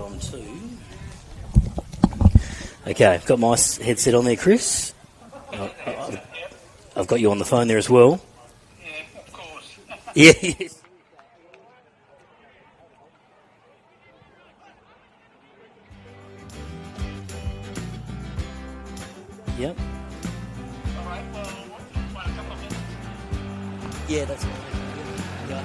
on too. Okay, I've got my headset on there, Chris. I've got you on the phone there as well. Yeah, of course. Yeah. Yep. All right, well, what, a couple of minutes? Yeah, that's right. Yeah.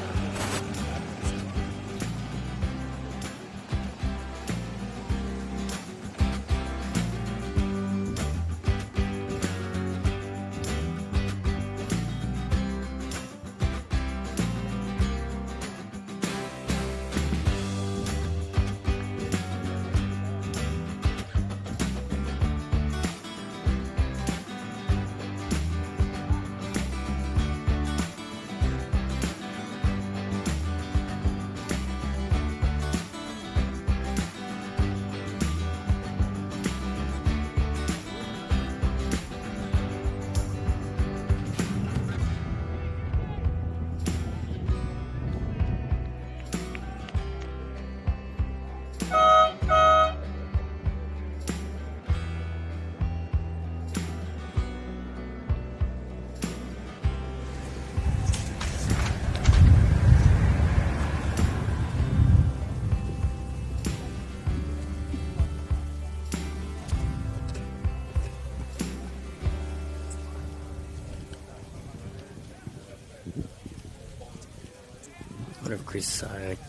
What if Chris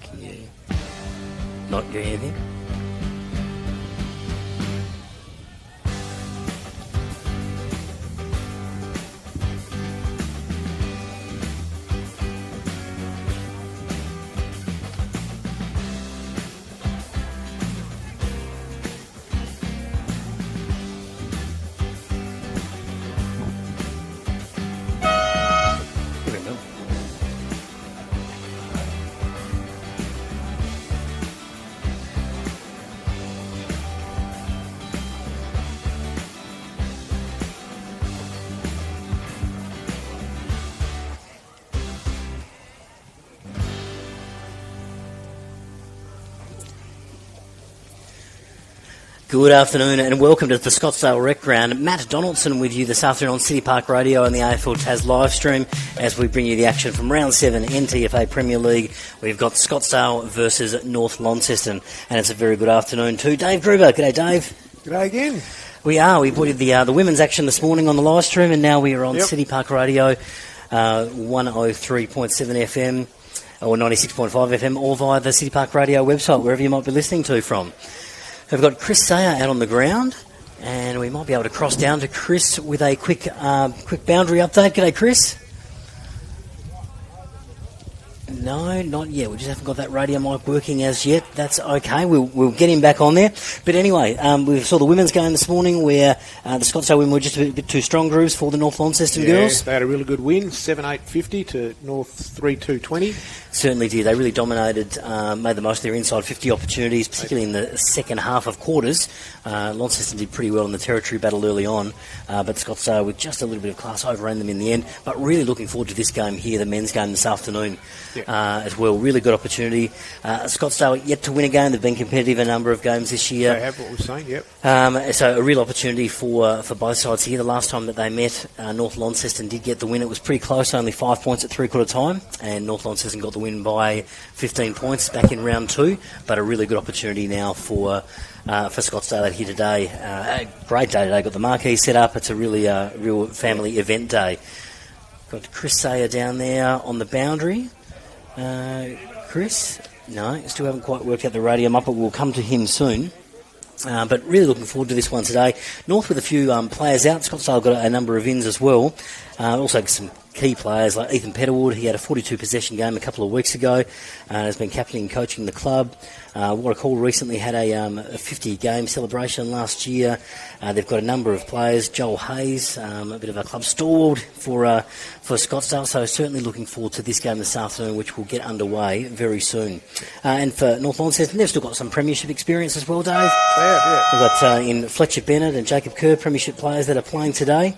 can you not do anything? Good afternoon and welcome to the Scottsdale Rec Ground. Matt Donaldson with you this afternoon on City Park Radio and the AFL Tas live stream as we bring you the action from Round 7 NTFA Premier League. We've got Scottsdale versus North Launceston, and it's a very good afternoon to Dave Gruber. G'day, Dave. G'day again. We put the women's action this morning on the live stream, and now we are on City Park Radio, 103.7 FM or 96.5 FM, or via the City Park Radio website, wherever you might be listening to from. We've got Chris Sayer out on the ground, and we might be able to cross down to Chris with a quick boundary update. G'day, Chris. No, not yet. We just haven't got that radio mic working as yet. That's okay. We'll get him back on there. But anyway, we saw the women's game this morning where the Scottsdale women were just a bit too strong grooves for the North Launceston girls. They had a really good win, 7-8-50 to North 3-2-20. Certainly did. They really dominated, made the most of their inside 50 opportunities, particularly in the second half of quarters. Launceston did pretty well in the territory battle early on, but Scottsdale, with just a little bit of class, overran them in the end. But really looking forward to this game here, the men's game this afternoon as well. Really good opportunity. Scottsdale yet to win a game. They've been competitive a number of games this year. They have, what we're saying, yep. So a real opportunity for both sides here. The last time that they met, North Launceston did get the win. It was pretty close, only 5 points at three-quarter time, and North Launceston got the win by 15 points back in round 2, but a really good opportunity now for Scottsdale here today. A great day today. Got the marquee set up. It's a really real family event day. Got Chris Sayer down there on the boundary. Chris? No, still haven't quite worked out the radio up, but we'll come to him soon. But really looking forward to this one today. North with a few players out. Scottsdale got a number of ins as well. Also some key players like Ethan Petterwood. He had a 42 possession game a couple of weeks ago. Has been captaining and coaching the club. What I call recently had a 50 game celebration last year. They've got a number of players. Joel Hayes, a bit of a club stalwart for Scottsdale. So certainly looking forward to this game this afternoon, which will get underway very soon. And for North Launceston, they've still got some premiership experience as well, Dave. Yeah. We've got in Fletcher Bennett and Jacob Kerr, premiership players that are playing today.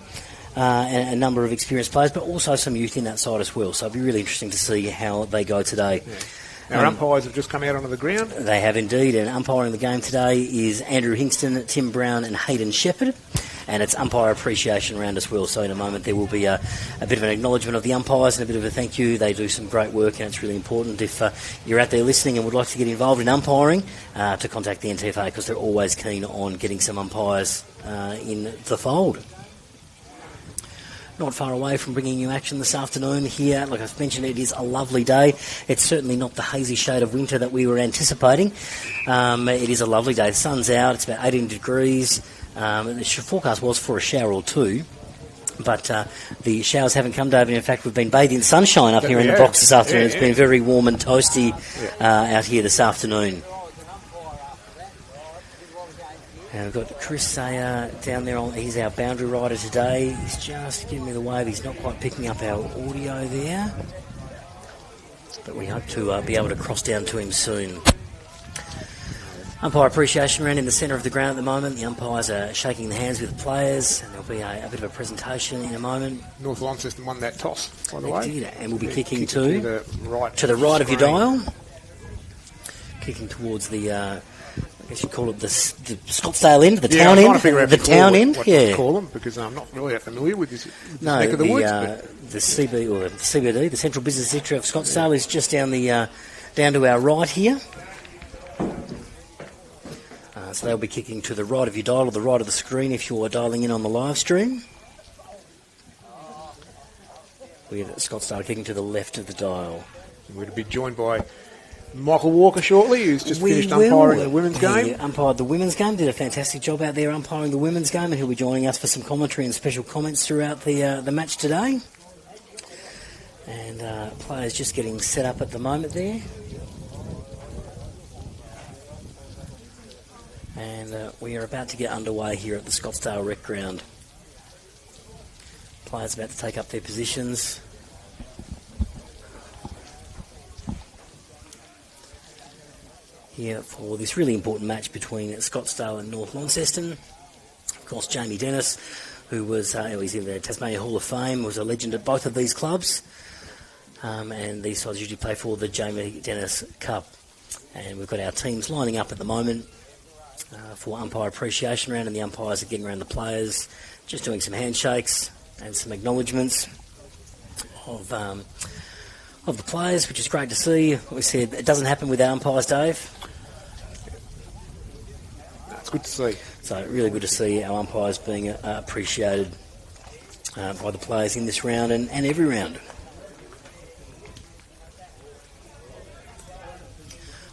And a number of experienced players, but also some youth in that side as well. So it'll be really interesting to see how they go today. Our umpires have just come out onto the ground. They have indeed, and umpiring the game today is Andrew Hingston, Tim Brown and Hayden Shepherd, and it's umpire appreciation round as well. So in a moment there will be a bit of an acknowledgement of the umpires and a bit of a thank you. They do some great work, and it's really important if you're out there listening and would like to get involved in umpiring to contact the NTFA, because they're always keen on getting some umpires in the fold. Not far away from bringing you action this afternoon here. Like I've mentioned, it is a lovely day. It's certainly not the hazy shade of winter that we were anticipating. It is a lovely day. The sun's out. It's about 18 degrees. The forecast was for a shower or two, but the showers haven't come, David. In fact, we've been bathing in the sunshine up here in the box this afternoon. It's been very warm and toasty out here this afternoon. And we've got Chris Sayer down there. He's our boundary rider today. He's just giving me the wave. He's not quite picking up our audio there, but we hope to be able to cross down to him soon. Umpire appreciation round in the centre of the ground at the moment. The umpires are shaking the hands with the players, and there'll be a bit of a presentation in a moment. North Launceston won that toss, by the way. Did, and we'll be kicking to the right of your dial. Kicking towards the... I guess you call it the Scottsdale end, the town end, the town end. What to call them, because I'm not really familiar with this neck of the woods. The CBD, the Central Business District of Scottsdale, is just down to our right here. So they'll be kicking to the right of your dial or the right of the screen if you're dialing in on the live stream. We're at Scottsdale kicking to the left of the dial. We're to be joined by Michael Walker shortly, who's just finished umpiring the women's game. He umpired the women's game, did a fantastic job out there umpiring the women's game, and he'll be joining us for some commentary and special comments throughout the match today. And players just getting set up at the moment there. And we are about to get underway here at the Scottsdale Rec Ground. Players about to take up their positions. Here for this really important match between Scottsdale and North Launceston. Of course, Jamie Dennis, who was he's in the Tasmania Hall of Fame, was a legend at both of these clubs. And these sides usually play for the Jamie Dennis Cup. And we've got our teams lining up at the moment for umpire appreciation round, and the umpires are getting around the players, just doing some handshakes and some acknowledgements of the players, which is great to see. We said it doesn't happen without umpires, Dave. It's good to see. So really good to see our umpires being appreciated by the players in this round and every round.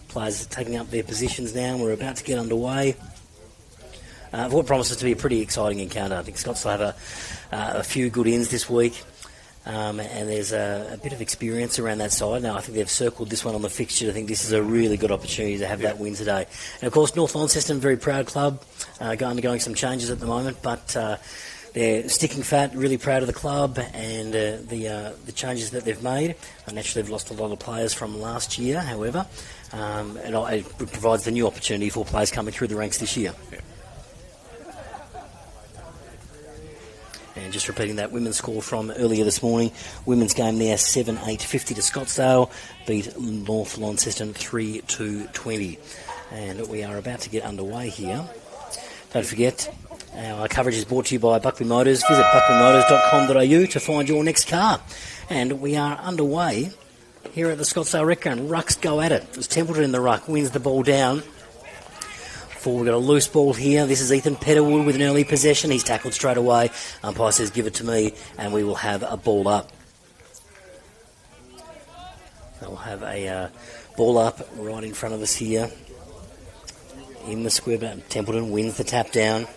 Players are taking up their positions now. We're about to get underway. What promises to be a pretty exciting encounter. I think Scottsdale have a few good ins this week. And there's a bit of experience around that side. Now, I think they've circled this one on the fixture. I think this is a really good opportunity to have that win today. And, of course, North Launceston, very proud club, undergoing some changes at the moment, but they're sticking fat, really proud of the club and the changes that they've made. Naturally, they've lost a lot of players from last year, however, and it provides the new opportunity for players coming through the ranks this year. Yeah. And just repeating that women's score from earlier this morning. Women's game there, 7-8-50 to Scottsdale. Beat North Launceston 3-20. And we are about to get underway here. Don't forget, our coverage is brought to you by Buckley Motors. Visit buckleymotors.com.au to find your next car. And we are underway here at the Scottsdale Rec Ground. Rucks go at it. It's Templeton in the ruck, wins the ball down. We've got a loose ball here. This is Ethan Petterwood with an early possession. He's tackled straight away. Umpire says, give it to me, and we will have a ball up. We'll have a ball up right in front of us here. In the square, but Templeton wins the tap down.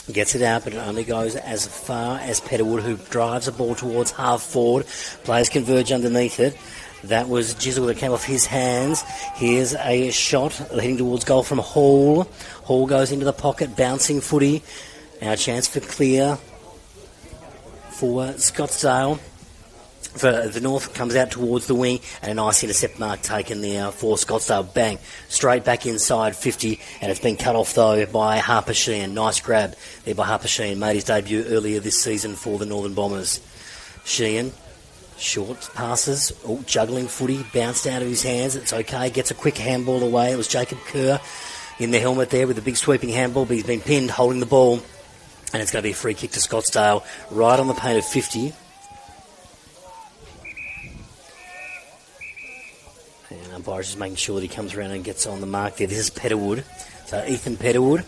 Gets it out, but it only goes as far as Petterwood, who drives the ball towards half forward. Players converge underneath it. That was Jizzle that came off his hands. Here's a shot heading towards goal from Hall. Hall goes into the pocket, bouncing footy. Now a chance for clear for Scottsdale. For the North, comes out towards the wing, and a nice intercept mark taken there for Scottsdale. Bang, straight back inside 50, and it's been cut off though by Harper Sheehan. Nice grab there by Harper Sheehan. Made his debut earlier this season for the Northern Bombers. Sheehan Short passes, juggling footy, bounced out of his hands. It's okay, gets a quick handball away. It was Jacob Kerr in the helmet there with a big sweeping handball, but he's been pinned holding the ball. And it's going to be a free kick to Scottsdale right on the paint of 50. And umpire's just making sure that he comes around and gets on the mark there. This is Petterwood. So Ethan Petterwood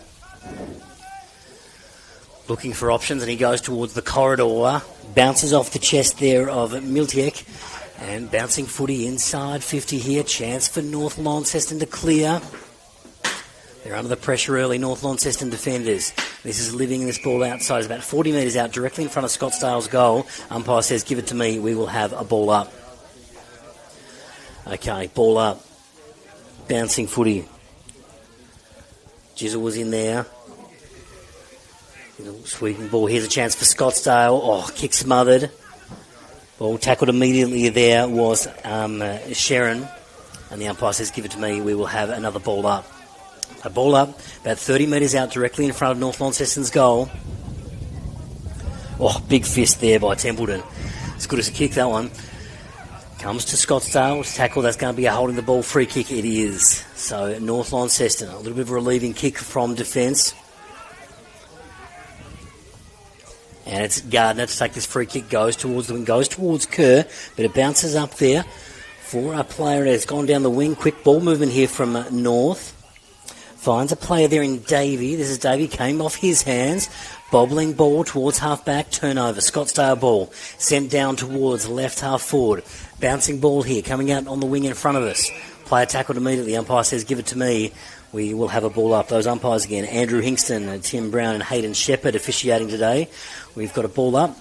looking for options, and he goes towards the corridor. Bounces off the chest there of Miltiek. And bouncing footy inside 50 here. Chance for North Launceston to clear. They're under the pressure early, North Launceston defenders. This is living this ball outside. It's about 40 metres out, directly in front of Scottsdale's goal. Umpire says, give it to me. We will have a ball up. Okay, ball up. Bouncing footy. Jizzle was in there. Sweeping ball. Here's a chance for Scottsdale. Oh, kick smothered. Ball tackled immediately there was Sharon. And the umpire says, give it to me. We will have another ball up. A ball up, about 30 metres out, directly in front of North Launceston's goal. Oh, big fist there by Templeton. As good as a kick, that one. Comes to Scottsdale, tackle. That's going to be a holding the ball free kick. It is. So North Launceston, a little bit of a relieving kick from defence. And it's Gardner to take this free kick. Goes towards the wing, goes towards Kerr, but it bounces up there for a player that's gone down the wing. Quick ball movement here from North. Finds a player there in Davey. This is Davey, came off his hands. Bobbling ball towards half-back, turnover. Scottsdale ball sent down towards left half-forward. Bouncing ball here, coming out on the wing in front of us. Player tackled immediately. Umpire says, give it to me. We will have a ball up. Those umpires again, Andrew Hingston, Tim Brown and Hayden Shepherd officiating today. We've got a ball up.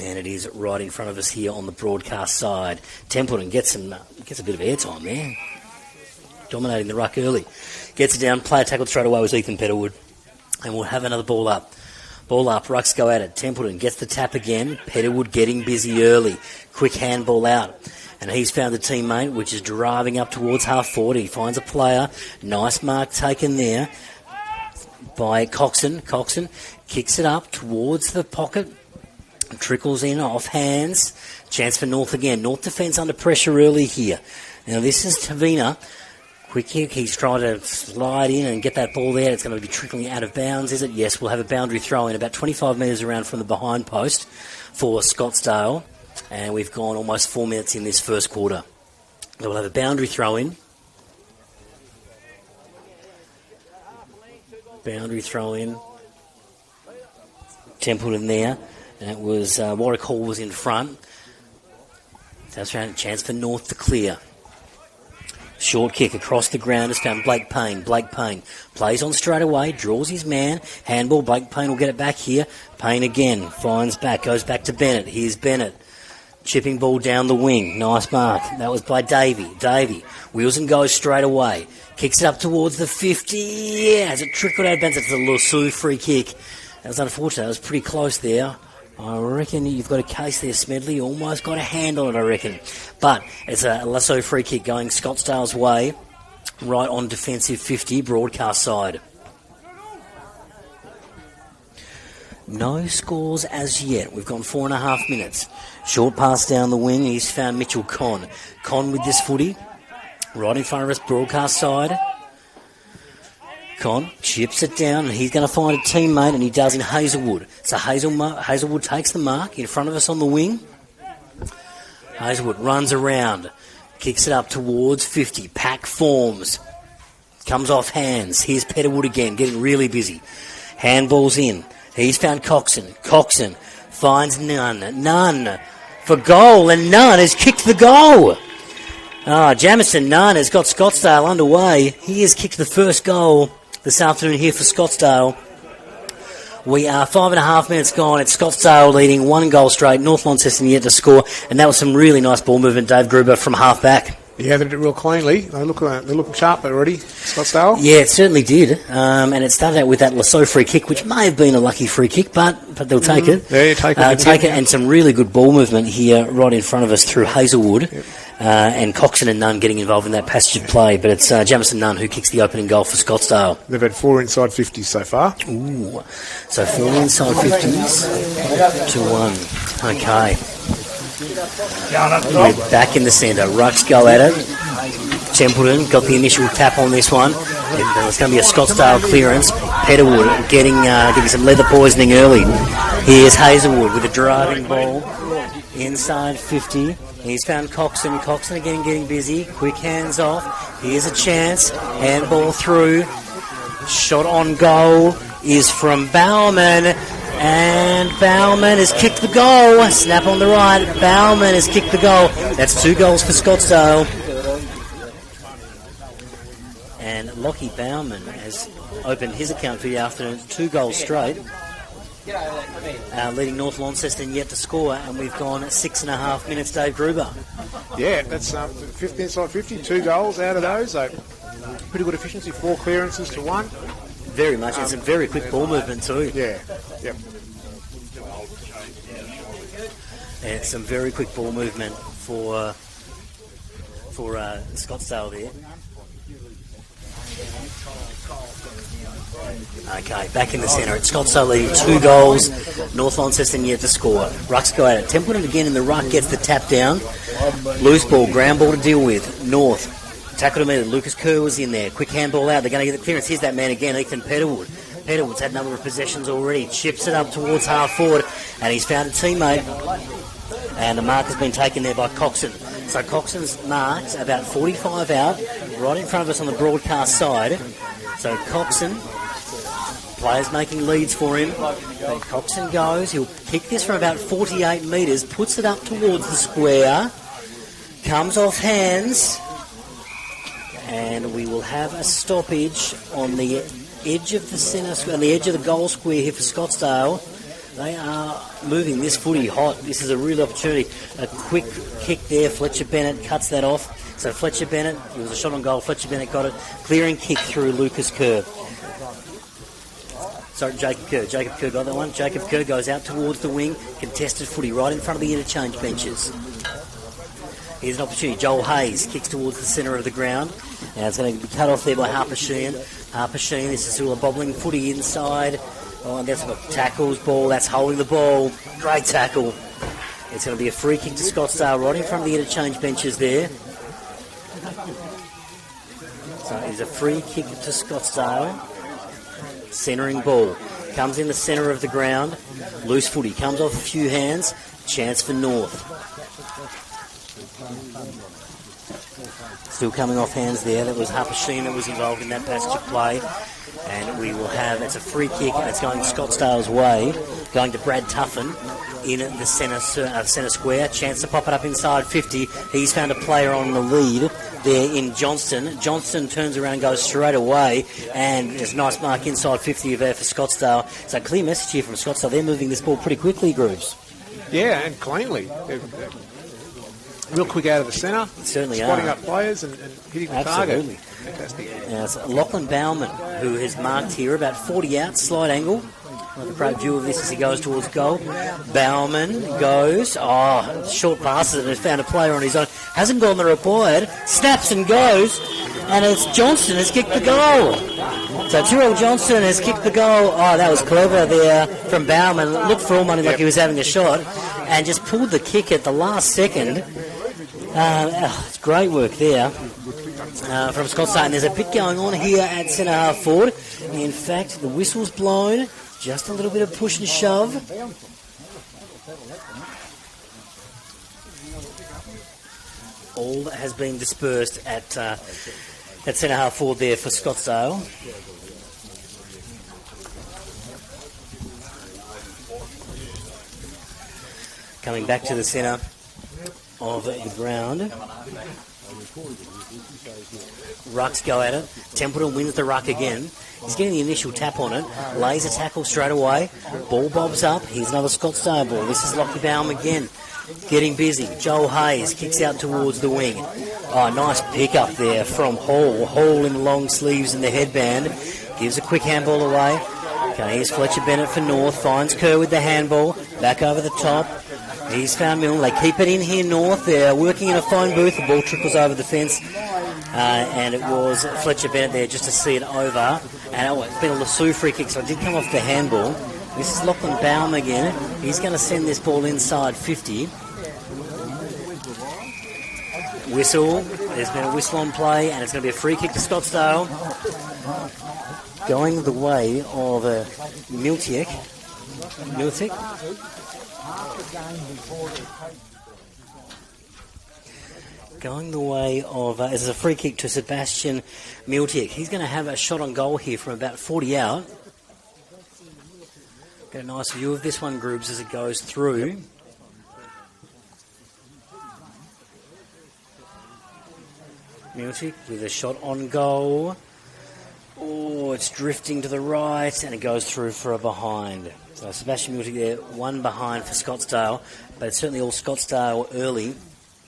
And it is right in front of us here on the broadcast side. Templeton gets a bit of airtime there. Dominating the ruck early. Gets it down, player tackled straight away was Ethan Petterwood. And we'll have another ball up. Ball up, rucks go at it. Templeton gets the tap again. Petterwood getting busy early. Quick handball out. And he's found a teammate, which is driving up towards half forward. He finds a player. Nice mark taken there by Coxon. Coxon kicks it up towards the pocket. Trickles in off hands. Chance for North again. North defence under pressure early here. Now this is Tavina. Quick kick, he's trying to slide in and get that ball there. It's going to be trickling out of bounds, is it? Yes, we'll have a boundary throw in about 25 metres around from the behind post for Scottsdale. And we've gone almost 4 minutes in this first quarter. We'll have a boundary throw in. Boundary throw in. Templeton there. And it was Warwick Hall was in front. That's around a chance for North to clear. Short kick across the ground has found Blake Payne. Blake Payne plays on straight away, draws his man. Handball, Blake Payne will get it back here. Payne again, finds back, goes back to Bennett. Here's Bennett. Chipping ball down the wing. Nice mark. That was by Davey. Davey wheels and goes straight away. Kicks it up towards the 50. Yeah, has it trickled out of bounds. It's a Lasso free kick. That was unfortunate. That was pretty close there. I reckon you've got a case there, Smedley. Almost got a hand on it, I reckon. But it's a Lasso free kick going Scottsdale's way, right on defensive 50, broadcast side. No scores as yet. We've gone 4.5 minutes. Short pass down the wing. He's found Mitchell Conn. Conn with this footy, right in front of us, broadcast side. Con chips it down, and he's going to find a teammate, and he does in Hazelwood. So Hazelwood takes the mark in front of us on the wing. Hazelwood runs around, kicks it up towards 50. Pack forms, comes off hands. Here's Petterwood again, getting really busy. Handballs in. He's found Coxon. Coxon finds Nunn. Nunn for goal, and Nunn has kicked the goal. Jamison Nunn has got Scottsdale underway. He has kicked the first goal this afternoon here for Scottsdale. We are 5.5 minutes gone. It's Scottsdale leading 1 goal straight. North Launceston yet to score, and that was some really nice ball movement, Dave Gruber, from half back. Yeah, they did it real cleanly. They're looking sharp already, Scottsdale. Yeah, it certainly did. And it started out with that Lasso free kick, which may have been a lucky free kick, but they'll take it. Yeah, take it. And some really good ball movement here right in front of us through Hazelwood. Yep. And Coxon and Nunn getting involved in that passage of play, but it's Jamison Nunn who kicks the opening goal for Scottsdale. They've had 4 inside 50s so far. Ooh, so 4 inside 50s to 1. Okay. We're back in the centre. Rucks go at it. Templeton got the initial tap on this one. It's going to be a Scottsdale clearance. Petterwood getting some leather poisoning early. Here's Hazelwood with a driving ball inside 50. He's found Coxon. Coxon again getting busy. Quick hands off. Here's a chance. Handball through. Shot on goal is from Bauman. And Bauman has kicked the goal. Snap on the right. Bauman has kicked the goal. That's 2 goals for Scottsdale. And Lockie Bauman has opened his account for the afternoon. 2 goals straight. Leading North Launceston yet to score, and we've gone 6.5 minutes, Dave Gruber. Yeah, that's 50 inside 50, 2 goals out of those. So pretty good efficiency, 4 clearances to 1. Very much. It's a very quick ball movement too. Yeah, yep. And some very quick ball movement for Scottsdale there. Okay, back in the centre. It's Scottsdale leading 2 goals. North Launceston yet to score. Rucks go at it. Templeton again in the ruck gets the tap down. Loose ball, ground ball to deal with. North. Tackled immediately. Lucas Kerr was in there. Quick handball out. They're going to get the clearance. Here's that man again, Ethan Petterwood. Petterwood's had a number of possessions already. Chips it up towards half forward, and he's found a teammate. And the mark has been taken there by Coxon. So Coxon's marked about 45 out, right in front of us on the broadcast side. So Coxon, players making leads for him. And Coxon goes. He'll kick this from about 48 metres, puts it up towards the square, comes off hands, and we will have a stoppage on the edge of the centre, on the edge of the goal square here for Scottsdale. They are moving this footy hot. This is a real opportunity. A quick kick there. Fletcher Bennett cuts that off. So Fletcher Bennett, it was a shot on goal. Fletcher Bennett got it. Clearing kick through Lucas Kerr. Sorry, Jacob Kerr. Jacob Kerr got that one. Jacob Kerr goes out towards the wing. Contested footy right in front of the interchange benches. Here's an opportunity. Joel Hayes kicks towards the centre of the ground. Now it's going to be cut off there by Harper Sheehan. Harper Sheehan, this is still a bobbling footy inside. Oh, and that's got tackles, ball, that's holding the ball. Great tackle. It's going to be a free kick to Scottsdale right in front of the interchange benches there. So it's a free kick to Scottsdale. Centering ball. Comes in the centre of the ground. Loose footy. Comes off a few hands. Chance for North. Still coming off hands there. That was Harper Sheen that was involved in that passage of play. And we will have, it's a free kick, and it's going Scottsdale's way, going to Brad Tuffin in the centre square. Chance to pop it up inside 50. He's found a player on the lead there in Johnston. Johnston turns around and goes straight away, and there's a nice mark inside 50 there for Scottsdale. So clear message here from Scottsdale. They're moving this ball pretty quickly, Grooves. Yeah, and cleanly. They're real quick out of the centre. Certainly spotting are. up players and hitting the Absolutely. target. Fantastic. Now it's Lachlan Bauman, who has marked here about 40 out, slight angle. Like a great view of this as he goes towards goal. Bauman goes, short passes and has found a player on his own. Hasn't gone the required, snaps and goes, and it's Johnston has kicked the goal. So Tyrrell Johnston has kicked the goal. Oh, that was clever there from Bauman. Looked for all money like he was having a shot, and just pulled the kick at the last second. It's great work there from Scottsdale. And there's a bit going on here at centre half forward. In fact, the whistle's blown. Just a little bit of push and shove. All has been dispersed at centre half forward there for Scottsdale. Coming back to the centre of the ground. Rucks go at it. Templeton wins the ruck again. He's getting the initial tap on it. Lays a tackle straight away. Ball bobs up. Here's another Scottsdale ball. This is Lockie Baum again. Getting busy. Joel Hayes kicks out towards the wing. Oh, nice pick up there from Hall. Hall in the long sleeves and the headband. Gives a quick handball away. Okay, here's Fletcher Bennett for North. Finds Kerr with the handball. Back over the top. He's found Milne. They keep it in here, North. They're working in a phone booth. The ball trickles over the fence. And it was Fletcher Bennett there just to see it over. And it's been a Lassou free kick, so it did come off the handball. This is Lachlan Baum again. He's going to send this ball inside 50. Whistle. There's been a whistle on play, and it's going to be a free kick to Scottsdale. Going the way of Miltic. Going the way of, this is a free kick to Sebastian Miltic. He's going to have a shot on goal here from about 40 out. Get a nice view of this one, Groobs, as it goes through. Miltic with a shot on goal. Oh, it's drifting to the right, and it goes through for a behind. So Sebastian Miltic there, one behind for Scottsdale, but it's certainly all Scottsdale early.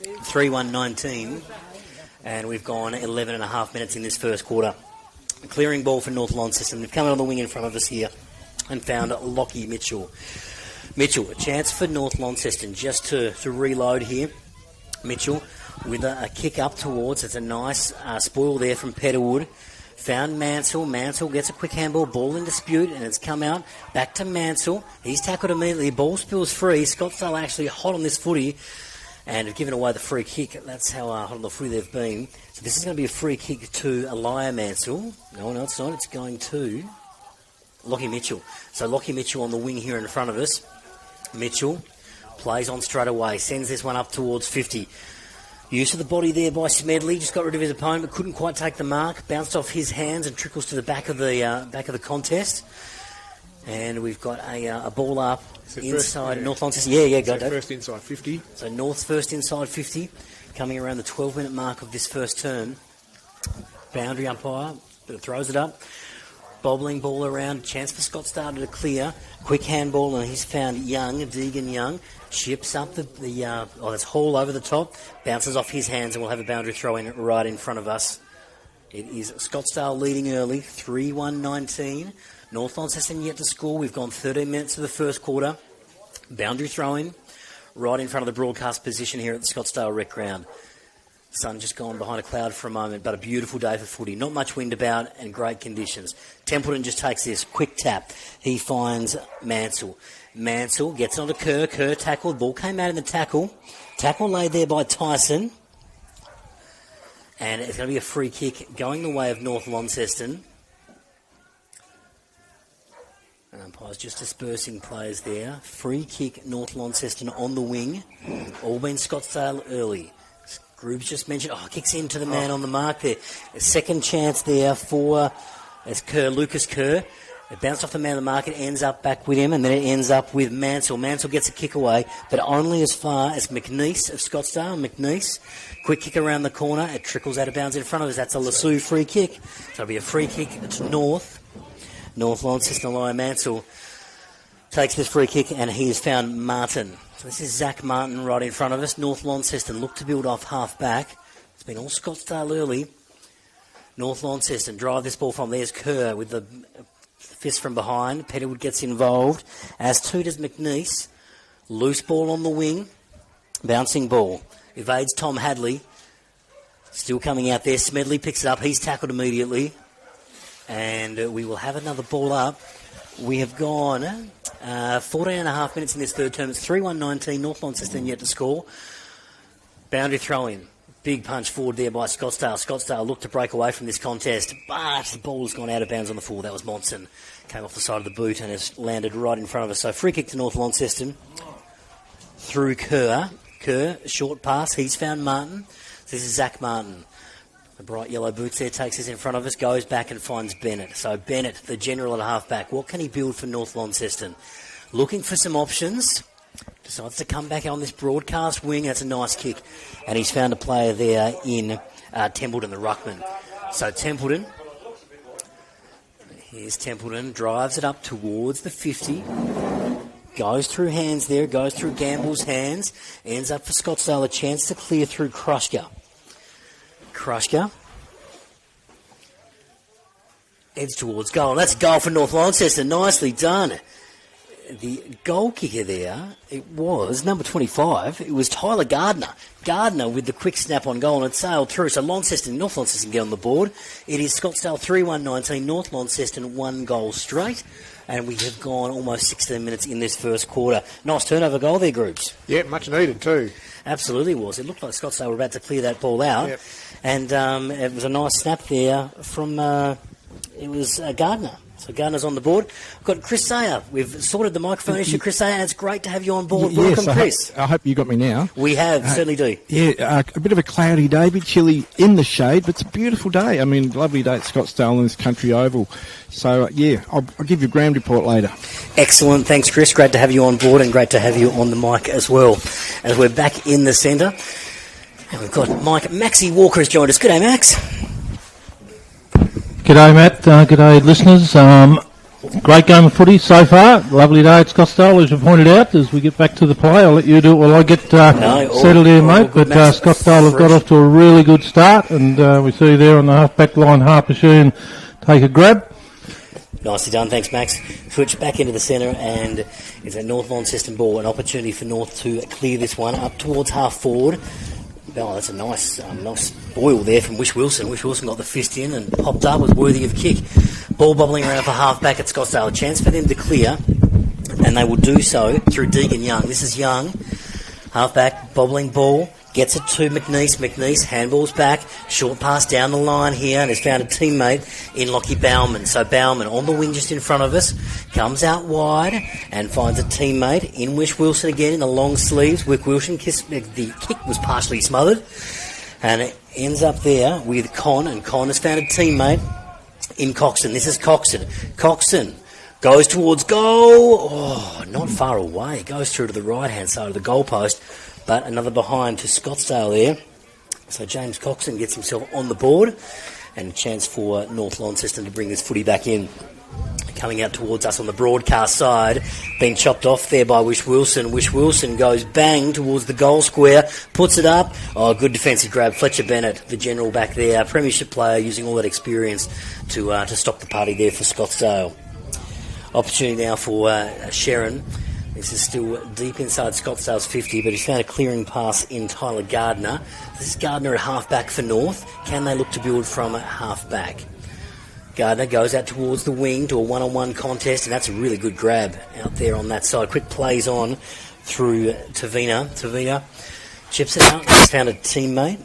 3-1-19, and we've gone 11 and a half minutes in this first quarter. Clearing ball for North Launceston. They've come out on the wing in front of us here and found Lockie Mitchell. A chance for North Launceston just to reload here. Mitchell with a kick up towards. It's a nice spoil there from Petterwood. Found Mansell. Mansell gets a quick handball. Ball in dispute, and it's come out. Back to Mansell. He's tackled immediately. Ball spills free. Scottsdale actually hot on this footy and have given away the free kick. That's how hot on the footy they've been. So this is going to be a free kick to Elijah Mansell. No, it's not. It's going to Lockie Mitchell. So Lockie Mitchell on the wing here in front of us. Mitchell plays on straight away. Sends this one up towards 50. Use of the body there by Smedley. Just got rid of his opponent, but couldn't quite take the mark. Bounced off his hands and trickles to the back of the contest. And we've got a ball up inside North Launceston. Yeah, go, Dave. First inside 50. So North's first inside 50, coming around the 12-minute mark of this first term. Boundary umpire, but throws it up. Bobbling ball around. Chance for Scottsdale to clear. Quick handball, and he's found Young, Deegan Young. Chips up that's Hall over the top. Bounces off his hands, and we'll have a boundary throw in right in front of us. It is Scottsdale leading early, 3-1-19. North Launceston yet to score. We've gone 13 minutes of the first quarter. Boundary throw in right in front of the broadcast position here at the Scottsdale Rec Ground. Sun just gone behind a cloud for a moment, but a beautiful day for footy. Not much wind about and great conditions. Templeton just takes this quick tap. He finds Mansell. Mansell gets onto Kerr. Kerr tackled. Ball came out in the tackle. Tackle laid there by Tyson. And it's going to be a free kick going the way of North Launceston. Umpire's just dispersing players there. Free kick, North Launceston on the wing. All been Scottsdale early. Groob's just mentioned, kicks into the man on the mark there. A second chance there for Lucas Kerr. It bounced off the man on the mark, it ends up back with him, and then it ends up with Mansell. Mansell gets a kick away, but only as far as McNeese of Scottsdale. McNeese, quick kick around the corner. It trickles out of bounds in front of us. That's a Lassou free kick. So it'll be a free kick to North. North Launceston, Elijah Mansell takes this free kick, and he has found Martin. So this is Zach Martin right in front of us. North Launceston look to build off half back. It's been all Scottsdale early. North Launceston drive this ball from. There's Kerr with the fist from behind. Petterwood gets involved, as too does McNeese. Loose ball on the wing. Bouncing ball. Evades Tom Hadley. Still coming out there. Smedley picks it up. He's tackled immediately. And we will have another ball up. We have gone 14 and a half minutes in this third term. It's 3-1-19. North Launceston yet to score. Boundary throw-in. Big punch forward there by Scottsdale. Scottsdale looked to break away from this contest, but the ball has gone out of bounds on the full. That was Monson. Came off the side of the boot and has landed right in front of us. So free kick to North Launceston through Kerr. Kerr, short pass. He's found Martin. This is Zach Martin. The bright yellow boots there takes us in front of us, goes back and finds Bennett. So Bennett, the general at half-back. What can he build for North Launceston? Looking for some options. Decides to come back on this broadcast wing. That's a nice kick. And he's found a player there in Templeton, the ruckman. So Templeton, here's Templeton, drives it up towards the 50. Goes through hands there, goes through Gamble's hands. Ends up for Scottsdale, a chance to clear through Krushka. Krushka heads towards goal. That's a goal for North Launceston. Nicely done. The goal kicker there, it was number 25. It was Tyler Gardner. Gardner with the quick snap on goal, and it sailed through. So North Launceston get on the board. It is Scottsdale 3-1-19. North Launceston 1 goal straight. and we have gone almost 16 minutes in this first quarter. Nice turnover goal there, Groups. Yeah, much needed too. Absolutely was. It looked like Scottsdale were about to clear that ball out. Yep. And it was a nice snap there from, it was Gardner. So Gardner's on the board. We've got Chris Sayer. We've sorted the microphone issue, Chris Sayer, and it's great to have you on board. Welcome, Chris. I hope you got me now. We have, certainly do. Yeah, a bit of a cloudy day, a bit chilly in the shade, but it's a beautiful day. I mean, lovely day at Scottsdale in this country oval. So, I'll give you a ground report later. Excellent. Thanks, Chris. Great to have you on board and great to have you on the mic as well. As we're back in the centre, and we've got Maxie Walker has joined us. G'day, Max. G'day, Matt. G'day, listeners. Great game of footy so far. Lovely day at Scottsdale, as you pointed out. As we get back to the play, I'll let you do it while I get settled here, mate. But Scottsdale have got off to a really good start, and we see there on the half-back line, Harper Sheehan take a grab. Nicely done, thanks, Max. Switch back into the centre, and it's a North Launceston ball. An opportunity for North to clear this one up towards half forward. Oh, that's a nice boil there from Wish Wilson. Wish Wilson got the fist in and popped up, was worthy of kick. Ball bobbling around for half back at Scottsdale. A chance for them to clear, and they will do so through Deegan Young. This is Young, half back, bobbling ball, gets it to McNeese. McNeese handballs back, short pass down the line here, and has found a teammate in Lockie Bauman. So Bauman on the wing just in front of us, comes out wide and finds a teammate in Wish Wilson again in the long sleeves. Wish Wilson, the kick was partially smothered, and it ends up there with Con, and Con has found a teammate in Coxon. This is Coxon. Coxon goes towards goal. Oh, not far away. Goes through to the right-hand side of the goalpost, but another behind to Scottsdale there. So James Coxon gets himself on the board, and a chance for North Launceston to bring this footy back in. Coming out towards us on the broadcast side, being chopped off there by Wish Wilson. Wish Wilson goes bang towards the goal square, puts it up. Oh, good defensive grab. Fletcher Bennett, the general back there, premiership player, using all that experience to stop the party there for Scottsdale. Opportunity now for Sharon. This is still deep inside Scottsdale's 50, but he's found a clearing pass in Tyler Gardner. This is Gardner at half-back for North. Can they look to build from half-back? Gardner goes out towards the wing to a one-on-one contest, and that's a really good grab out there on that side. Quick plays on through Tavina. Tavina chips it out. He's found a teammate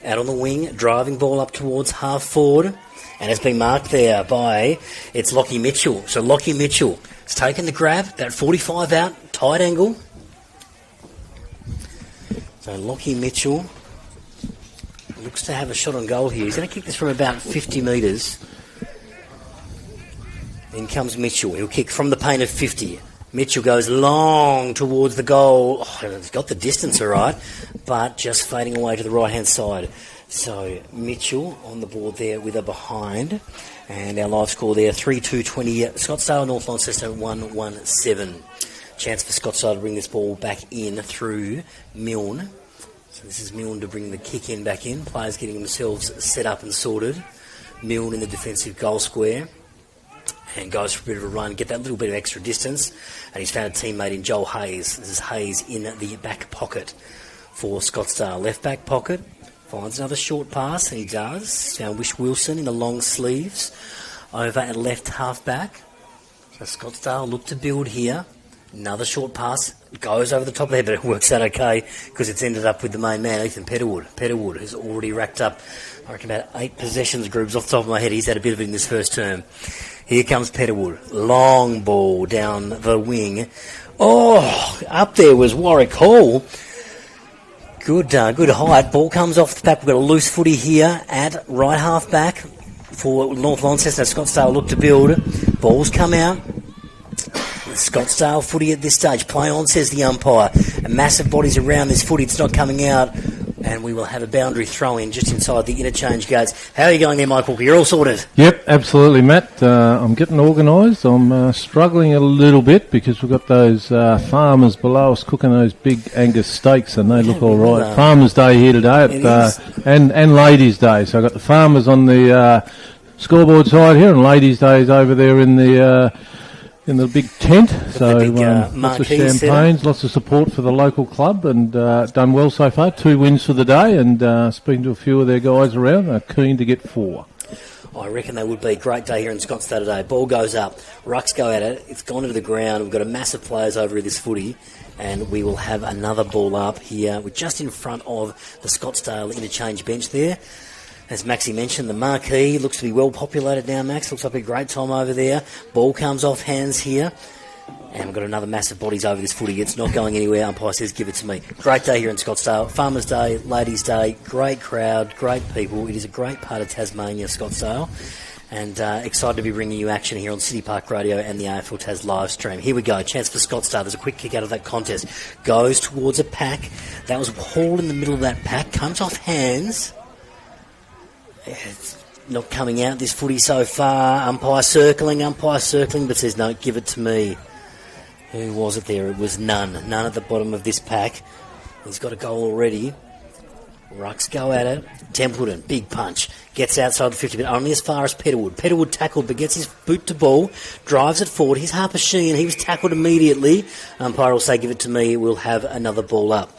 out on the wing, driving ball up towards half-forward, and it's been marked there by, it's Lockie Mitchell. So Lockie Mitchell has taken the grab, about 45 out, tight angle. So Lockie Mitchell looks to have a shot on goal here. He's going to kick this from about 50 metres. In comes Mitchell. He'll kick from the paint of 50. Mitchell goes long towards the goal. Oh, he's got the distance all right, but just fading away to the right-hand side. So Mitchell on the board there with a behind. And our live score there, 3-2-20. Scottsdale, North Launceston, 1-1-7. Chance for Scottsdale to bring this ball back in through Milne. So this is Milne to bring the kick in back in. Players getting themselves set up and sorted. Milne in the defensive goal square. And goes for a bit of a run, get that little bit of extra distance. And he's found a teammate in Joel Hayes. This is Hayes in the back pocket for Scottsdale. Left back pocket. Finds another short pass, and he does. He's found Wish Wilson in the long sleeves. Over at left half back. So Scottsdale look to build here. Another short pass. Goes over the top there, but it works out okay because it's ended up with the main man, Ethan Petterwood. Petterwood has already racked up, I reckon, about 8 possessions groups off the top of my head. He's had a bit of it in this first term. Here comes Petterwood. Long ball down the wing. Oh, up there was Warwick Hall. Good height. Ball comes off the back. We've got a loose footy here at right half back for North Launceston. Scottsdale look to build. Balls come out. Scottsdale footy at this stage. Play on, says the umpire. Massive bodies around this footy. It's not coming out. And we will have a boundary throw in just inside the interchange gates. How are you going there, Michael? You're all sorted. Yep, absolutely, Matt. I'm getting organised. I'm struggling a little bit because we've got those farmers below us cooking those big Angus steaks, and they look all right. Farmers' Day here today, and Ladies' Day. So I've got the farmers on the scoreboard side here, and Ladies' Day is over there in the big tent. So lots of champagnes, lots of support for the local club, and done well so far. 2 wins for the day, and speaking to a few of their guys around, are keen to get 4. I reckon they would be. Great day here in Scottsdale today. Ball goes up. Rucks go at it. It's gone into the ground. We've got a massive players over this footy. And we will have another ball up here. We're just in front of the Scottsdale interchange bench there. As Maxie mentioned, the marquee looks to be well populated now, Max. Looks like a great time over there. Ball comes off hands here. And we've got another massive bodies over this footy. It's not going anywhere. Umpire says, give it to me. Great day here in Scottsdale. Farmers' Day, Ladies' Day. Great crowd, great people. It is a great part of Tasmania, Scottsdale. And excited to be bringing you action here on City Park Radio and the AFL Tas live stream. Here we go. Chance for Scottsdale. There's a quick kick out of that contest. Goes towards a pack. That was hauled in the middle of that pack. Comes off hands. It's not coming out, this footy so far. Umpire circling, but says, no, give it to me. Who was it there? It was none. None at the bottom of this pack. He's got a goal already. Rucks go at it. Templeton, big punch. Gets outside the 50, but only as far as Petterwood. Petterwood tackled, but gets his boot to ball. Drives it forward. He's Harper Sheehan. He was tackled immediately. Umpire will say, give it to me. We'll have another ball up.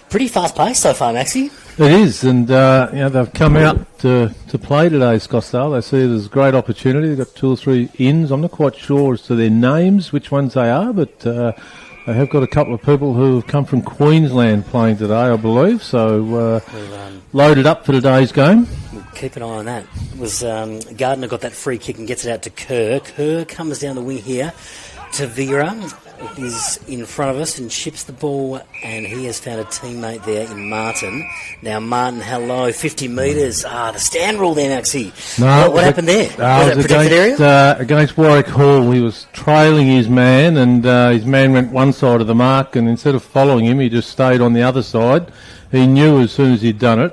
Pretty fast pace so far, Maxie. It is, and they've come out to play today, Scottsdale. They see it as a great opportunity. They've got 2 or 3 ins. I'm not quite sure as to their names, which ones they are, but they have got a couple of people who have come from Queensland playing today, I believe. So loaded up for today's game. We'll keep an eye on that. It was Gardner got that free kick and gets it out to Kerr. Kerr comes down the wing here to Vera. Is in front of us and chips the ball, and he has found a teammate there in Martin. Now Martin, hello, 50 metres. The stand rule there, Maxie. No, what happened there? Was that protected area? Against Warwick Hall, he was trailing his man, and his man went one side of the mark, and instead of following him, he just stayed on the other side. He knew as soon as he'd done it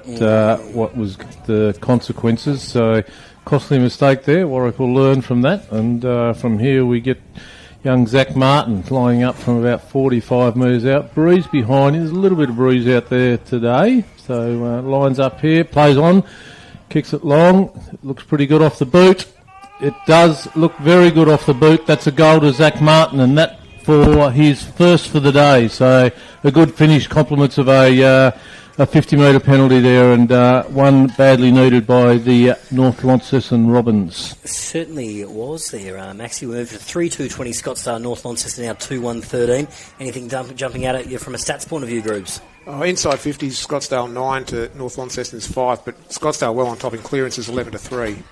what was the consequences, so costly mistake there. Warwick will learn from that, and from here we get young Zach Martin flying up from about 45 metres out. Breeze behind him. There's a little bit of breeze out there today. So lines up here, plays on, kicks it long. It looks pretty good off the boot. It does look very good off the boot. That's a goal to Zach Martin, and that for his first for the day. So a good finish, compliments of a 50-metre penalty there, and one badly needed by the North Launceston Robins. Certainly it was there. Maxie moved to 3-2-20 Scottsdale, North Launceston now 2-1-13. Anything jumping out at you from a stats point of view, Groobs? Inside 50s, Scottsdale 9 to North Launceston's 5, but Scottsdale well on top in clearances 11-3.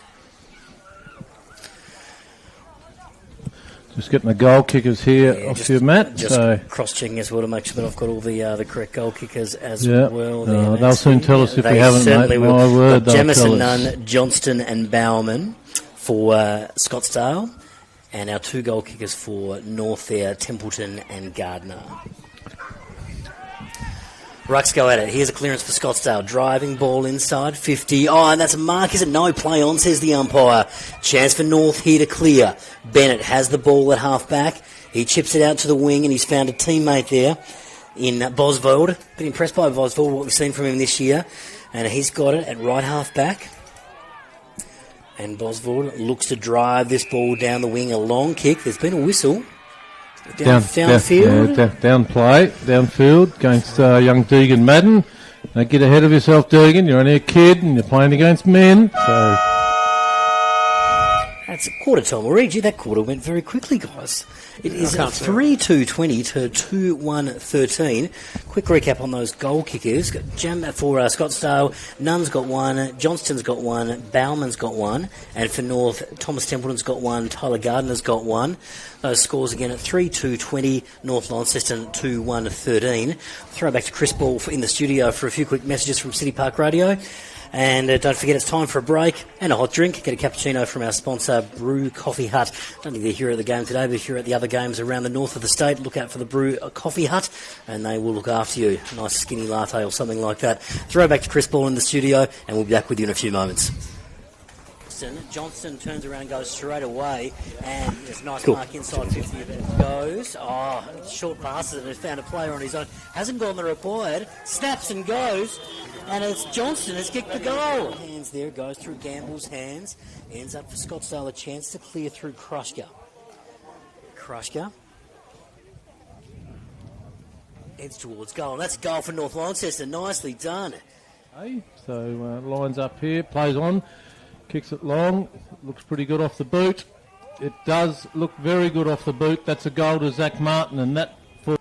Just getting the goal kickers here off your mat. Just cross-checking as well to make sure that I've got all the correct goal kickers as well. They'll soon tell us if we haven't, certainly mate. Will. My word, Jamison, Nunn, Johnston and Bowerman for Scottsdale. And our 2 goal kickers for North there, Templeton and Gardner. Rucks go at it. Here's a clearance for Scottsdale. Driving ball inside 50. And that's a mark, is it? No, play on, says the umpire. Chance for North here to clear. Bennett has the ball at half back. He chips it out to the wing, and he's found a teammate there in Bosveld. Been impressed by Bosveld, what we've seen from him this year. And he's got it at right half back. And Bosveld looks to drive this ball down the wing. A long kick. There's been a whistle. Downfield? Down play, downfield against young Deegan Madden. Now get ahead of yourself, Deegan. You're only a kid and you're playing against men. So that's a quarter time already. That quarter went very quickly, guys. It is 3-2-20 to 2-1-13. Quick recap on those goal kickers. Jam for Scottsdale, Nunn's got 1, Johnston's got 1, Bowman's got 1, and for North, Thomas Templeton's got 1, Tyler Gardner's got 1. Those scores again at 3-2-20, North Launceston 2-1-13. Throw back to Chris Ball in the studio for a few quick messages from City Park Radio. And don't forget, it's time for a break and a hot drink. Get a cappuccino from our sponsor, Brew Coffee Hut. Don't think they're here at the game today, but if you're at the other games around the north of the state, look out for the Brew Coffee Hut, and they will look after you. A nice skinny latte or something like that. Throw back to Chris Ball in the studio, and we'll be back with you in a few moments. Johnston turns around and goes straight away, and there's a nice mark inside 50 that goes. Short passes and has found a player on his own. Hasn't gone the required. Snaps and goes, and it's Johnston has kicked the goal. Hands there, goes through Gamble's hands. Ends up for Scottsdale a chance to clear through Krushka. Krushka heads towards goal. That's a goal for North Launceston. Nicely done. So lines up here, plays on. Kicks it long. looks pretty good off the boot. It does look very good off the boot. That's a goal to Zach Martin, and that for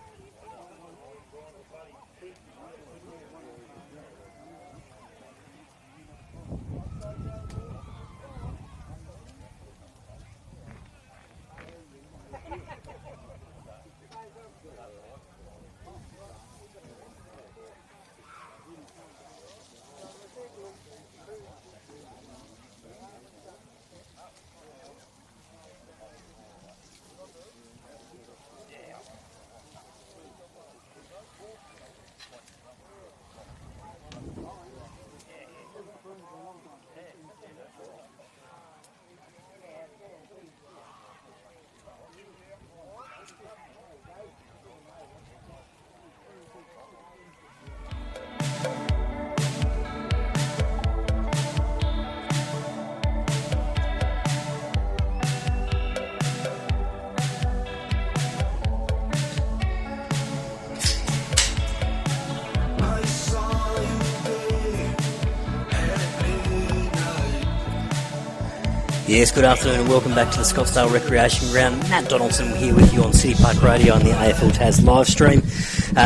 Yes, good afternoon and welcome back to the Scottsdale Recreation Ground. Matt Donaldson here with you on City Park Radio on the AFL Tas live stream,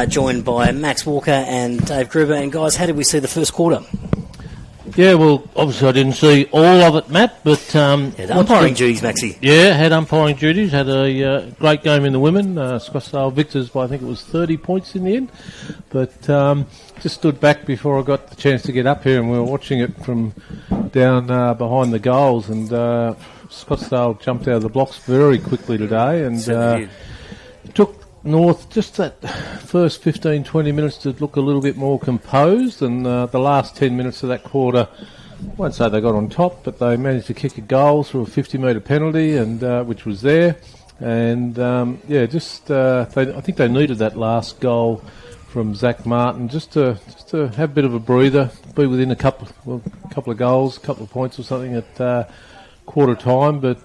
joined by Max Walker and Dave Gruber. And guys, how did we see the first quarter? Yeah, well, obviously I didn't see all of it, Matt, but the umpiring duties, Maxie. Yeah, had umpiring duties, had a great game in the women. Scottsdale victors by I think it was 30 points in the end, but just stood back before I got the chance to get up here, and we were watching it from down behind the goals, and Scottsdale jumped out of the blocks very quickly today, and took North just that first 15, 20 minutes to look a little bit more composed, and the last 10 minutes of that quarter, I won't say they got on top, but they managed to kick a goal through a 50-metre penalty, and which was there, and I think they needed that last goal from Zach Martin just to have a bit of a breather, be within a couple of goals, a couple of points or something at quarter time, but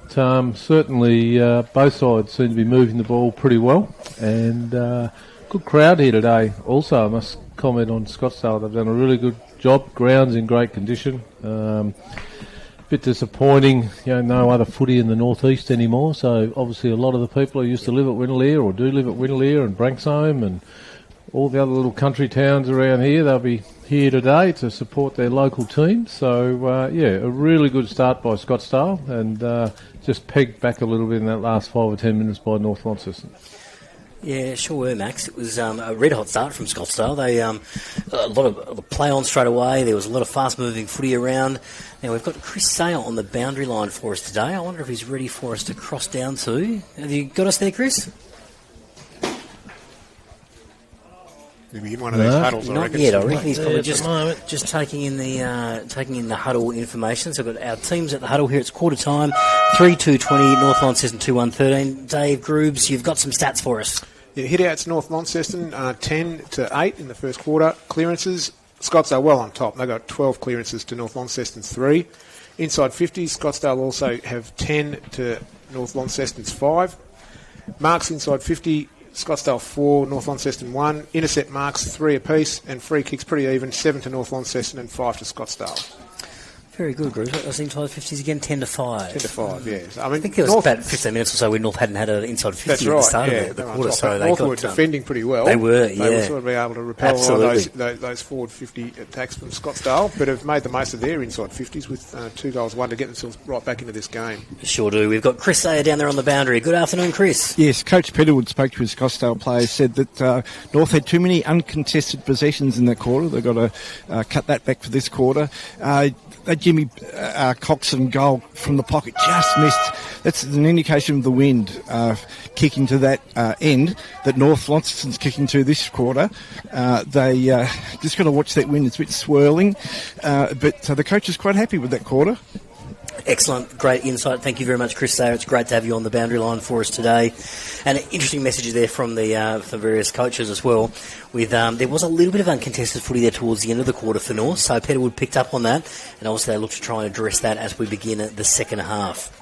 certainly both sides seem to be moving the ball pretty well, and good crowd here today. Also, I must comment on Scottsdale. They've done a really good job. Ground's in great condition. Bit disappointing, no other footy in the northeast anymore, so obviously a lot of the people who used to live at Windermere or do live at Windermere and Branxholme and all the other little country towns around here, they'll be here today to support their local team. So, a really good start by Scottsdale, and just pegged back a little bit in that last 5 or 10 minutes by North Launceston. Yeah, sure were, Max. It was a red-hot start from Scottsdale. They a lot of play-on straight away. There was a lot of fast-moving footy around. Now, we've got Chris Sale on the boundary line for us today. I wonder if he's ready for us to cross down to. Have you got us there, Chris? Maybe in one of those huddles, Not yet. I reckon he's probably just taking in the huddle information. So we've got our teams at the huddle here. It's quarter time, 3-2-20, North Launceston 2-1-13. Dave Groobs, you've got some stats for us. Yeah, hit-outs North Launceston 10-8 in the first quarter. Clearances, Scottsdale well on top. They got 12 clearances to North Launceston's 3. Inside 50s, Scottsdale also have 10 to North Launceston's 5. Marks inside 50. Scottsdale 4, North Launceston 1. Intercept marks 3 apiece, and free kicks pretty even, 7 to North Launceston and 5 to Scottsdale. Very good, Bruce. I was inside 50s again, 10-5. 10-5, yes. I think there was about 15 minutes or so where North hadn't had an inside 50 at the start of the quarter. So North were defending pretty well. They were, They were sort of able to repel a lot of those forward 50 attacks from Scottsdale, but have made the most of their inside 50s with 2 goals won to get themselves right back into this game. Sure do. We've got Chris Sayer down there on the boundary. Good afternoon, Chris. Yes, Coach Peterwood spoke to his Scottsdale players, said that North had too many uncontested possessions in that quarter. They've got to cut that back for this quarter. That Jimmy Coxon goal from the pocket just missed. That's an indication of the wind kicking to that end that North Launceston's kicking to this quarter. They just got to watch that wind. It's a bit swirling, but the coach is quite happy with that quarter. Excellent, great insight. Thank you very much, Chris Sayer. It's great to have you on the boundary line for us today. And interesting messages there from the various coaches as well. With there was a little bit of uncontested footy there towards the end of the quarter for North, so Peterwood picked up on that, and also they look to try and address that as we begin the second half.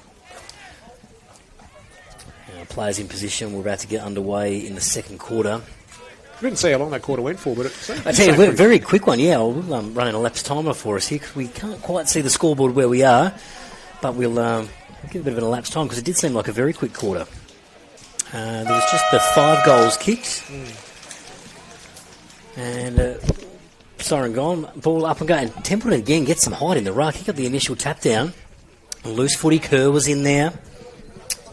Players in position. We're about to get underway in the second quarter. I didn't see how long that quarter went for, but I tell you, very quick one. Yeah, I'll run an elapsed timer for us here because we can't quite see the scoreboard where we are. but we'll give a bit of an elapsed time because it did seem like a very quick quarter. There was just the 5 goals kicked. And siren gone, ball up and go. And Templeton again gets some height in the ruck. He got the initial tap down. Loose footy Kerr was in there.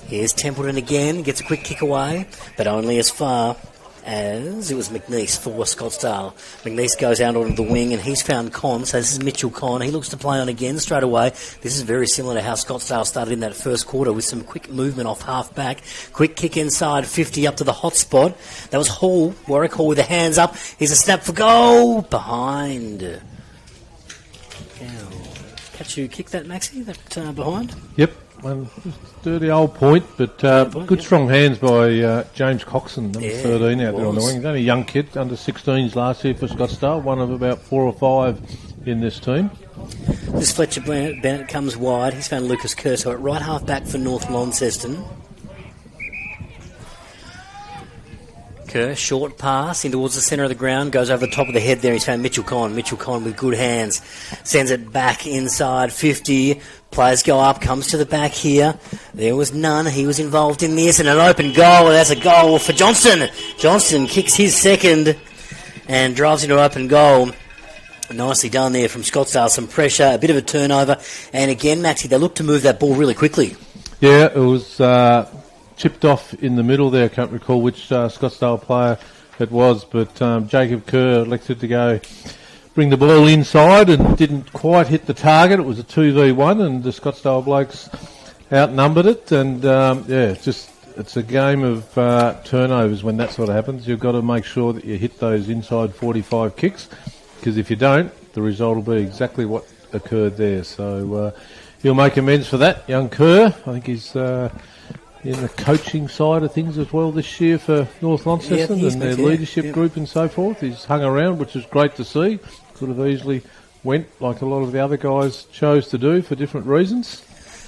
Here's Templeton again, gets a quick kick away, but only as far as it was McNeese for Scottsdale. McNeese goes out onto the wing and he's found Con, so this is Mitchell Con. He looks to play on again straight away. This is very similar to how Scottsdale started in that first quarter with some quick movement off half back. Quick kick inside 50 up to the hot spot. That was Hall, Warwick Hall with the hands up. Here's a snap for goal. Behind. Catch you kick that, Maxie, that behind? Yep. Dirty old point, but good strong hands by James Coxon, number 13 out there on the wing. He's only a young kid, under 16s last year for Scottsdale, one of about 4 or 5 in this team. This Fletcher Bennett comes wide. He's found Lucas Curso at right half back for North Launceston. Kerr, short pass in towards the centre of the ground, goes over the top of the head there. He's found Mitchell Conn. Mitchell Conn with good hands. Sends it back inside 50. Players go up, comes to the back here. There was none. He was involved in this and an open goal. That's a goal for Johnston. Johnston kicks his second and drives into open goal. Nicely done there from Scottsdale. Some pressure, a bit of a turnover. And again, Maxie, they look to move that ball really quickly. Yeah, it was chipped off in the middle there. I can't recall which Scottsdale player it was, but Jacob Kerr elected to go bring the ball inside and didn't quite hit the target. It was a 2v1 and the Scottsdale blokes outnumbered it. And it's a game of turnovers when that sort of happens. You've got to make sure that you hit those inside 45 kicks, because if you don't, the result will be exactly what occurred there. So he'll make amends for that, young Kerr. I think he's in the coaching side of things as well this year for North Launceston and their leadership group and so forth. He's hung around, which is great to see. Could have easily went like a lot of the other guys chose to do for different reasons.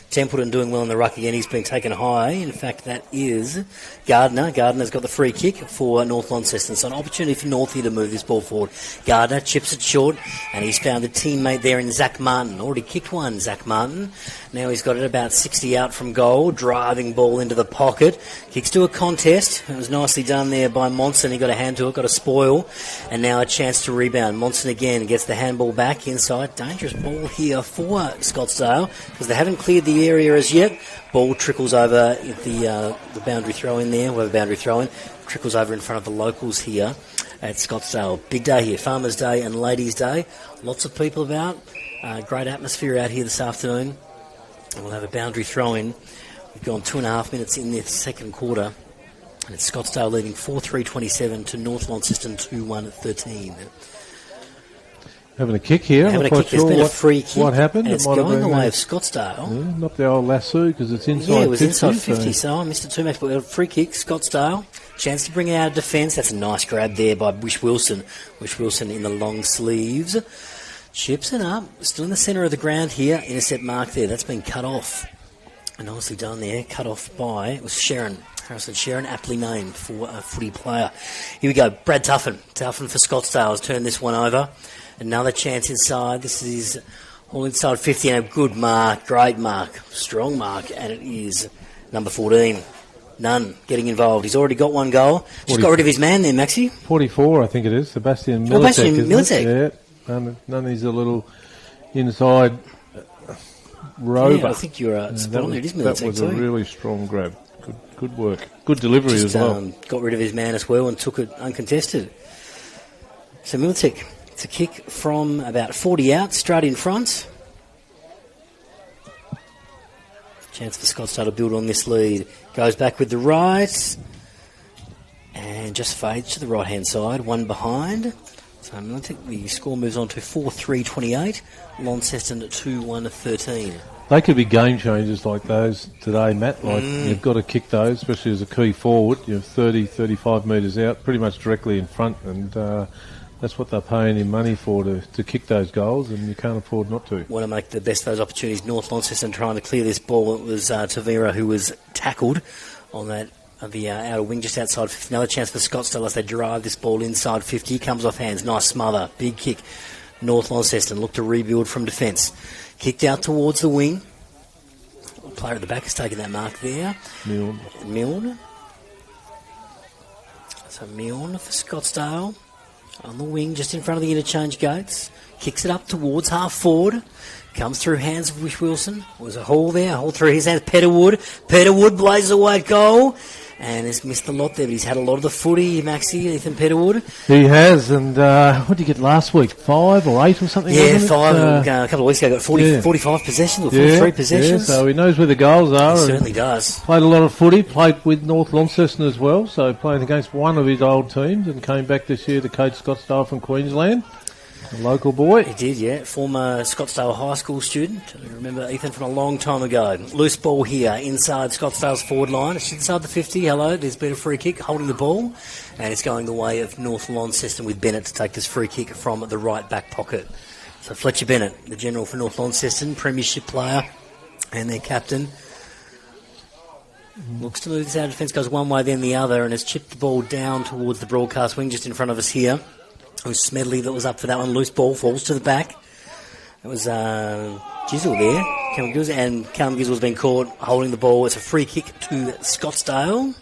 Templeton doing well in the ruck again. He's been taken high. In fact, that is Gardner. Gardner's got the free kick for North Launceston. So an opportunity for North here to move this ball forward. Gardner chips it short, and he's found a teammate there in Zach Martin. Already kicked one, Zach Martin. Now he's got it about 60 out from goal. Driving ball into the pocket. Kicks to a contest. It was nicely done there by Monson. He got a hand to it, got a spoil. And now a chance to rebound. Monson again gets the handball back inside. Dangerous ball here for Scottsdale, because they haven't cleared the area as yet. Ball trickles over the boundary throw in there. We have a boundary throw in. Trickles over in front of the locals here at Scottsdale. Big day here. Farmers' Day and Ladies' Day. Lots of people about. Great atmosphere out here this afternoon. And we'll have a boundary throw in. We've gone 2.5 minutes in the second quarter. And it's Scottsdale leading 4-3-27 to North Launceston 2-1-13. Having a kick here. Having a kick. There's been a free kick. What happened? And it's going the way of Scottsdale. Yeah, not the old lasso, because it's inside 50. Yeah, it was inside 50, so I missed it too much. But we got a free kick, Scottsdale. Chance to bring it out of defence. That's a nice grab there by Wish Wilson. Wish Wilson in the long sleeves. Chips it up. Still in the centre of the ground here. Intercept mark there. That's been cut off. And nicely done there. Cut off by, it was Sharon. Harrison Sharon, aptly named for a footy player. Here we go. Brad Tuffin. Tuffin for Scottsdale has turned this one over. Another chance inside. This is all inside 50 and a good mark. Great mark. Strong mark. And it is number 14. Nunn getting involved. He's already got one goal. Just got rid of his man there, Maxie. 44, I think it is. Sebastian Militek. Sebastian Militek. Yeah. None is a little inside rover. Yeah, I think you're spot on there. It is Militek. That was a really strong grab. Good work. Good delivery as well. Got rid of his man as well and took it uncontested. So Militek. It's a kick from about 40 out, straight in front. Chance for Scottsdale to build on this lead. Goes back with the right. And just fades to the right-hand side. One behind. So I think the score moves on to 4-3-28. Launceston 2-1-13. They could be game changers like those today, Matt. Like you've got to kick those, especially as a key forward. You're 30, 35 metres out, pretty much directly in front. And that's what they're paying him money for, to kick those goals, and you can't afford not to. Want to make the best of those opportunities. North Launceston trying to clear this ball. It was Tavera who was tackled on that the outer wing just outside 50. Another chance for Scottsdale as they drive this ball inside 50. Comes off hands. Nice smother. Big kick. North Launceston look to rebuild from defence. Kicked out towards the wing. player at the back has taken that mark there. Milne. So Milne for Scottsdale on the wing, just in front of the interchange gates. Kicks it up towards half forward. Comes through hands of Wish Wilson. Was a haul there, a haul through his hands. Petterwood blazes away at goal. And has missed a lot there, but he's had a lot of the footy, Maxie, Ethan Petterwood. He has, and what did you get last week? 5 or 8 or something? Yeah, 5. A couple of weeks ago, got 45 possessions or 43 possessions. Yeah, so he knows where the goals are. He certainly does. Played a lot of footy, played with North Launceston as well, so playing against one of his old teams, and came back this year to coach Scottsdale from Queensland. A local boy. He did, yeah. Former Scottsdale High School student. I remember Ethan from a long time ago. Loose ball here inside Scottsdale's forward line. It's inside the 50. Hello, there's been a free kick holding the ball. And it's going the way of North Launceston with Bennett to take this free kick from the right back pocket. So Fletcher Bennett, the general for North Launceston, premiership player and their captain. Looks to move this out of defence, goes one way then the other, and has chipped the ball down towards the broadcast wing just in front of us here. It was Smedley that was up for that one. Loose ball falls to the back. It was Gizzle there. Callum Gizzle's been caught holding the ball. It's a free kick to Scottsdale.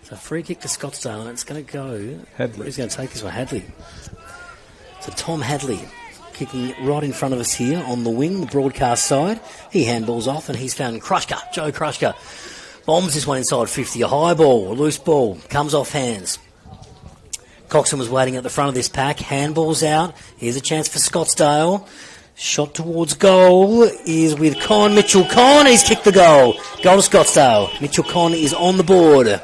It's a free kick to Scottsdale, and it's going to go. Hadley. Who's going to take this one? Hadley. So Tom Hadley kicking right in front of us here on the wing, the broadcast side. He handballs off, and he's found Krushka, Joe Krushka. Bombs this one inside 50. A high ball, a loose ball, comes off hands. Coxon was waiting at the front of this pack. Handballs out. Here's a chance for Scottsdale. Shot towards goal is with Mitchell Conn. He's kicked the goal. Goal to Scottsdale. Mitchell Conn is on the board.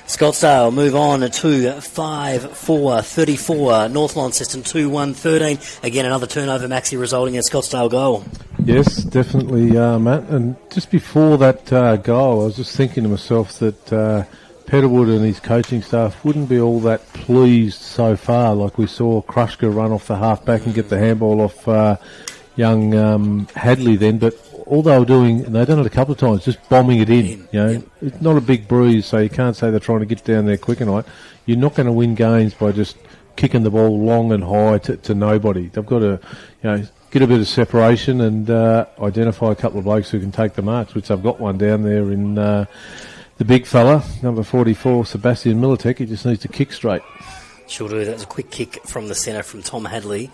Scottsdale move on to 5-4-34. North Launceston 2-1-13. Again, another turnover, Maxi, resulting in a Scottsdale goal. Yes, definitely, Matt. And just before that goal, I was just thinking to myself that Petterwood and his coaching staff wouldn't be all that pleased so far. Like we saw Krushka run off the half-back and get the handball off young Hadley then, but all they were doing, and they've done it a couple of times, just bombing it in. It's not a big bruise, so you can't say they're trying to get down there quick enough. You're not going to win games by just kicking the ball long and high to nobody. They've got to, get a bit of separation and identify a couple of blokes who can take the marks, which they've got one down there in the big fella, number 44, Sebastian Militek. He just needs to kick straight. Sure do. That was a quick kick from the centre from Tom Hadley.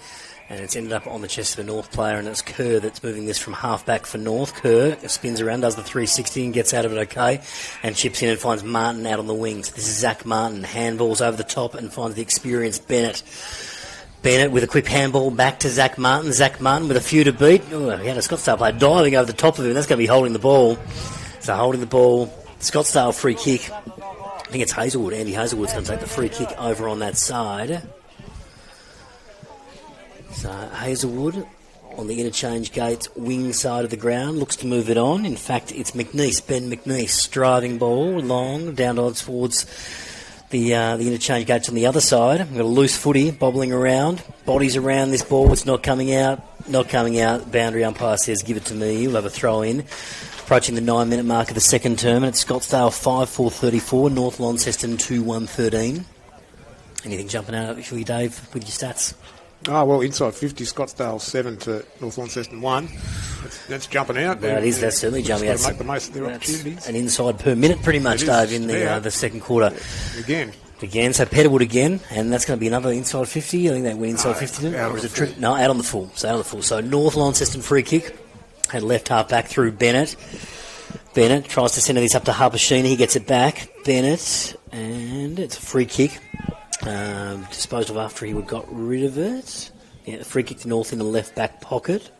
And it's ended up on the chest of a North player, and it's Kerr that's moving this from half-back for North. Kerr spins around, does the 360 and gets out of it okay, and chips in and finds Martin out on the wings. This is Zach Martin. Handballs over the top and finds the experienced Bennett. Bennett with a quick handball back to Zach Martin. Zach Martin with a few to beat. He had a Scottsdale player diving over the top of him. That's going to be holding the ball. So holding the ball, Scottsdale free kick. I think it's Hazelwood. Andy Hazelwood's going to take the free kick over on that side. So Hazelwood on the interchange gates, wing side of the ground, looks to move it on. In fact, it's McNeese, Ben McNeese, driving ball long down towards the interchange gates on the other side. We've got a loose footy bobbling around, bodies around this ball. It's not coming out. Boundary umpire says, give it to me. We'll have a throw in. Approaching the 9-minute mark of the second term, and it's Scottsdale 5-4-34, North Launceston 2-1-13. Anything jumping out for you, Dave, with your stats? Inside 50, Scottsdale 7 to North Launceston 1. That's jumping out. That's certainly jumping out. Make the most of their opportunities. An inside per minute, pretty much, Dave, in the second quarter. Again, so Petterwood again, and that's going to be another inside 50. I think they went inside 50. Out on the full. So North Launceston free kick. Had left half back through Bennett. Bennett tries to send this up to Harper-Sheena. He gets it back. Bennett, and it's a free kick. Disposed of after he got rid of it. Yeah, free kick to North in the left back pocket.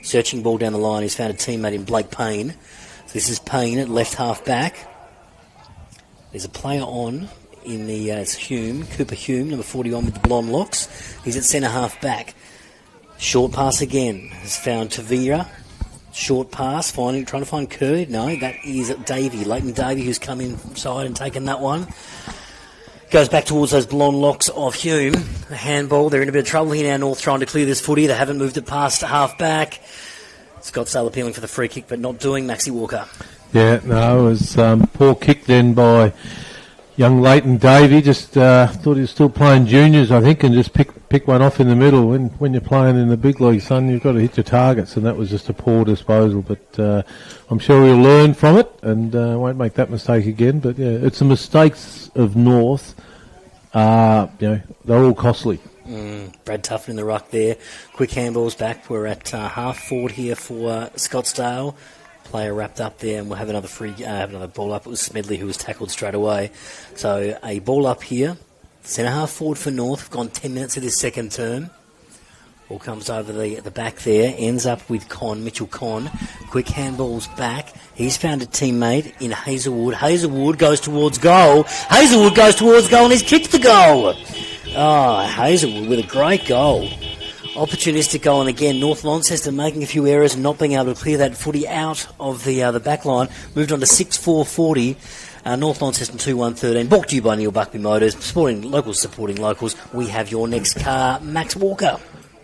Searching ball down the line. He's found a teammate in Blake Payne. So this is Payne at left half back. There's a player on in the it's Cooper Hume, number 41 with the blonde locks. He's at centre half back. Short pass again. Has found Tavira. Short pass, trying to find Kerr. No, that is Leighton Davey, who's come inside and taken that one. Goes back towards those blonde locks of Hume. The handball. They're in a bit of trouble here now, North, trying to clear this footy. They haven't moved it past half back. Scottsdale appealing for the free kick, but not doing. Maxi Walker. Yeah, no, it was poor kick then by young Leighton Davey just thought he was still playing juniors, I think, and just pick one off in the middle. When you're playing in the big league, son, you've got to hit your targets, and that was just a poor disposal. But I'm sure he'll learn from it and won't make that mistake again. But yeah, it's the mistakes of North. They're all costly. Brad Tuffin in the ruck there. Quick handballs back. We're at half forward here for Scottsdale. Player wrapped up there, and we'll have another ball up. It was Smedley who was tackled straight away. So a ball up here. Centre half forward for North. We've gone 10 minutes of this second term. Ball comes over the back there. Ends up with Mitchell Conn. Quick handballs back. He's found a teammate in Hazelwood. Hazelwood goes towards goal. And he's kicked the goal. Oh, Hazelwood with a great goal. Opportunistic goal, and again, North Launceston making a few errors and not being able to clear that footy out of the back line. Moved on to 6-4-40. North Launceston 2-1-13. Brought to you by Neil Buckby Motors. Supporting locals. We have your next car, Max Walker.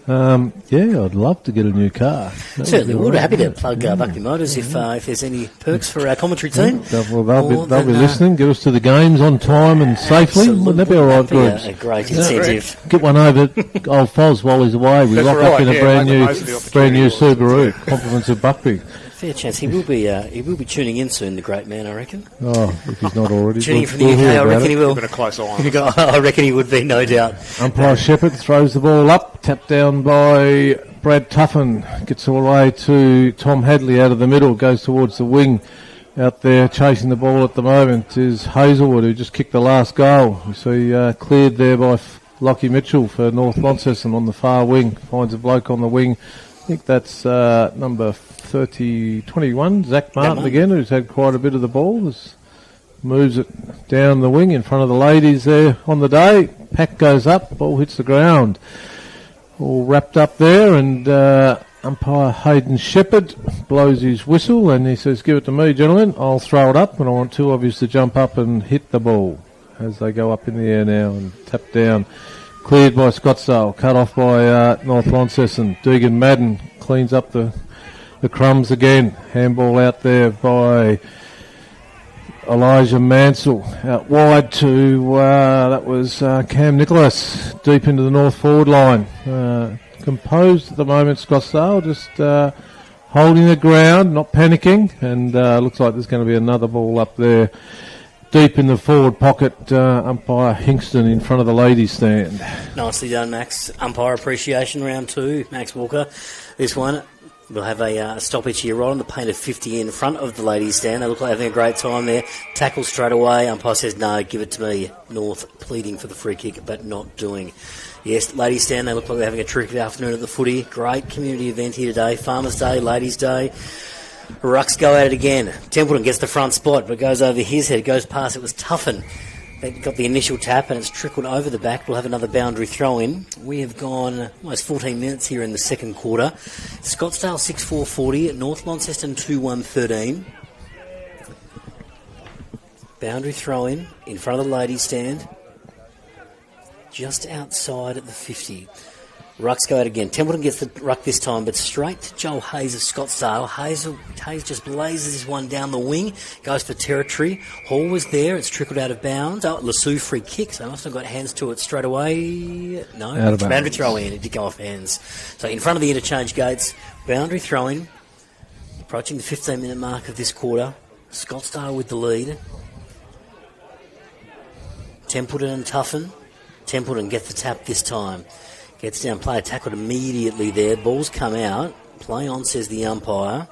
I'd love to get a new car. Certainly would. Happy to plug Buckby Motors if there's any perks for our commentary team. They'll be listening. Get us to the games on time and safely. Wouldn't that be all right, Grooves? A great incentive. Get one over old Foz while he's away. We lock up in a brand new Subaru. Compliments of Buckby. Fair chance he will be tuning in soon, the great man, I reckon. Oh, if he's not already. Tuning from the UK, I reckon he will. Got a close eye on it. I reckon he would be, no doubt. Umpire Shepherd throws the ball up, tapped down by Brad Tuffin, gets all the way to Tom Hadley out of the middle, goes towards the wing. Out there chasing the ball at the moment is Hazelwood, who just kicked the last goal. You see cleared there by Lockie Mitchell for North Launceston on the far wing. Finds a bloke on the wing. I think that's number 21, Zach Martin again, who's had quite a bit of the ball. Moves it down the wing in front of the ladies there on the day. Pack goes up, ball hits the ground. All wrapped up there, and umpire Hayden Shepherd blows his whistle and he says, "Give it to me, gentlemen. I'll throw it up, and I want two of you to jump up and hit the ball." As they go up in the air now and tap down. Cleared by Scottsdale, cut off by North Launceston. Deegan Madden cleans up the crumbs again. Handball out there by Elijah Mansell. Out wide to, that was Cam Nicholas, deep into the north forward line. Composed at the moment, Scottsdale, just holding the ground, not panicking, and looks like there's going to be another ball up there. Deep in the forward pocket, umpire Hingston in front of the ladies' stand. Nicely done, Max. Umpire appreciation, round 2, Max Walker. This one, we'll have a stoppage here right on the paint of 50 in front of the ladies' stand. They look like having a great time there. Tackle straight away. Umpire says, "No, give it to me." North pleading for the free kick, but not doing. Yes, ladies' stand, they look like they're having a terrific afternoon at the footy. Great community event here today. Farmers' Day, Ladies' Day. Rucks go at it again. Templeton gets the front spot, but goes over his head. Goes past. It was Tuffin. They got the initial tap, and it's trickled over the back. We'll have another boundary throw in. We have gone almost 14 minutes here in the second quarter. Scottsdale 6-4-40. North Launceston 2-1-13. Boundary throw in front of the ladies' stand. Just outside at the 50. Rucks go out again. Templeton gets the ruck this time, but straight to Joel Hayes of Scottsdale. Hayes just blazes this one down the wing, goes for territory. Hall was there. It's trickled out of bounds. Oh, Lassou free kick, so I must have got hands to it straight away. No, boundary throw in. It did go off hands. So in front of the interchange gates, boundary throw in. Approaching the 15-minute mark of this quarter. Scottsdale with the lead. Templeton and Tuffin. Templeton gets the tap this time. Gets down, player tackled immediately there. Ball's come out. Play on, says the umpire.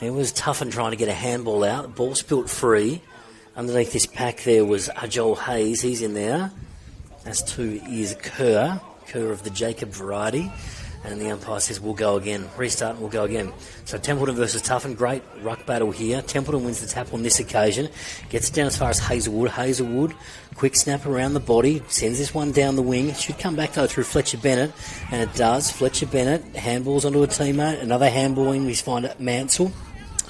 It was Tuffin trying to get a handball out. Ball spilt free. Underneath this pack there was Joel Hayes. He's in there. As to is Kerr of the Jacob variety. And the umpire says, "We'll go again." Restart and we'll go again. So Templeton versus Tuffin. Great ruck battle here. Templeton wins the tap on this occasion. Gets down as far as Hazelwood. Hazelwood, quick snap around the body. Sends this one down the wing. It should come back though through Fletcher Bennett. And it does. Fletcher Bennett handballs onto a teammate. Another handball in. We find Mansell.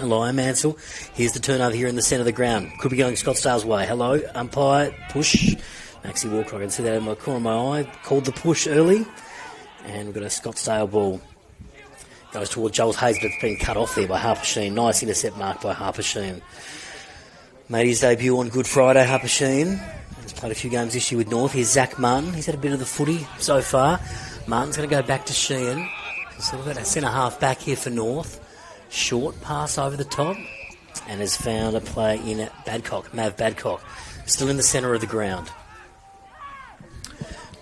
Elijah Mansell. Here's the turnover here in the centre of the ground. Could be going Scottsdale's way. Hello, umpire. Push. Maxie Walker, I can see that in my corner of my eye. Called the push early. And we've got a Scottsdale ball. Goes towards Joel Hayes, but it's been cut off there by Harper Sheen. Nice intercept mark by Harper Sheen. Made his debut on Good Friday, Harper Sheen. He's played a few games this year with North. Here's Zach Martin. He's had a bit of the footy so far. Martin's going to go back to Sheehan. So we've got a centre-half back here for North. Short pass over the top. And has found a play in Badcock, Mav Badcock. Still in the centre of the ground.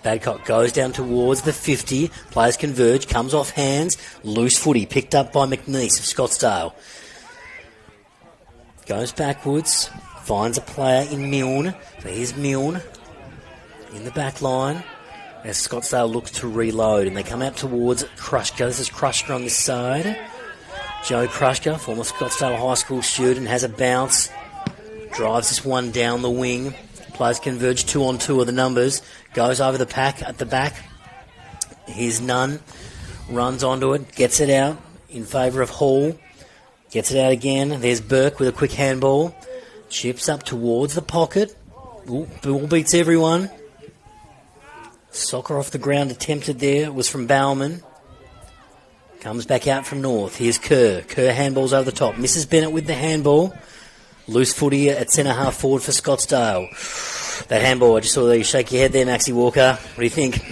Badcock goes down towards the 50. Players converge. Comes off hands. Loose footy picked up by McNeese of Scottsdale. Goes backwards. Finds a player in Milne. So here's Milne in the back line as Scottsdale looks to reload. And they come out towards Krushka. This is Krushka on this side. Joe Krushka, former Scottsdale High School student, has a bounce. Drives this one down the wing. Players converge 2-on-2 of the numbers. Goes over the pack at the back. Here's Nunn. Runs onto it. Gets it out in favour of Hall. Gets it out again. There's Burke with a quick handball. Chips up towards the pocket. Ooh, ball beats everyone. Soccer off the ground attempted there. It was from Bauman. Comes back out from North. Here's Kerr. Kerr handballs over the top. Mrs. Bennett with the handball. Loose footy at centre-half forward for Scottsdale. That handball, I just saw you shake your head there, Maxie Walker. What do you think?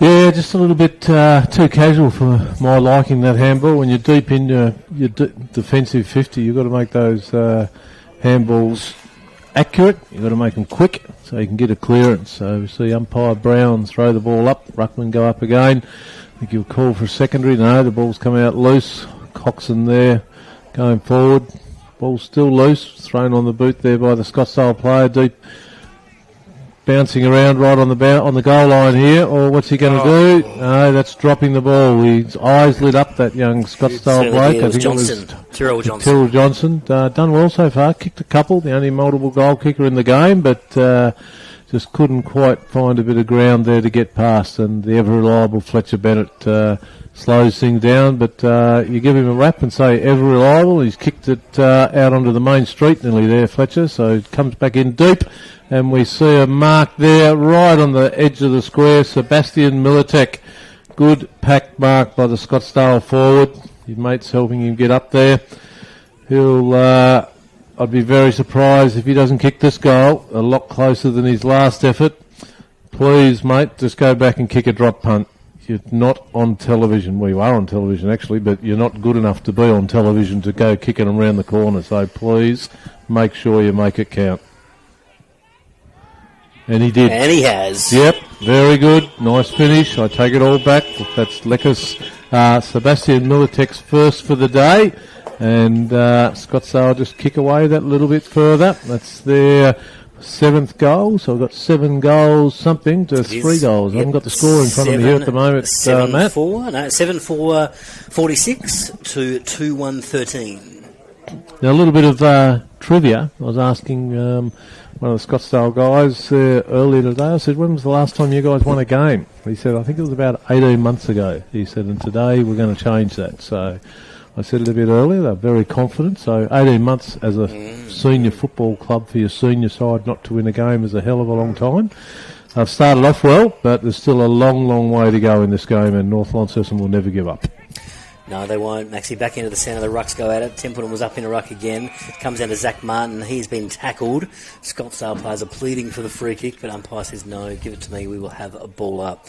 Yeah, just a little bit too casual for my liking, that handball. When you're deep in your defensive 50, you've got to make those handballs accurate. You've got to make them quick so you can get a clearance. So we see umpire Brown throw the ball up, Ruckman go up again. I think he'll call for a secondary. No, the ball's come out loose. Coxon there going forward. Ball's still loose. Thrown on the boot there by the Scottsdale player. Deep bouncing around right on the goal line here. Or what's he going to do? No, that's dropping the ball. His eyes lit up, that young Scottsdale bloke. I think Johnson. Tyrrell Johnson. Tyrrell Johnson. Done well so far. Kicked a couple. The only multiple goal kicker in the game. But just couldn't quite find a bit of ground there to get past, and the ever-reliable Fletcher Bennett slows things down, but you give him a rap and say ever-reliable. He's kicked it out onto the main street nearly there, Fletcher, so it comes back in deep, and we see a mark there right on the edge of the square. Sebastian Militek, good pack mark by the Scottsdale forward. His mate's helping him get up there. He'll... I'd be very surprised if he doesn't kick this goal a lot closer than his last effort. Please, mate, just go back and kick a drop punt. You're not on television. Well, you are on television, actually, but you're not good enough to be on television to go kicking them around the corner. So please make sure you make it count. And he did. And he has. Yep, very good. Nice finish. I take it all back. That's Lekas. Sebastian Militek's first for the day. And Scottsdale just kick away that little bit further. That's their 7th goal. So we've got 7 goals something to 3 goals. I haven't got the score in front of me here at the moment, Matt. 7-4, 46 to 2-1-13. Now a little bit of trivia. I was asking one of the Scottsdale guys earlier today. I said, when was the last time you guys won a game? He said, I think it was about 18 months ago. He said, and today we're going to change that. So I said it a bit earlier, they're very confident. So 18 months as a senior football club for your senior side not to win a game is a hell of a long time. They've started off well, but there's still a long, long way to go in this game, and North Launceston will never give up. No, they won't. Maxie back into the centre. The rucks go at it. Templeton was up in a ruck again. Comes down to Zach Martin. He's been tackled. Scottsdale players are pleading for the free kick, but umpire says no, give it to me. We will have a ball up.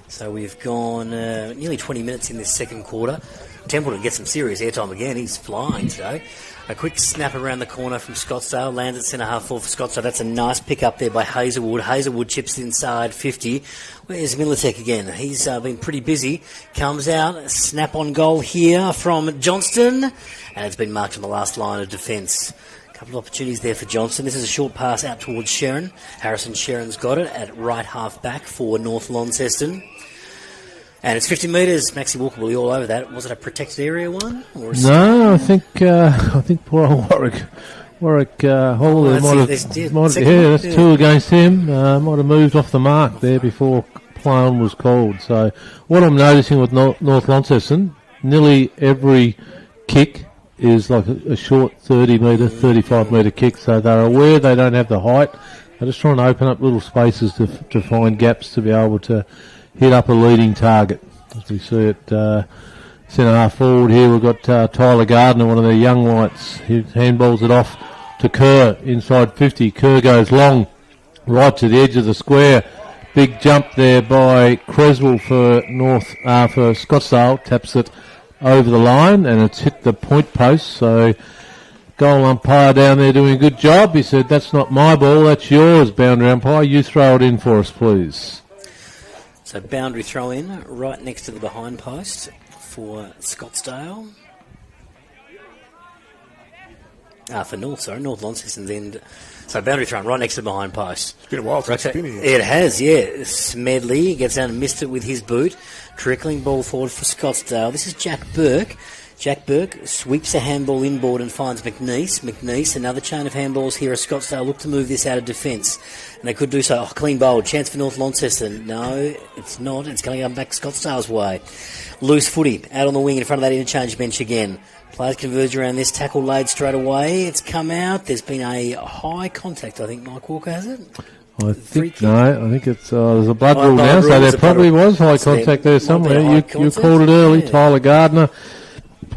So we've gone nearly 20 minutes in this second quarter. Templeton gets some serious airtime again. He's flying today. A quick snap around the corner from Scottsdale. Lands at centre-half forward for Scottsdale. That's a nice pick up there by Hazelwood. Hazelwood chips inside 50. Where's Militek again? He's been pretty busy. Comes out. A snap on goal here from Johnston. And it's been marked on the last line of defence. A couple of opportunities there for Johnston. This is a short pass out towards Sharon. Harrison Sharon's got it at right half back for North Launceston. And it's 50 metres. Maxie Walker will be all over that. Was it a protected area one? Or no, I think poor old Warwick Hall there might have, that's 2 against him. Might have moved off the mark there before play on was called. So what I'm noticing with North Launceston, nearly every kick is like a short 30 metre, 35 metre kick. So they're aware they don't have the height. They're just trying to open up little spaces to find gaps to be able to hit up a leading target. As we see it centre-half forward here, we've got Tyler Gardner, one of their young whites. He handballs it off to Kerr inside 50. Kerr goes long. right to the edge of the square. Big jump there by Creswell for for Scottsdale. Taps it over the line, and it's hit the point post. So goal umpire down there doing a good job. He said, "That's not my ball, that's yours, boundary umpire. You throw it in for us, please." So boundary throw in right next to the behind post for Scottsdale. For North Launceston's end. So boundary throw right next to the behind post. It's been a while since it's been here. It has, yeah. Smedley gets down and missed it with his boot. Trickling ball forward for Scottsdale. This is Jack Burke. Jack Burke sweeps a handball inboard and finds McNeese. McNeese, another chain of handballs here as Scottsdale look to move this out of defence. And they could do so. Clean bowl. Chance for North Launceston. No, it's not. It's going to come back Scottsdale's way. Loose footy out on the wing in front of that interchange bench again. Players converge around this. Tackle laid straight away. It's come out. There's been a high contact, I think. Mike Walker has it? I think it's there's a blood rule now, so there probably was high contact there somewhere. You called it early. Yeah. Tyler Gardner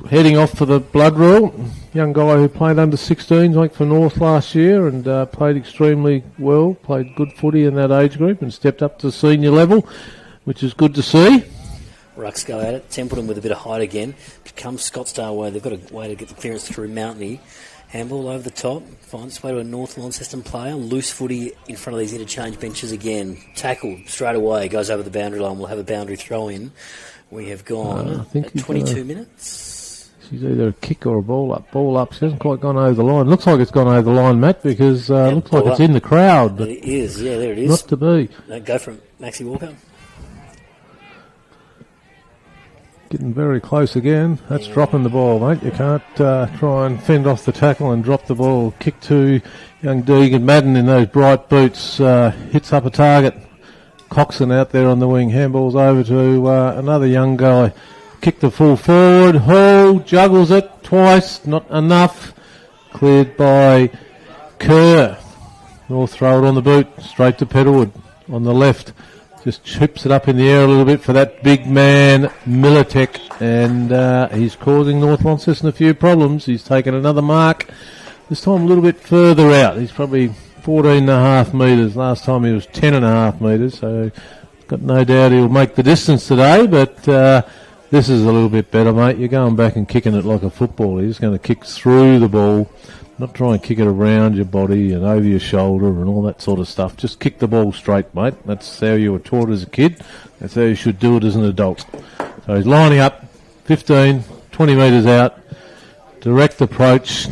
heading off for the blood rule. Young guy who played under 16s, I think, for North last year and played extremely well, played good footy in that age group and stepped up to senior level, which is good to see. Rucks go at it. Templeton with a bit of height again. Comes Scottsdale way. They've got a way to get the clearance through Mountney. Handball over the top. Finds its way to a North Launceston player. Loose footy in front of these interchange benches again. Tackle straight away. Goes over the boundary line. We'll have a boundary throw in. We have gone at 22 minutes. She's either a kick or a ball up. Ball up. She hasn't quite gone over the line. Looks like it's gone over the line, Matt, because looks like it's in the crowd. But it is. Yeah, there it is. Not to be. Go for it, Maxie Walker. Getting very close again. That's dropping the ball, mate. You can't try and fend off the tackle and drop the ball. Kick to young Deegan Madden in those bright boots. Hits up a target. Coxon out there on the wing. Handballs over to another young guy. Kick the full forward. Hall juggles it twice. Not enough. Cleared by Kerr. North throw it on the boot. Straight to Petalwood on the left. Just chips it up in the air a little bit for that big man, Militek, and he's causing North Launceston a few problems. He's taken another mark, this time a little bit further out. He's probably 14.5 metres. Last time he was 10.5 metres, so got no doubt he'll make the distance today, but this is a little bit better, mate. You're going back and kicking it like a football. You're just going to kick through the ball, not try and kick it around your body and over your shoulder and all that sort of stuff. Just kick the ball straight, mate. That's how you were taught as a kid. That's how you should do it as an adult. So he's lining up, 15, 20 metres out, direct approach.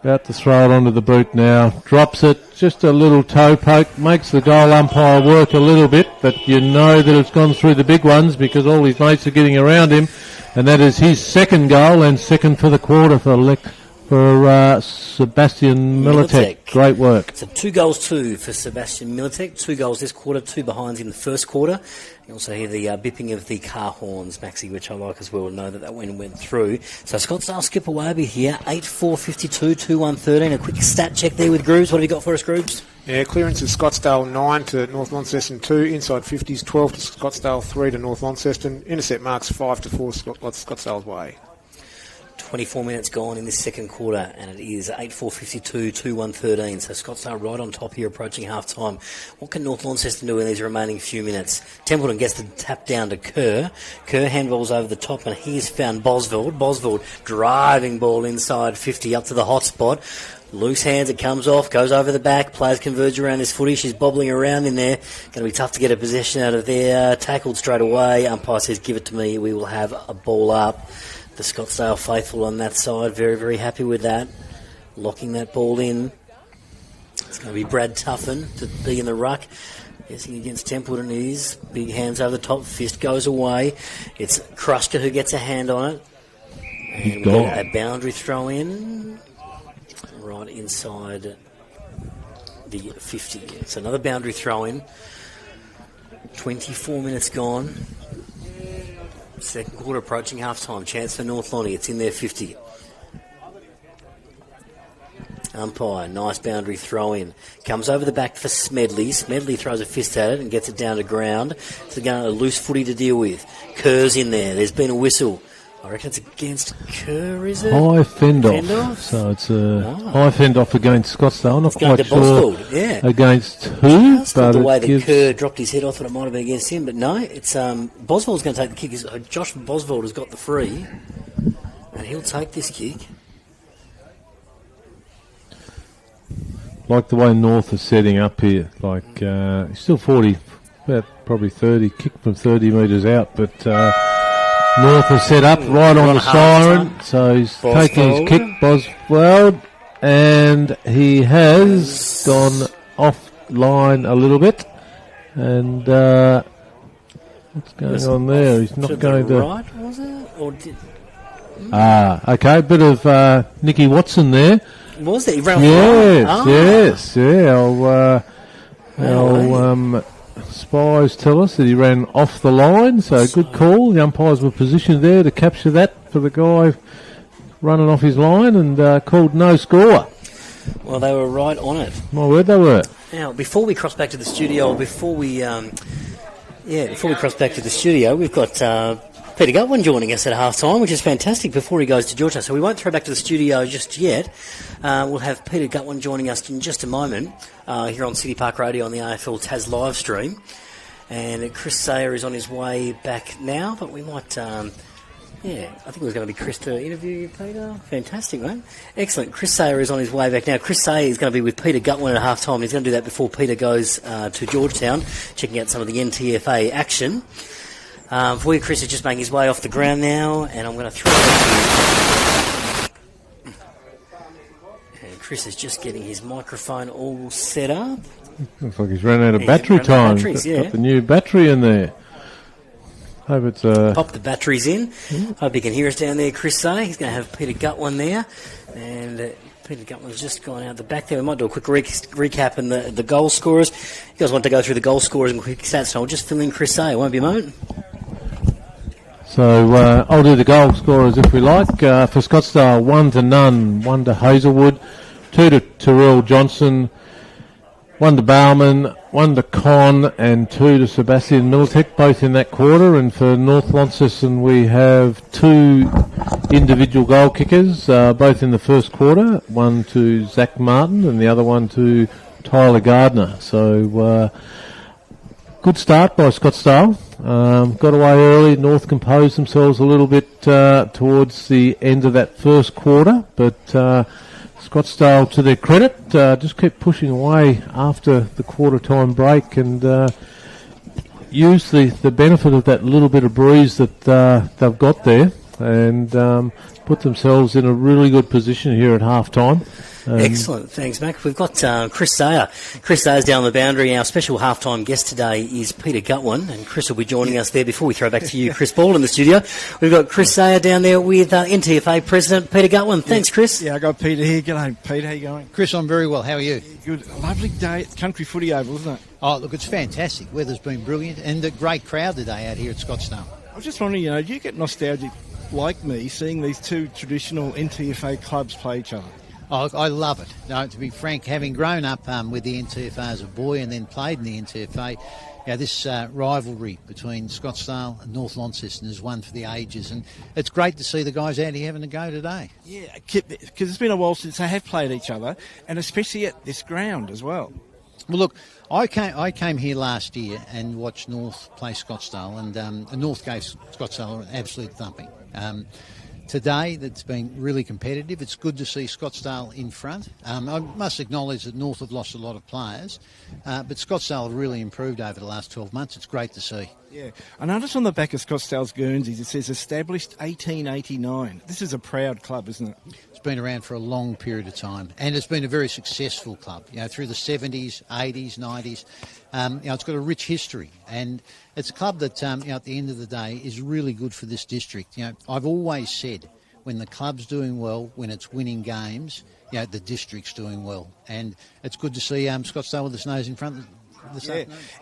About to throw it onto the boot now. Drops it, just a little toe poke, makes the goal umpire work a little bit, but you know that it's gone through the big ones because all his mates are getting around him, and that is his second goal and second for the quarter for Sebastian Militek. Great work. So 2 goals, 2 for Sebastian Militek. 2 goals this quarter, 2 behinds in the first quarter. You also hear the bipping of the car horns, Maxie, which I like as well, to know that went through. So Scottsdale skip away over here, 8-4-52, 2-1-13. A quick stat check there with Grooves. What have you got for us, Grooves? Yeah, clearance is Scottsdale 9 to North Launceston 2. Inside 50s 12 to Scottsdale 3 to North Launceston. Intercept marks 5-4 Scottsdale's way. 24 minutes gone in this second quarter, and it is 8-4-52, 2-1-13. So Scottsdale right on top here, approaching half-time. What can North Launceston do in these remaining few minutes? Templeton gets the tap down to Kerr. Kerr handballs over the top, and he's found Bosveld. Bosveld driving ball inside 50 up to the hot spot. Loose hands, it comes off, goes over the back. Players converge around this footy. She's bobbling around in there. Going to be tough to get a possession out of there. Tackled straight away. Umpire says, give it to me. We will have a ball up. The Scottsdale faithful on that side, very, very happy with that. Locking that ball in. It's going to be Brad Tuffin to be in the ruck. Guessing against Templeton is. Big hands over the top. Fist goes away. It's Kruska who gets a hand on it. And we get a boundary throw in. Right inside the 50. It's another boundary throw in. 24 minutes gone. Second quarter approaching half-time. Chance for North Lonnie. It's in their 50. Umpire, nice boundary throw in. Comes over the back for Smedley. Smedley throws a fist at it and gets it down to ground. It's a loose footy to deal with. Kerr's in there. There's been a whistle. I reckon it's against Kerr, is it? High fend-off. Fend-off? So it's a high fend-off against Scottsdale. I'm not Going quite to sure Boswell, yeah. against who, That's not but the way it that gives... Kerr dropped his head off, and it might have been against him, but no, it's Boswell's going to take the kick. Josh Boswell has got the free, and he'll take this kick. Like the way North is setting up here. Like, he's still 40, about probably 30, kick from 30 metres out, but North is set up right on the siren, so he's taking his kick, Boswell, and he has gone off line a little bit, and what's going on there? He's not going to... Right, was it? Or did... Okay, bit of Nicky Watson there. Was it? He ran Yes, yeah. Our spies tell us that he ran off the line, so good call. The umpires were positioned there to capture that for the guy running off his line, and called no score. Well, they were right on it. My word, they were. Now, before we cross back to the studio, before we cross back to the studio, we've got Peter Gutwin joining us at half-time, which is fantastic before he goes to Georgia. So we won't throw back to the studio just yet. We'll have Peter Gutwin joining us in just a moment here on City Park Radio on the AFL Tas live stream. And Chris Sayer is on his way back now, but we might... I think it was going to be Chris to interview you, Peter. Fantastic, mate. Excellent. Chris Sayer is on his way back now. Chris Sayer is going to be with Peter Gutwin at half-time. He's going to do that before Peter goes to Georgetown, checking out some of the NTFA action. For you, Chris is just making his way off the ground now, and I'm going to throw it to you. And Chris is just getting his microphone all set up. Looks like he's run out of battery time. Got the new battery in there. Hope it's Pop the batteries in. Hope you can hear us down there, Chris Say. He's going to have Peter Gutwin there. And Peter Gutwin's just gone out the back there. We might do a quick recap and the goal scorers. You guys want to go through the goal scorers and quick stats, so I'll just fill in Chris Say. It won't be a moment. So I'll do the goal scorers if we like. For Scottsdale, 1 to none, 1 to Hazelwood, 2 to Terrell Johnson, 1 to Bauman, 1 to Con, and 2 to Sebastian Miltek, both in that quarter. And for North Launceston, we have 2 individual goal kickers, both in the first quarter, 1 to Zach Martin and the other 1 to Tyler Gardner. So good start by Scottsdale. Got away early. North composed themselves a little bit towards the end of that first quarter, but Scottsdale, to their credit, just kept pushing away after the quarter time break and used the benefit of that little bit of breeze that they've got there and put themselves in a really good position here at half time. Excellent. Thanks, Mac. We've got Chris Sayer. Chris Sayer's down the boundary. Our special halftime guest today is Peter Gutwin, and Chris will be joining us there before we throw back to you, Chris Ball, in the studio. We've got Chris Sayer down there with NTFA President Peter Gutwin. Thanks, Chris. Yeah, I got Peter here. G'day, Peter. How you going? Chris, I'm very well. How are you? Good. Lovely day at Country Footy Oval, isn't it? Oh, look, it's fantastic. Weather's been brilliant, and a great crowd today out here at Scottsdale. I was just wondering, do you get nostalgic, like me, seeing these two traditional NTFA clubs play each other? Oh, I love it. No, to be frank, having grown up with the NTFA as a boy and then played in the NTFA, this rivalry between Scottsdale and North Launceston is one for the ages, and it's great to see the guys out here having a go today. Yeah, because it's been a while since they have played each other, and especially at this ground as well. Well, look, I came here last year and watched North play Scottsdale, and North gave Scottsdale an absolute thumping. Today, that's been really competitive. It's good to see Scottsdale in front. I must acknowledge that North have lost a lot of players, but Scottsdale have really improved over the last 12 months. It's great to see. Yeah, I noticed on the back of Scottsdale's Guernseys it says established 1889. This is a proud club, isn't it? It's been around for a long period of time, and it's been a very successful club. Through the 70s, 80s, 90s. It's got a rich history, and it's a club that, at the end of the day, is really good for this district. I've always said when the club's doing well, when it's winning games, the district's doing well, and it's good to see Scottsdale with its nose in front.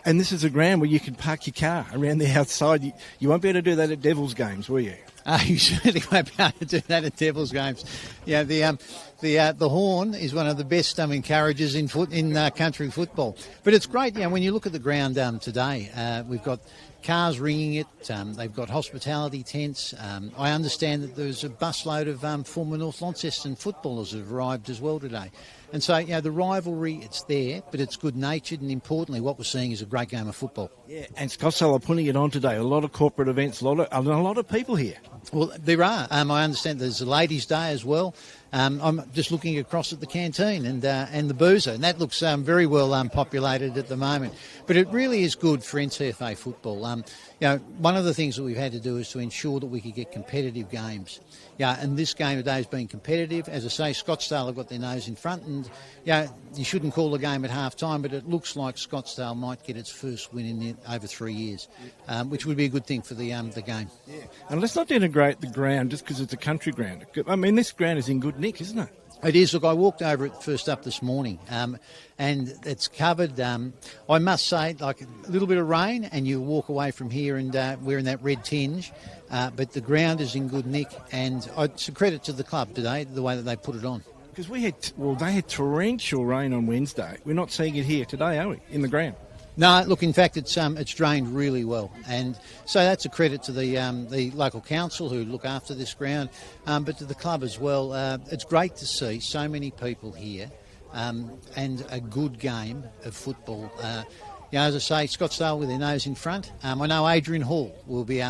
And this is a ground where you can park your car around the outside. You won't be able to do that at Devils games, will you? You certainly won't be able to do that at Devils games. The horn is one of the best encouragers in country football. But it's great, when you look at the ground today, we've got cars ringing it. They've got hospitality tents. I understand that there's a busload of former North Launceston footballers that have arrived as well today. And so, the rivalry, it's there, but it's good-natured, and importantly, what we're seeing is a great game of football. Yeah, and Scottsdale are putting it on today. A lot of corporate events, a lot of people here. Well, there are. I understand there's a ladies' day as well. I'm just looking across at the canteen and the boozer, and that looks very well populated at the moment. But it really is good for NTFA football. One of the things that we've had to do is to ensure that we could get competitive games. And this game today has been competitive. As I say, Scottsdale have got their nose in front, and you shouldn't call the game at half time, but it looks like Scottsdale might get its first win in over 3 years, which would be a good thing for the game. Yeah. And let's not denigrate the ground just because it's a country ground. I mean, this ground is in good nick, isn't it? It is. Look, I walked over it first up this morning, and it's covered. I must say, like a little bit of rain, and you walk away from here and wearing that red tinge. But the ground is in good nick, and it's a credit to the club today, the way that they put it on. Because they had torrential rain on Wednesday. We're not seeing it here today, are we, in the ground? No, look, in fact, it's drained really well, and so that's a credit to the local council who look after this ground, but to the club as well. It's great to see so many people here, and a good game of football. As I say, Scottsdale with their nose in front. I know Adrian Hall will be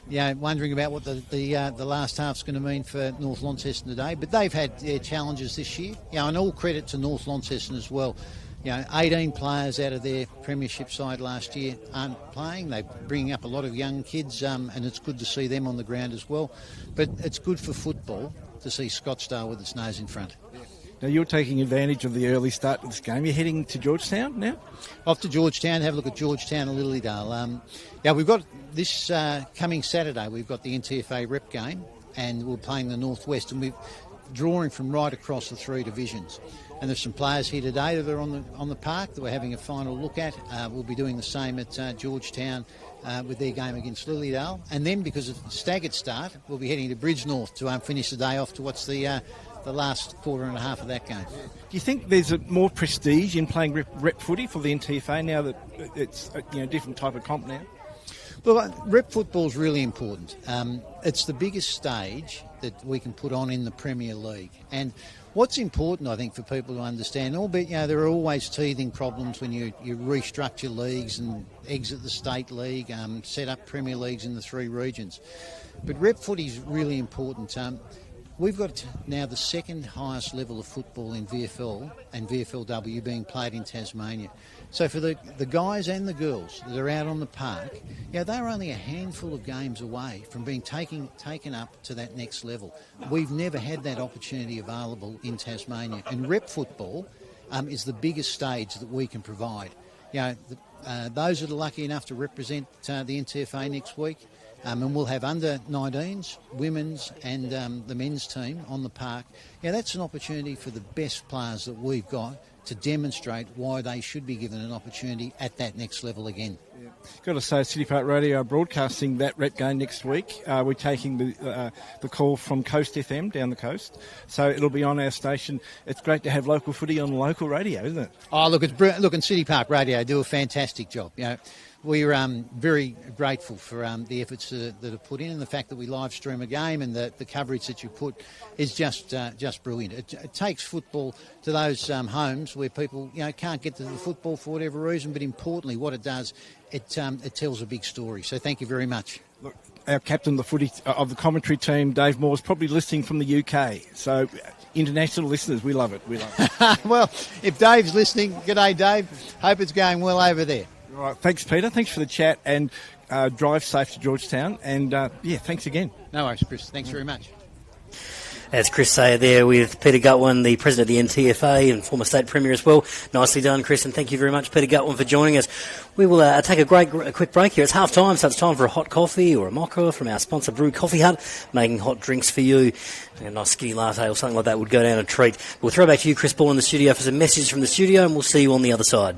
wondering about what the last half's going to mean for North Launceston today, but they've had their challenges this year. And all credit to North Launceston as well. 18 players out of their premiership side last year aren't playing. They're bringing up a lot of young kids, and it's good to see them on the ground as well. But it's good for football to see Scottsdale with its nose in front. Now, you're taking advantage of the early start of this game. You're heading to Georgetown now? Off to Georgetown, have a look at Georgetown and Lilydale. We've got this coming Saturday, we've got the NTFA rep game, and we're playing the Northwest, and we're drawing from right across the three divisions. And there's some players here today that are on the park that we're having a final look at. We'll be doing the same at Georgetown with their game against Lilydale. And then, because of staggered start, we'll be heading to Bridgenorth to finish the day off to watch the last quarter and a half of that game. Do you think there's more prestige in playing rep footy for the NTFA now that it's a different type of comp now? Well, rep football is really important. It's the biggest stage that we can put on in the Premier League. And what's important, I think, for people to understand, albeit there are always teething problems when you restructure leagues and exit the state league, set up Premier Leagues in the three regions. But rep footy is really important. We've got now the second highest level of football in VFL and VFLW being played in Tasmania. So for the guys and the girls that are out on the park, they're only a handful of games away from being taken up to that next level. We've never had that opportunity available in Tasmania. And rep football is the biggest stage that we can provide. Those that are lucky enough to represent the NTFA next week, and we'll have under-19s, women's and the men's team on the park. That's an opportunity for the best players that we've got to demonstrate why they should be given an opportunity at that next level again. Yeah. Got to say, City Park Radio are broadcasting that rep game next week. We're taking the call from Coast FM down the coast, so it'll be on our station. It's great to have local footy on local radio, isn't it? Oh, look, it's brilliant. Look, and City Park Radio do a fantastic job. We're very grateful for the efforts that are put in, and the fact that we live stream a game and the coverage that you put is just brilliant. It takes football to those homes where people can't get to the football for whatever reason, but importantly, what it does, it tells a big story. So thank you very much. Look, our captain of the commentary team, Dave Moore, is probably listening from the UK. So international listeners, we love it. Well, if Dave's listening, g'day, Dave. Hope it's going well over there. All right, thanks, Peter. Thanks for the chat, and drive safe to Georgetown. And, thanks again. No worries, Chris. Thanks very much. As Chris say there with Peter Gutwin, the president of the NTFA and former state premier as well. Nicely done, Chris, and thank you very much, Peter Gutwin, for joining us. We will take a quick break here. It's half time, so it's time for a hot coffee or a mocha from our sponsor, Brew Coffee Hut, making hot drinks for you. A nice skinny latte or something like that would go down a treat. We'll throw back to you, Chris Ball, in the studio for some messages from the studio, and we'll see you on the other side.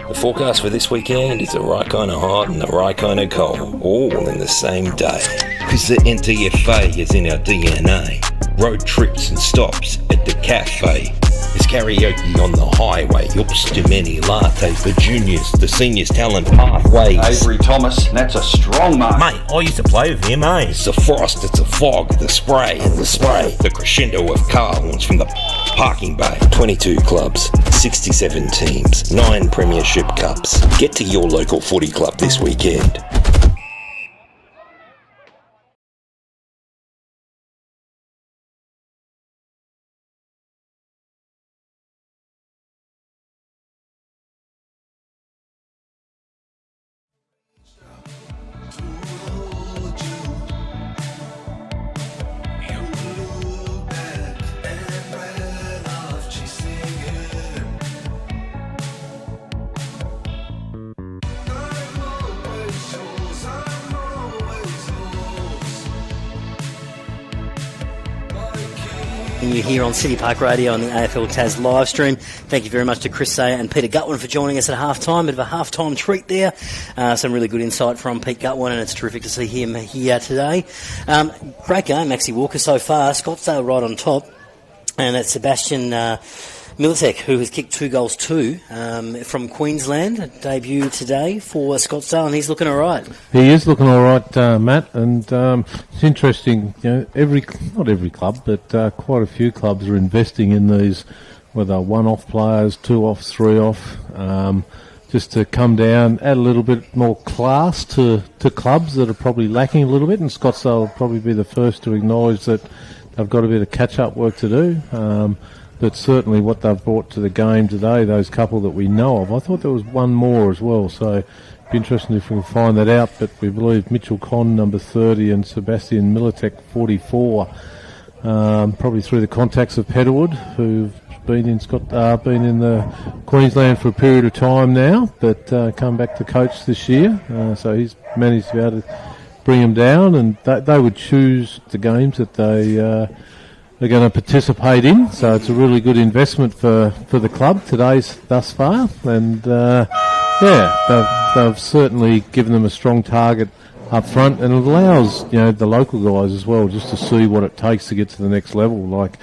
The forecast for this weekend is the right kind of hot and the right kind of cold, all in the same day. Because the NTFA is in our DNA. Road trips and stops at the cafe. There's karaoke on the highway. Oops, too many lattes. The juniors, the seniors, talent pathways. Avery Thomas, that's a strong mark. Mate, I used to play with him, eh? It's the frost, it's the fog, the spray and the spray. The crescendo of car horns from the parking bay. 22 clubs, 67 teams, 9 premiership cups. Get to your local footy club this weekend. You're here on City Park Radio on the AFL Tas live stream. Thank you very much to Chris Sayer and Peter Gutwin for joining us at half-time. Bit of a half-time treat there. Some really good insight from Pete Gutwin, and it's terrific to see him here today. Great game, Maxie Walker, so far. Scottsdale right on top. And it's Sebastian Militek, who has kicked 2 goals too, from Queensland. Debut today for Scottsdale, and he's looking all right. He is looking all right, Matt, and it's interesting. You know, not every club, but quite a few clubs are investing in these, whether one-off players, 2-off, 3-off, just to come down, add a little bit more class to clubs that are probably lacking a little bit. And Scottsdale will probably be the first to acknowledge that they've got a bit of catch-up work to do. But certainly what they've brought to the game today, those couple that we know of, I thought there was one more as well, so it'd be interesting if we can find that out. But we believe Mitchell Conn, number 30, and Sebastian Militek, 44, probably through the contacts of Petterwood, who've been in the Queensland for a period of time now, but come back to coach this year. So he's managed to be able to bring them down, and they would choose the games that they're going to participate in, so it's a really good investment for the club thus far, and they've certainly given them a strong target up front, and it allows the local guys as well just to see what it takes to get to the next level. Like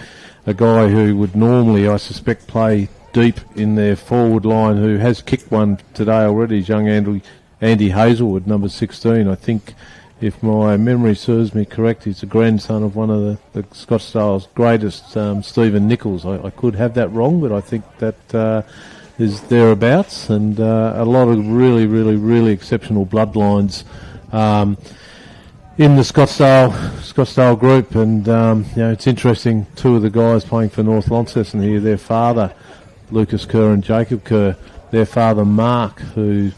a guy who would normally, I suspect, play deep in their forward line, who has kicked one today already, is young Andy Hazelwood, number 16, I think. If my memory serves me correct, he's the grandson of one of the Scottsdale's greatest, Stephen Nichols. I could have that wrong, but I think that is thereabouts. And a lot of really, really, really exceptional bloodlines in the Scottsdale group. And it's interesting. 2 of the guys playing for North Launceston here, their father, Lucas Kerr and Jacob Kerr. Their father, Mark, who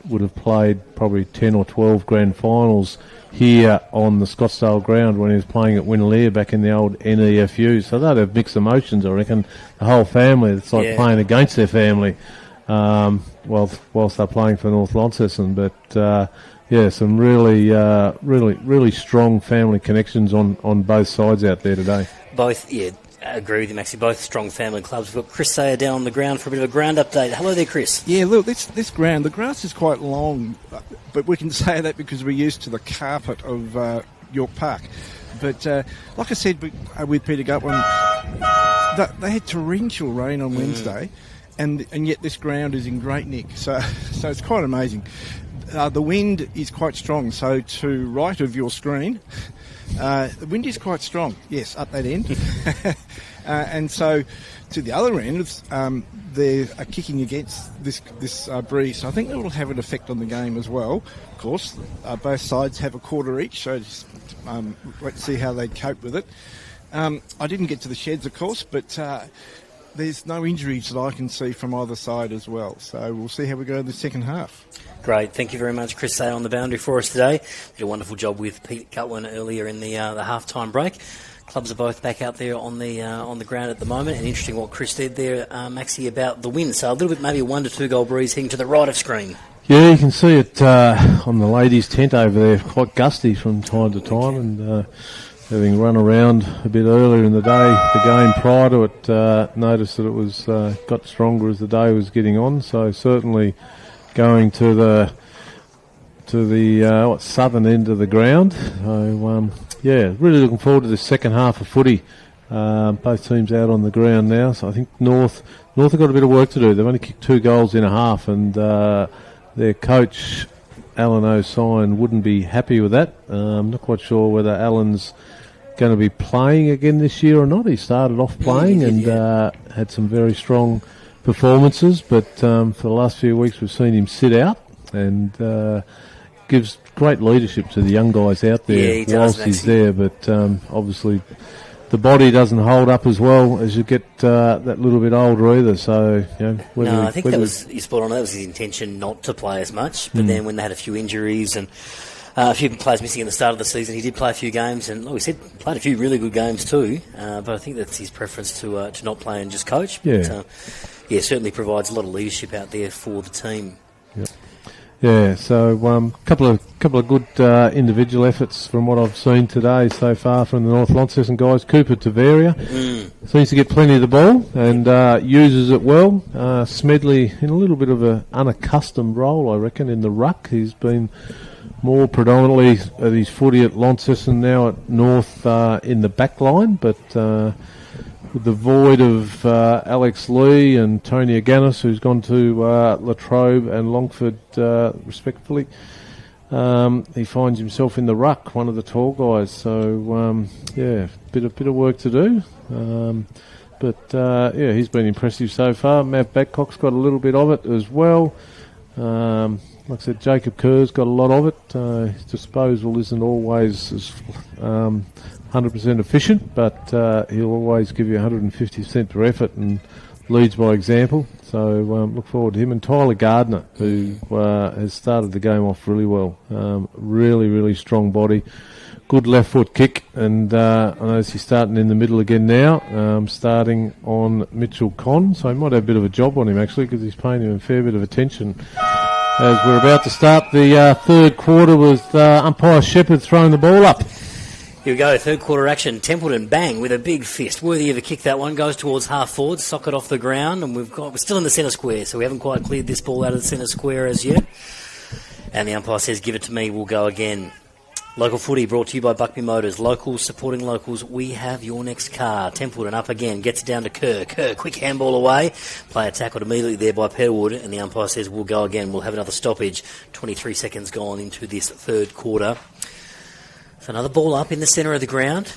would have played probably 10 or 12 grand finals here on the Scottsdale ground when he was playing at Winnaleah back in the old NEFU. So they'd have mixed emotions, I reckon. The whole family, it's like playing against their family whilst they're playing for North Launceston. But, some really, really strong family connections on both sides out there today. Both, I agree with you, Maxie. Both strong family clubs. We've got Chris Sayer down on the ground for a bit of a ground update. Hello there, Chris. Yeah, look, this ground, the grass is quite long, but we can say that because we're used to the carpet of York Park. But like I said with Peter Gutwin, they had torrential rain on Wednesday, and yet this ground is in great nick. So it's quite amazing. The wind is quite strong, so to right of your screen, the wind is quite strong, yes, up that end. And so to the other end, they are kicking against this breeze. So I think that will have an effect on the game as well. Of course, both sides have a quarter each, so just wait to see how they cope with it. I didn't get to the sheds, of course, but there's no injuries that I can see from either side as well. So we'll see how we go in the second half. Great. Thank you very much, Chris Sayer, on the boundary for us today. Did a wonderful job with Pete Gutwin earlier in the half-time break. Clubs are both back out there on the ground at the moment. And interesting what Chris said there, Maxie, about the wind. So a little bit, maybe a 1 to 2 goal breeze heading to the right of screen. Yeah, you can see it on the ladies' tent over there, quite gusty from time to time. And having run around a bit earlier in the day, the game prior to it, noticed that it was got stronger as the day was getting on. So certainly going to the southern end of the ground. So really looking forward to the second half of footy. Both teams out on the ground now. So I think North have got a bit of work to do. They've only kicked 2 goals in a half, and their coach Alan O'Sine wouldn't be happy with that. I'm not quite sure whether Alan's going to be playing again this year or not. He started off playing and had some very strong performances, but for the last few weeks we've seen him sit out, and gives great leadership to the young guys out there whilst he's there. But obviously the body doesn't hold up as well as you get that little bit older either. So I think that was he's spot on. That was his intention, not to play as much. But then when they had a few injuries and a few players missing at the start of the season, he did play a few games, and like we said, played a few really good games too. But I think that's his preference to not play and just coach. But, certainly provides a lot of leadership out there for the team. Yep. Yeah, so couple of good individual efforts from what I've seen today so far from the North Launceston guys. Cooper Taveria seems to get plenty of the ball and uses it well. Smedley in a little bit of an unaccustomed role, I reckon, in the ruck. He's been more predominantly at his footy at Launceston, now at North in the back line, but with the void of Alex Lee and Tony Aganis, who's gone to Latrobe and Longford respectively, he finds himself in the ruck, one of the tall guys. So bit of work to do, but he's been impressive so far. Matt Babcock's got a little bit of it as well. Like I said, Jacob Kerr's got a lot of it. His disposal isn't always as 100% efficient, but he'll always give you 150% per effort and leads by example. So look forward to him. And Tyler Gardner, who has started the game off really well. Really, really strong body. Good left foot kick. And I notice he's starting in the middle again now, starting on Mitchell Conn. So he might have a bit of a job on him, actually, because he's paying him a fair bit of attention. As we're about to start the third quarter with umpire Shepherd throwing the ball up. Here we go, third quarter action. Templeton bang with a big fist. Worthy of a kick, that one. Goes towards half forward, socket off the ground, and we're still in the centre square, so we haven't quite cleared this ball out of the centre square as yet. And the umpire says, give it to me, we'll go again. Local footy brought to you by Buckby Motors. Locals supporting locals. We have your next car. Templeton up again. Gets it down to Kerr. Kerr, quick handball away. Player tackled immediately there by Petalwood. And the umpire says, we'll go again. We'll have another stoppage. 23 seconds gone into this third quarter. So another ball up in the centre of the ground.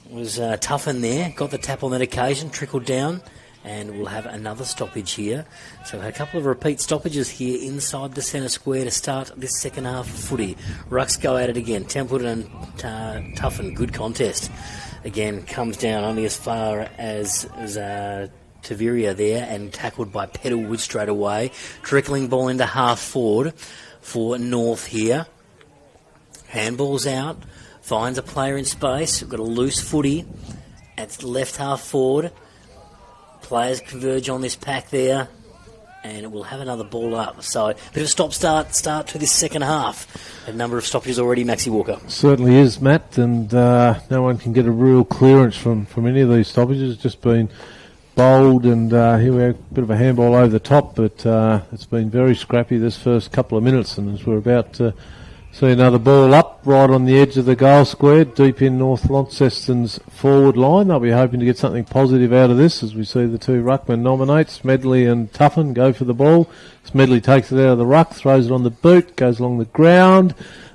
It was tough in there. Got the tap on that occasion. Trickled down. And we'll have another stoppage here. So we had a couple of repeat stoppages here inside the centre square to start this second half of footy. Rucks go at it again. Templeton and Tuffin, good contest. Again, comes down only as far as Taveria there and tackled by Petalwood straight away. Trickling ball into half forward for North here. Handball's out. Finds a player in space. We've got a loose footy at left half forward. Players converge on this pack there, and it will have another ball up. So a bit of a start to this second half. A number of stoppages already, Maxie Walker. Certainly is, Matt, and no one can get a real clearance from any of these stoppages. It's just been bowled, and here we have a bit of a handball over the top, but it's been very scrappy this first couple of minutes, and as we're about to see another ball up right on the edge of the goal square, deep in North Launceston's forward line. They'll be hoping to get something positive out of this as we see the two ruckmen nominate. Smedley and Tuffin go for the ball. Smedley takes it out of the ruck, throws it on the boot, goes along the ground.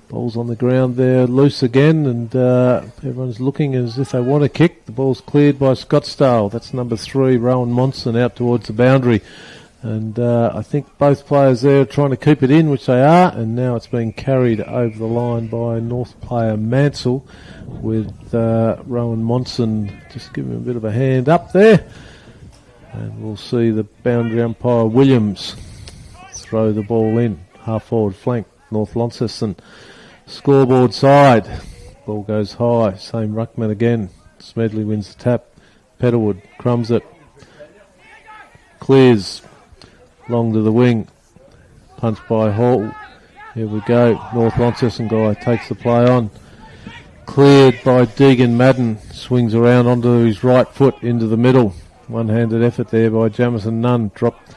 Ball's on the ground there, loose again, and everyone's looking as if they want to kick. The ball's cleared by Scottsdale. That's number 3, Rowan Monson, out towards the boundary. And I think both players there are trying to keep it in, which they are, and now it's being carried over the line by North player Mansell with Rowan Monson just giving him a bit of a hand up there. And we'll see the boundary umpire Williams throw the ball in, half forward flank, North Launceston. Scoreboard side, ball goes high, same ruckman again. Smedley wins the tap, Petalwood crumbs it, clears. Long to the wing, punched by Hall. Here we go. North Launceston guy takes the play on. cleared by Deegan Madden. Swings around onto his right foot into the middle. One-handed effort there by Jamison Nunn. Dropped.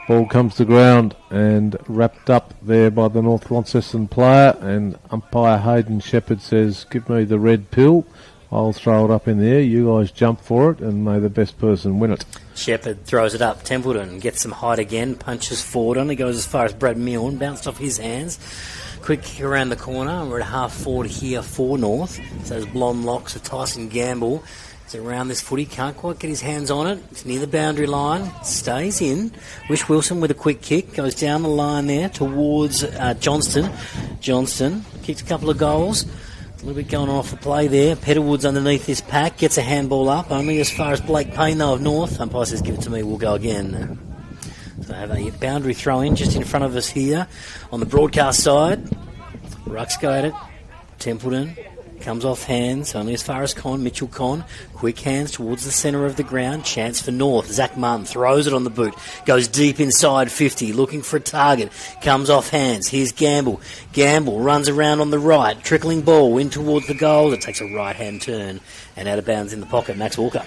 Ball comes to ground and wrapped up there by the North Launceston player. And umpire Hayden Shepherd says, give me the red pill. I'll throw it up in the air. You guys jump for it and may the best person win it. Shepherd throws it up. Templeton gets some height again, punches forward, only goes as far as Brad Milne, bounced off his hands. Quick kick around the corner, and we're at half forward here for North. So those blonde locks of Tyson Gamble is around this footy, can't quite get his hands on it. It's near the boundary line, stays in. Wish Wilson with a quick kick, goes down the line there towards Johnston. Johnston kicked a couple of goals. A little bit going on off the play there. Petterwood's underneath this pack, gets a handball up, only as far as Blake Payne though of North. Umpire says, give it to me, we'll go again. So have a boundary throw in just in front of us here on the broadcast side. Rucks go at it. Templeton comes off hands, only as far as Mitchell Conn. Quick hands towards the centre of the ground. Chance for North. Zach Martin throws it on the boot. Goes deep inside 50, looking for a target. Comes off hands. Here's Gamble. Gamble runs around on the right. Trickling ball in towards the goal. It takes a right-hand turn and out of bounds in the pocket. Max Walker.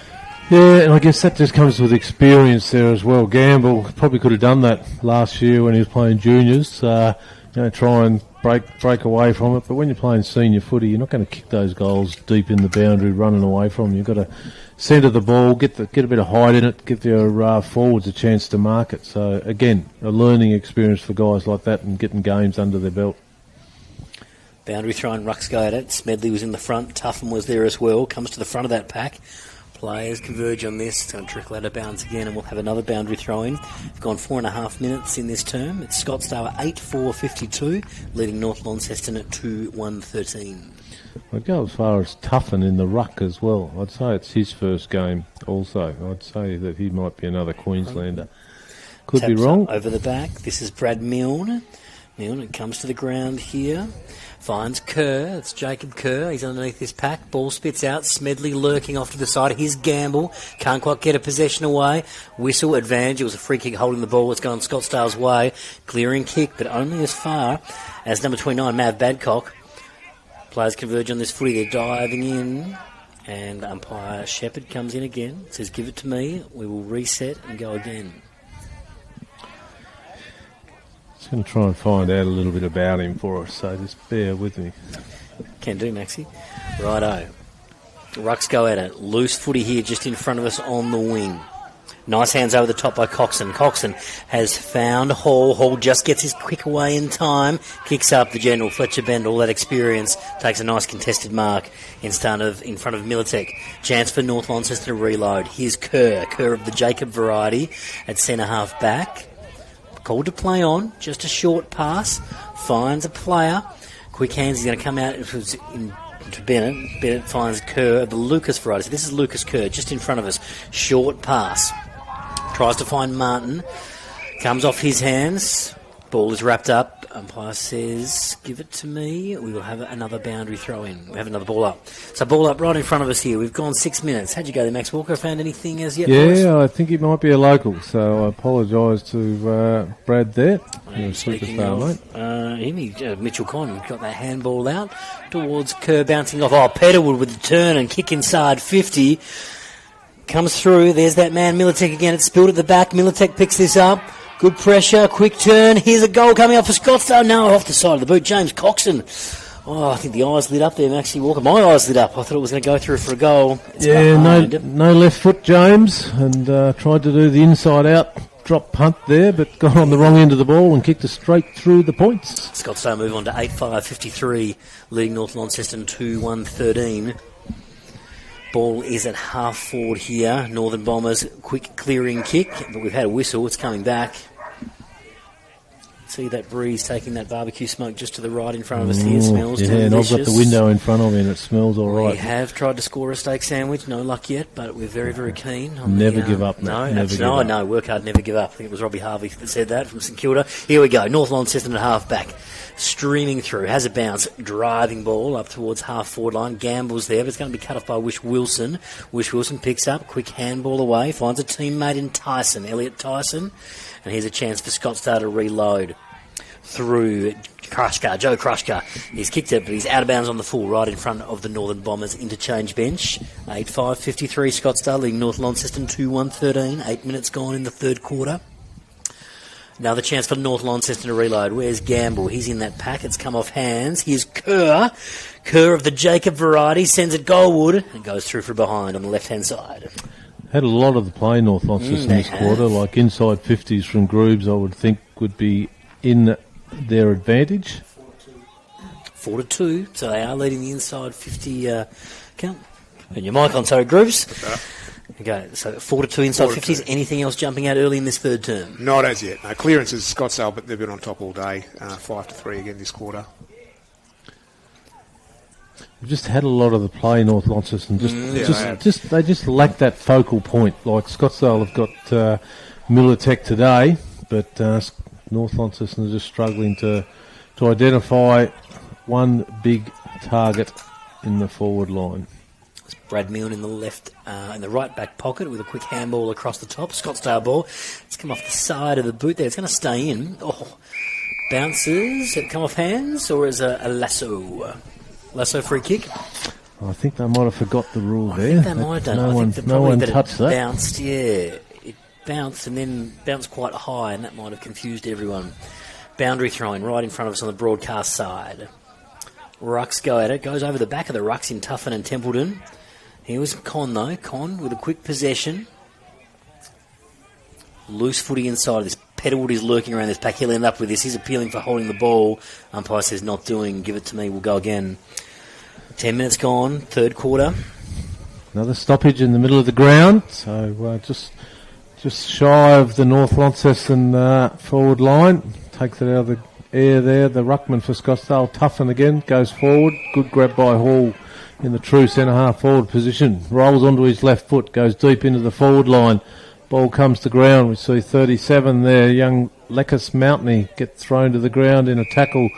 Yeah, and I guess that just comes with experience there as well. Gamble probably could have done that last year when he was playing juniors. Try and break away from it. But when you're playing senior footy, you're not going to kick those goals deep in the boundary, running away from them. You've got to centre the ball, get a bit of height in it, give your forwards a chance to mark it. So, again, a learning experience for guys like that and getting games under their belt. Boundary throw and Rucks go at it. Smedley was in the front. Tuffin was there as well. Comes to the front of that pack. Players converge on this. It's going to trickle out of bounds again, and we'll have another boundary throw-in. We've gone 4.5 minutes in this term. It's Scottsdale at 8-4-52, leading North Launceston at 2-1-13. I'd go as far as Tuffin in the ruck as well. I'd say it's his first game also. I'd say that he might be another Queenslander. Could Taps be wrong. Over the back. This is Brad Milne. Milne comes to the ground here. Finds Kerr. It's Jacob Kerr. He's underneath this pack. Ball spits out. Smedley lurking off to the side. Here's Gamble. Can't quite get a possession away. Whistle advantage. It was a free kick holding the ball. It's gone Scottsdale's way. Clearing kick, but only as far as number 29, Mav Badcock. Players converge on this footy. They're diving in. And umpire Shepherd comes in again. Says, give it to me. We will reset and go again. Just going to try and find out a little bit about him for us, so just bear with me. Can do, Maxie. Righto. Rucks go at it. Loose footy here just in front of us on the wing. Nice hands over the top by Coxon. Coxon has found Hall. Hall just gets his quick away in time. Kicks up the general. Fletcher Bend, all that experience. Takes a nice contested mark in front of Militech. Chance for North Launceston to reload. Here's Kerr. Kerr of the Jacob variety at centre half back. Called to play on, just a short pass, finds a player, quick hands, he's going to come out into Bennett. Bennett finds Kerr of the Lucas variety. So this is Lucas Kerr, just in front of us. Short pass, tries to find Martin, comes off his hands, ball is wrapped up. Umpire says, give it to me. We will have another boundary throw in. We have another ball up. So ball up right in front of us here. We've gone 6 minutes. How'd you go there, Max Walker? Found anything as yet? Yeah, I think he might be a local, so I apologise to Brad there. You're a superstar, mate. Mitchell Conn got that handball out towards Kerr, bouncing off. Oh, Petterwood with the turn and kick inside 50. Comes through. There's that man, Militech again. It's spilled at the back. Militech picks this up. Good pressure, quick turn. Here's a goal coming up for Scottsdale. No, off the side of the boot. James Coxon. Oh, I think the eyes lit up there, Maxie Walker. My eyes lit up. I thought it was going to go through for a goal. It's no left foot, James, and tried to do the inside out drop punt there, but got on the wrong end of the ball and kicked it straight through the points. Scottsdale move on to 8-5-53, leading North Launceston 2-1-13. Ball is at half forward here. Northern Bombers, quick clearing kick, but we've had a whistle. It's coming back. See that breeze taking that barbecue smoke just to the right in front of us here. Smells delicious. Yeah, and I've got the window in front of me and it smells all right. We have tried to score a steak sandwich. No luck yet, but we're very, very keen. Never give up, mate. No, work hard, never give up. I think it was Robbie Harvey that said that from St Kilda. Here we go. North Launceston at half back. Streaming through, has a bounce, driving ball up towards half forward line. Gamble's there, but it's going to be cut off by Wish Wilson. Wish Wilson picks up, quick handball away, finds a teammate in Tyson, Elliot Tyson, and here's a chance for Scottsdale to reload. Through, Joe Krushka. He's kicked it, but he's out of bounds on the full, right in front of the Northern Bombers interchange bench. 8-5-53 Scottsdale leading North Launceston 2-1-13. 8 minutes gone in the third quarter. Another chance for North Launceston to reload. Where's Gamble? He's in that pack. It's come off hands. Here's Kerr. Kerr of the Jacob variety sends it goalward and goes through for behind on the left-hand side. Had a lot of the play North Launceston this quarter, like inside 50s from Groobs, I would think would be in their advantage. 4-2, so they are leading the inside 50 count. And your mic on, sorry, Groobs. Okay, so 4-2 inside 50s. Anything else jumping out early in this third term? Not as yet. No, clearances Scottsdale, but they've been on top all day. 5-3 again this quarter. We've just had a lot of the play North Launceston. They just lack that focal point. Like Scottsdale have got Militech today, but North Launceston is just struggling to identify one big target in the forward line. It's Brad Milne in the left, in the right back pocket with a quick handball across the top. Scottsdale ball. It's come off the side of the boot there. It's going to stay in. Oh, bounces. It come off hands, or is a lasso? Lasso free kick. I think they might have forgot the rule there. I think they might have done. No one touched that. Bounced, yeah. It bounced and then bounced quite high, and that might have confused everyone. Boundary throwing right in front of us on the broadcast side. Rucks go at it. Goes over the back of the Rucks in Tuffin and Templeton. Here was Con, though. Con with a quick possession. Loose footy inside of this. Petterwood is lurking around this pack. He'll end up with this. He's appealing for holding the ball. Umpire says not doing. Give it to me. We'll go again. 10 minutes gone. Third quarter. Another stoppage in the middle of the ground. So just shy of the North Launceston forward line. Takes it out of the air there. The ruckman for Scottsdale. Tuffin again. Goes forward. Good grab by Hall in the true centre-half forward position. Rolls onto his left foot. Goes deep into the forward line. Ball comes to ground. We see 37 there. Young Leckus Mountney get thrown to the ground in a tackle.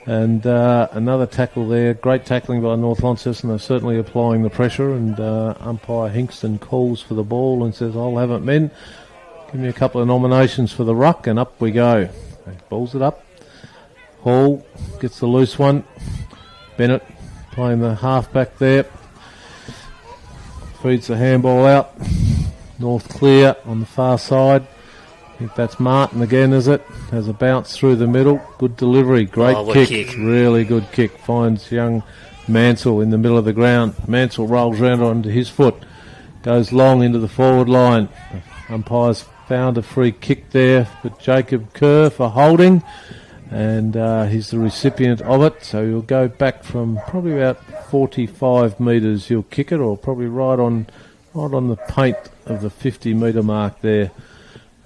And another tackle there. Great tackling by North Launceston. They're certainly applying the pressure. And umpire Hinkston calls for the ball and says, I'll have it, men. Give me a couple of nominations for the ruck. And up we go. Balls it up. Hall gets the loose one. Bennett playing the half-back there. Feeds the handball out. North clear on the far side. I think that's Martin again, is it? Has a bounce through the middle. Good delivery. Great kick. Really good kick. Finds young Mansell in the middle of the ground. Mansell rolls round onto his foot. Goes long into the forward line. Umpires found a free kick there for Jacob Kerr for holding. And he's the recipient of it. So he'll go back from probably about 45 metres. He'll kick it, or probably right on the paint of the 50-metre mark there.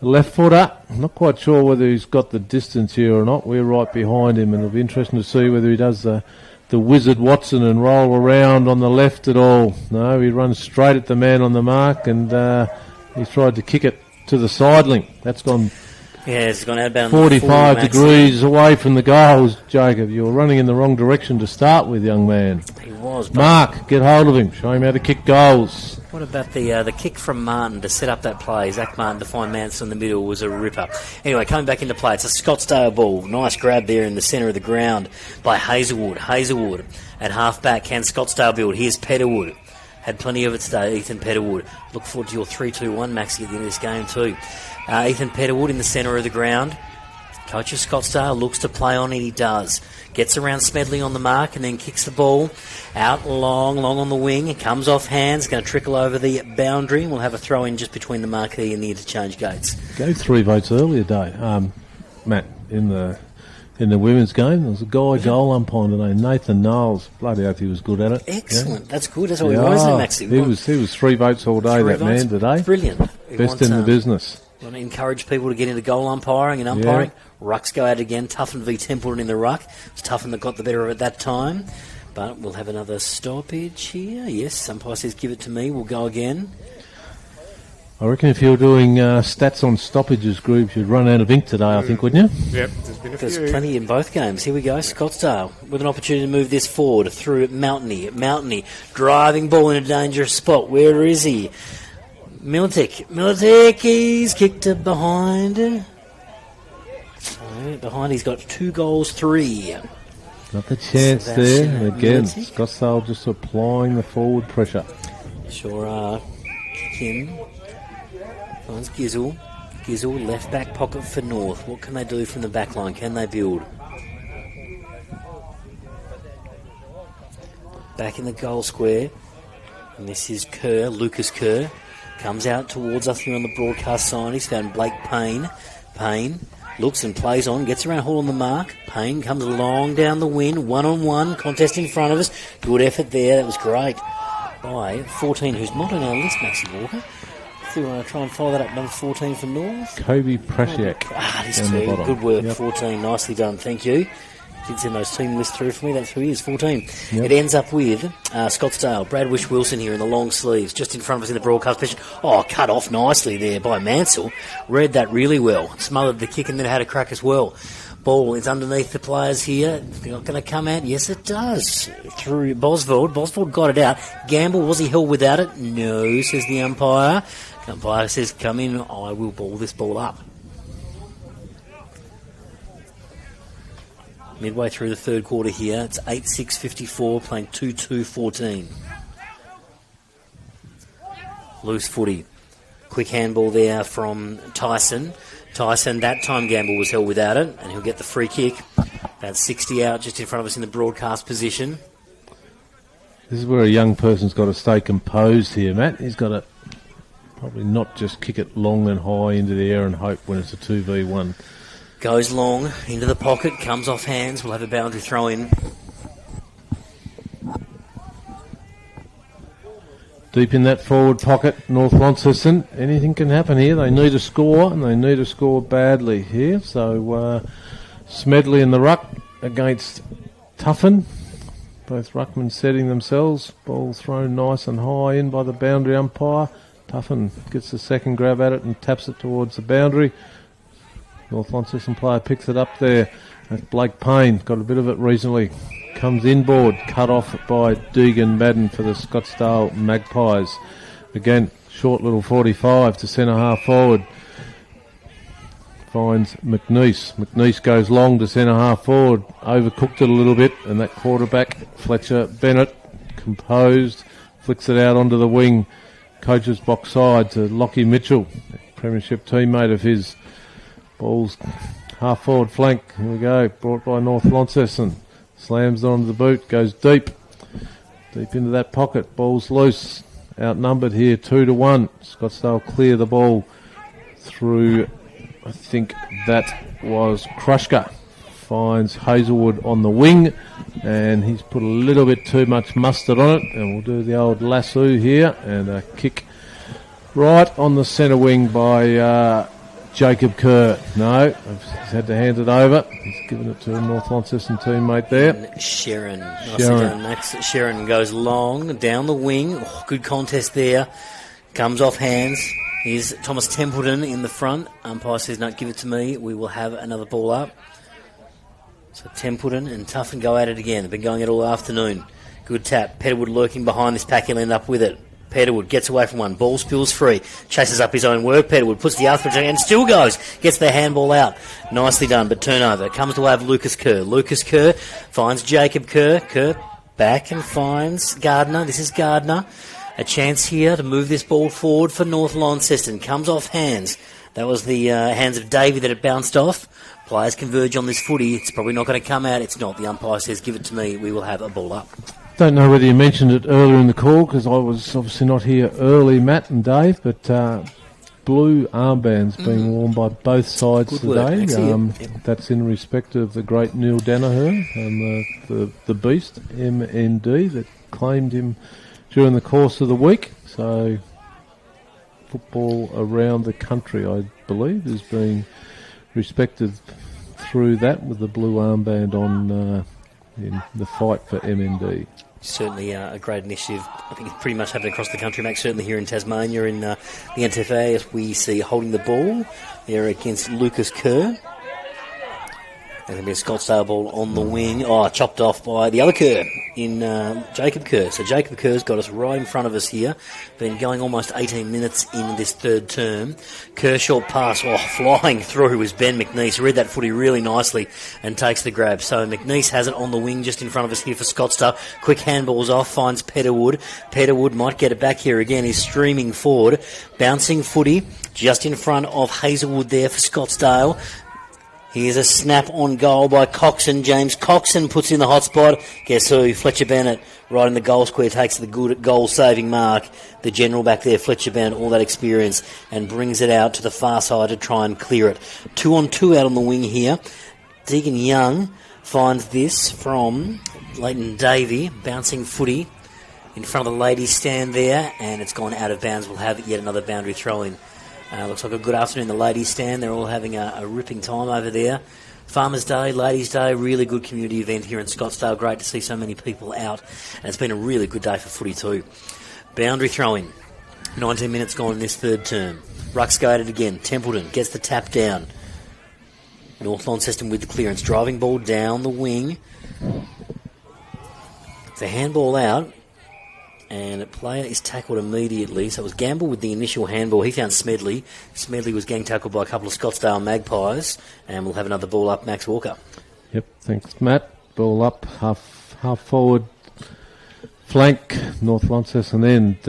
Left footer, I'm not quite sure whether he's got the distance here or not. We're right behind him, and it'll be interesting to see whether he does the wizard Watson and roll around on the left at all. No, he runs straight at the man on the mark, and he's tried to kick it to the sidling. That's gone. Yeah, it's gone outbound 45 degrees away from the goals, Jacob. You were running in the wrong direction to start with, young man. He was. Mark, get hold of him. Show him how to kick goals. What about the kick from Martin to set up that play? Zach Martin to find Mansell in the middle was a ripper. Anyway, coming back into play, it's a Scottsdale ball. Nice grab there in the centre of the ground by Hazelwood. Hazelwood at half-back. Can Scottsdale build? Here's Petterwood. Had plenty of it today, Ethan Petterwood. Look forward to your 3-2-1, Maxie, at the end of this game too. Ethan Petterwood in the centre of the ground. Coach of Scottsdale looks to play on it. He does. Gets around Smedley on the mark and then kicks the ball out long on the wing. It comes off hands. Going to trickle over the boundary. We'll have a throw in just between the marquee and the interchange gates. Gave 3 votes earlier today, Matt, in the women's game. There was a guy goal umpire today, Nathan Knowles. Bloody oath, he was good at it. Excellent. Yeah. That's good. That's what we want, isn't it, Maxie? He was 3 votes all day, that man, today. Brilliant. Best in the business. We want to encourage people to get into goal umpiring and umpiring. Yeah. Rucks go out again. Tuffin v Templeton in the ruck. It's Tuffin that got the better of it that time. But we'll have another stoppage here. Yes, umpire says give it to me. We'll go again. I reckon if you were doing stats on stoppages groups, you'd run out of ink today, I think, wouldn't you? Yep, there's plenty in both games. Here we go, Scottsdale with an opportunity to move this forward through Mountney, driving ball in a dangerous spot. Where is he? Militic, he's kicked it behind. So behind he's got 2 goals, 3. Not the chance Sebastian there. Again, Milicic. Scottsdale just applying the forward pressure. Sure are. Kick in. Finds Gizzle. Gizzle, left back pocket for North. What can they do from the back line? Can they build? Back in the goal square. And this is Kerr, Lucas Kerr. Comes out towards us here on the broadcast sign. He's found Blake Payne. Payne looks and plays on, gets around Hall on the mark. Payne comes along down the wing, 1-on-1, contest in front of us. Good effort there, that was great. By 14, who's not on our list, Maxi Walker. If we want to try and follow that up, number 14 for North. Kobe Prasiak. This down the too. bottom. Good work, Yep. 14. Nicely done, thank you. Did send those team lists through for me. That's who he is, 14. Yep. It ends up with Scottsdale, Brad Wish-Wilson here in the long sleeves, just in front of us in the broadcast position. Oh, cut off nicely there by Mansell. Read that really well. Smothered the kick and then had a crack as well. Ball is underneath the players here. They're not going to come out. Yes, it does. Through Bosveld. Bosveld got it out. Gamble, was he held without it? No, says the umpire. The umpire says, come in. I will ball this ball up. Midway through the third quarter here, it's 8-6-54, playing 2-2-14. Loose footy. Quick handball there from Tyson. Tyson, that time Gamble was held without it, and he'll get the free kick. About 60 out just in front of us in the broadcast position. This is where a young person's got to stay composed here, Matt. He's got to probably not just kick it long and high into the air and hope when it's a 2v1. Goes long, into the pocket, comes off hands. We'll have a boundary throw in. Deep in that forward pocket, North Launceston. Anything can happen here. They need a score, and they need a score badly here. So Smedley in the ruck against Tuffin. Both ruckmen setting themselves. Ball thrown nice and high in by the boundary umpire. Tuffin gets the second grab at it and taps it towards the boundary. North Launceston player picks it up there. That's Blake Payne. Got a bit of it recently. Comes inboard. Cut off by Deegan Madden for the Scottsdale Magpies. Again, short little 45 to centre half forward. Finds McNeese. McNeese goes long to centre half forward. Overcooked it a little bit. And that quarterback, Fletcher Bennett, composed. Flicks it out onto the wing. Coach's box side to Lockie Mitchell, premiership teammate of his. Ball's half forward flank. Here we go. Brought by North Launceston. Slams onto the boot. Goes deep. Deep into that pocket. Ball's loose. Outnumbered here 2-1. Scottsdale clear the ball through. I think that was Krushka. Finds Hazelwood on the wing. And he's put a little bit too much mustard on it. And we'll do the old lasso here. And a kick right on the centre wing by Jacob Kerr. No, he's had to hand it over. He's given it to a North Launceston teammate there. And Sharon. Nicely done, Max. Sharon goes long, down the wing. Oh, good contest there. Comes off hands. Here's Thomas Templeton in the front. Umpire says, no, give it to me. We will have another ball up. So Templeton and Tuffin go at it again. They've been going it all afternoon. Good tap. Petterwood lurking behind this pack. He'll end up with it. Petterwood gets away from one. Ball spills free. Chases up his own work. Petterwood puts the arthritis and still goes. Gets the handball out. Nicely done, but turnover. Comes the way of Lucas Kerr. Lucas Kerr finds Jacob Kerr. Kerr back and finds Gardner. This is Gardner. A chance here to move this ball forward for North Launceston. Comes off hands. That was the hands of Davey that it bounced off. Players converge on this footy. It's probably not going to come out. It's not. The umpire says, give it to me. We will have a ball up. Don't know whether you mentioned it earlier in the call because I was obviously not here early, Matt and Dave, but blue armbands being worn by both sides Good work, today. Maxie. That's in respect of the great Neil Danaher and the beast, MND, that claimed him during the course of the week. So football around the country, I believe, is being respected through that with the blue armband on in the fight for MND. Certainly a great initiative. I think it's pretty much happening across the country, Max. Certainly here in Tasmania, in the NTFA, as we see holding the ball there against Lucas Kerr. And there'll be a Scottsdale ball on the wing. Oh, chopped off by the other Kerr in Jacob Kerr. So Jacob Kerr's got us right in front of us here. Been going almost 18 minutes in this third term. Kerr short pass. Oh, flying through was Ben McNeese. Read that footy really nicely and takes the grab. So McNeese has it on the wing just in front of us here for Scottsdale. Quick handballs off. Finds Petterwood. Petterwood might get it back here again. He's streaming forward. Bouncing footy just in front of Hazelwood there for Scottsdale. Here's a snap on goal by Coxon. James Coxon puts in the hot spot. Guess who? Fletcher Bennett, right in the goal square, takes the good goal-saving mark. The general back there, Fletcher Bennett, all that experience, and brings it out to the far side to try and clear it. 2-on-2 out on the wing here. Deegan Young finds this from Leighton Davey, bouncing footy in front of the ladies' stand there, and it's gone out of bounds. We'll have yet another boundary throw-in. Looks like a good afternoon. The ladies' stand, they're all having a ripping time over there. Farmers' Day, Ladies' Day, really good community event here in Scottsdale. Great to see so many people out. And it's been a really good day for footy too. Boundary throw-in. 19 minutes gone in this third term. Rucks go at it again. Templeton gets the tap down. North Launceston with the clearance. Driving ball down the wing. It's a handball out. And a player is tackled immediately. So it was Gamble with the initial handball. He found Smedley. Smedley was gang tackled by a couple of Scottsdale Magpies. And we'll have another ball up, Max Walker. Yep, thanks, Matt. Ball up, half forward, flank, North Launceston end.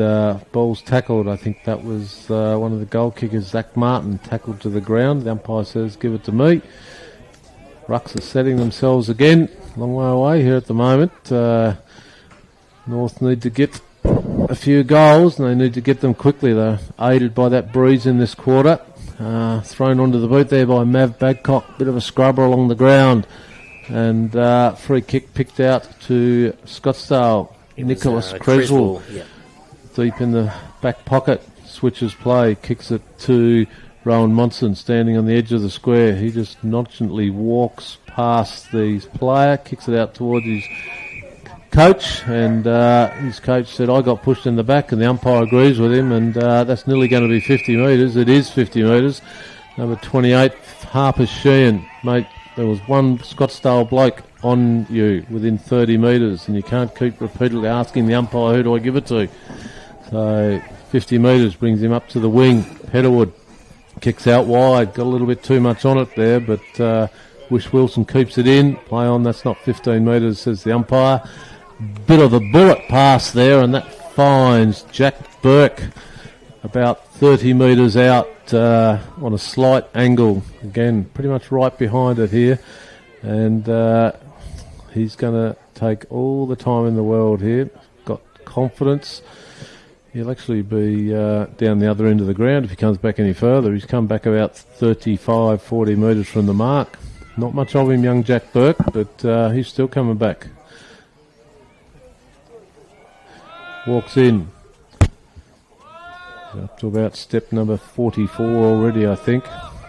Ball's tackled. I think that was one of the goal kickers, Zach Martin, tackled to the ground. The umpire says, give it to me. Rucks are setting themselves again. Long way away here at the moment. North need to get a few goals, and they need to get them quickly. They're aided by that breeze in this quarter. Thrown onto the boot there by Mav Babcock. Bit of a scrubber along the ground. And free kick picked out to Scottsdale. Nicholas Creswell. Yep. Deep in the back pocket. Switches play. Kicks it to Rowan Monson standing on the edge of the square. He just nonchalantly walks past the player. Kicks it out towards his coach, and his coach said, I got pushed in the back, and the umpire agrees with him, and that's nearly going to be 50 metres. It is 50 metres. Number 28, Harper Sheehan. Mate, there was one Scottsdale bloke on you within 30 metres, and you can't keep repeatedly asking the umpire, who do I give it to? So 50 metres brings him up to the wing. Petterwood kicks out wide. Got a little bit too much on it there, but Wish Wilson keeps it in. Play on, that's not 15 metres, says the umpire. Bit of a bullet pass there, and that finds Jack Burke about 30 metres out on a slight angle. Again, pretty much right behind it here. And he's going to take all the time in the world here. Got confidence. He'll actually be down the other end of the ground if he comes back any further. He's come back about 35, 40 metres from the mark. Not much of him, young Jack Burke, but he's still coming back. Walks in. He's up to about step number 44 already, I think.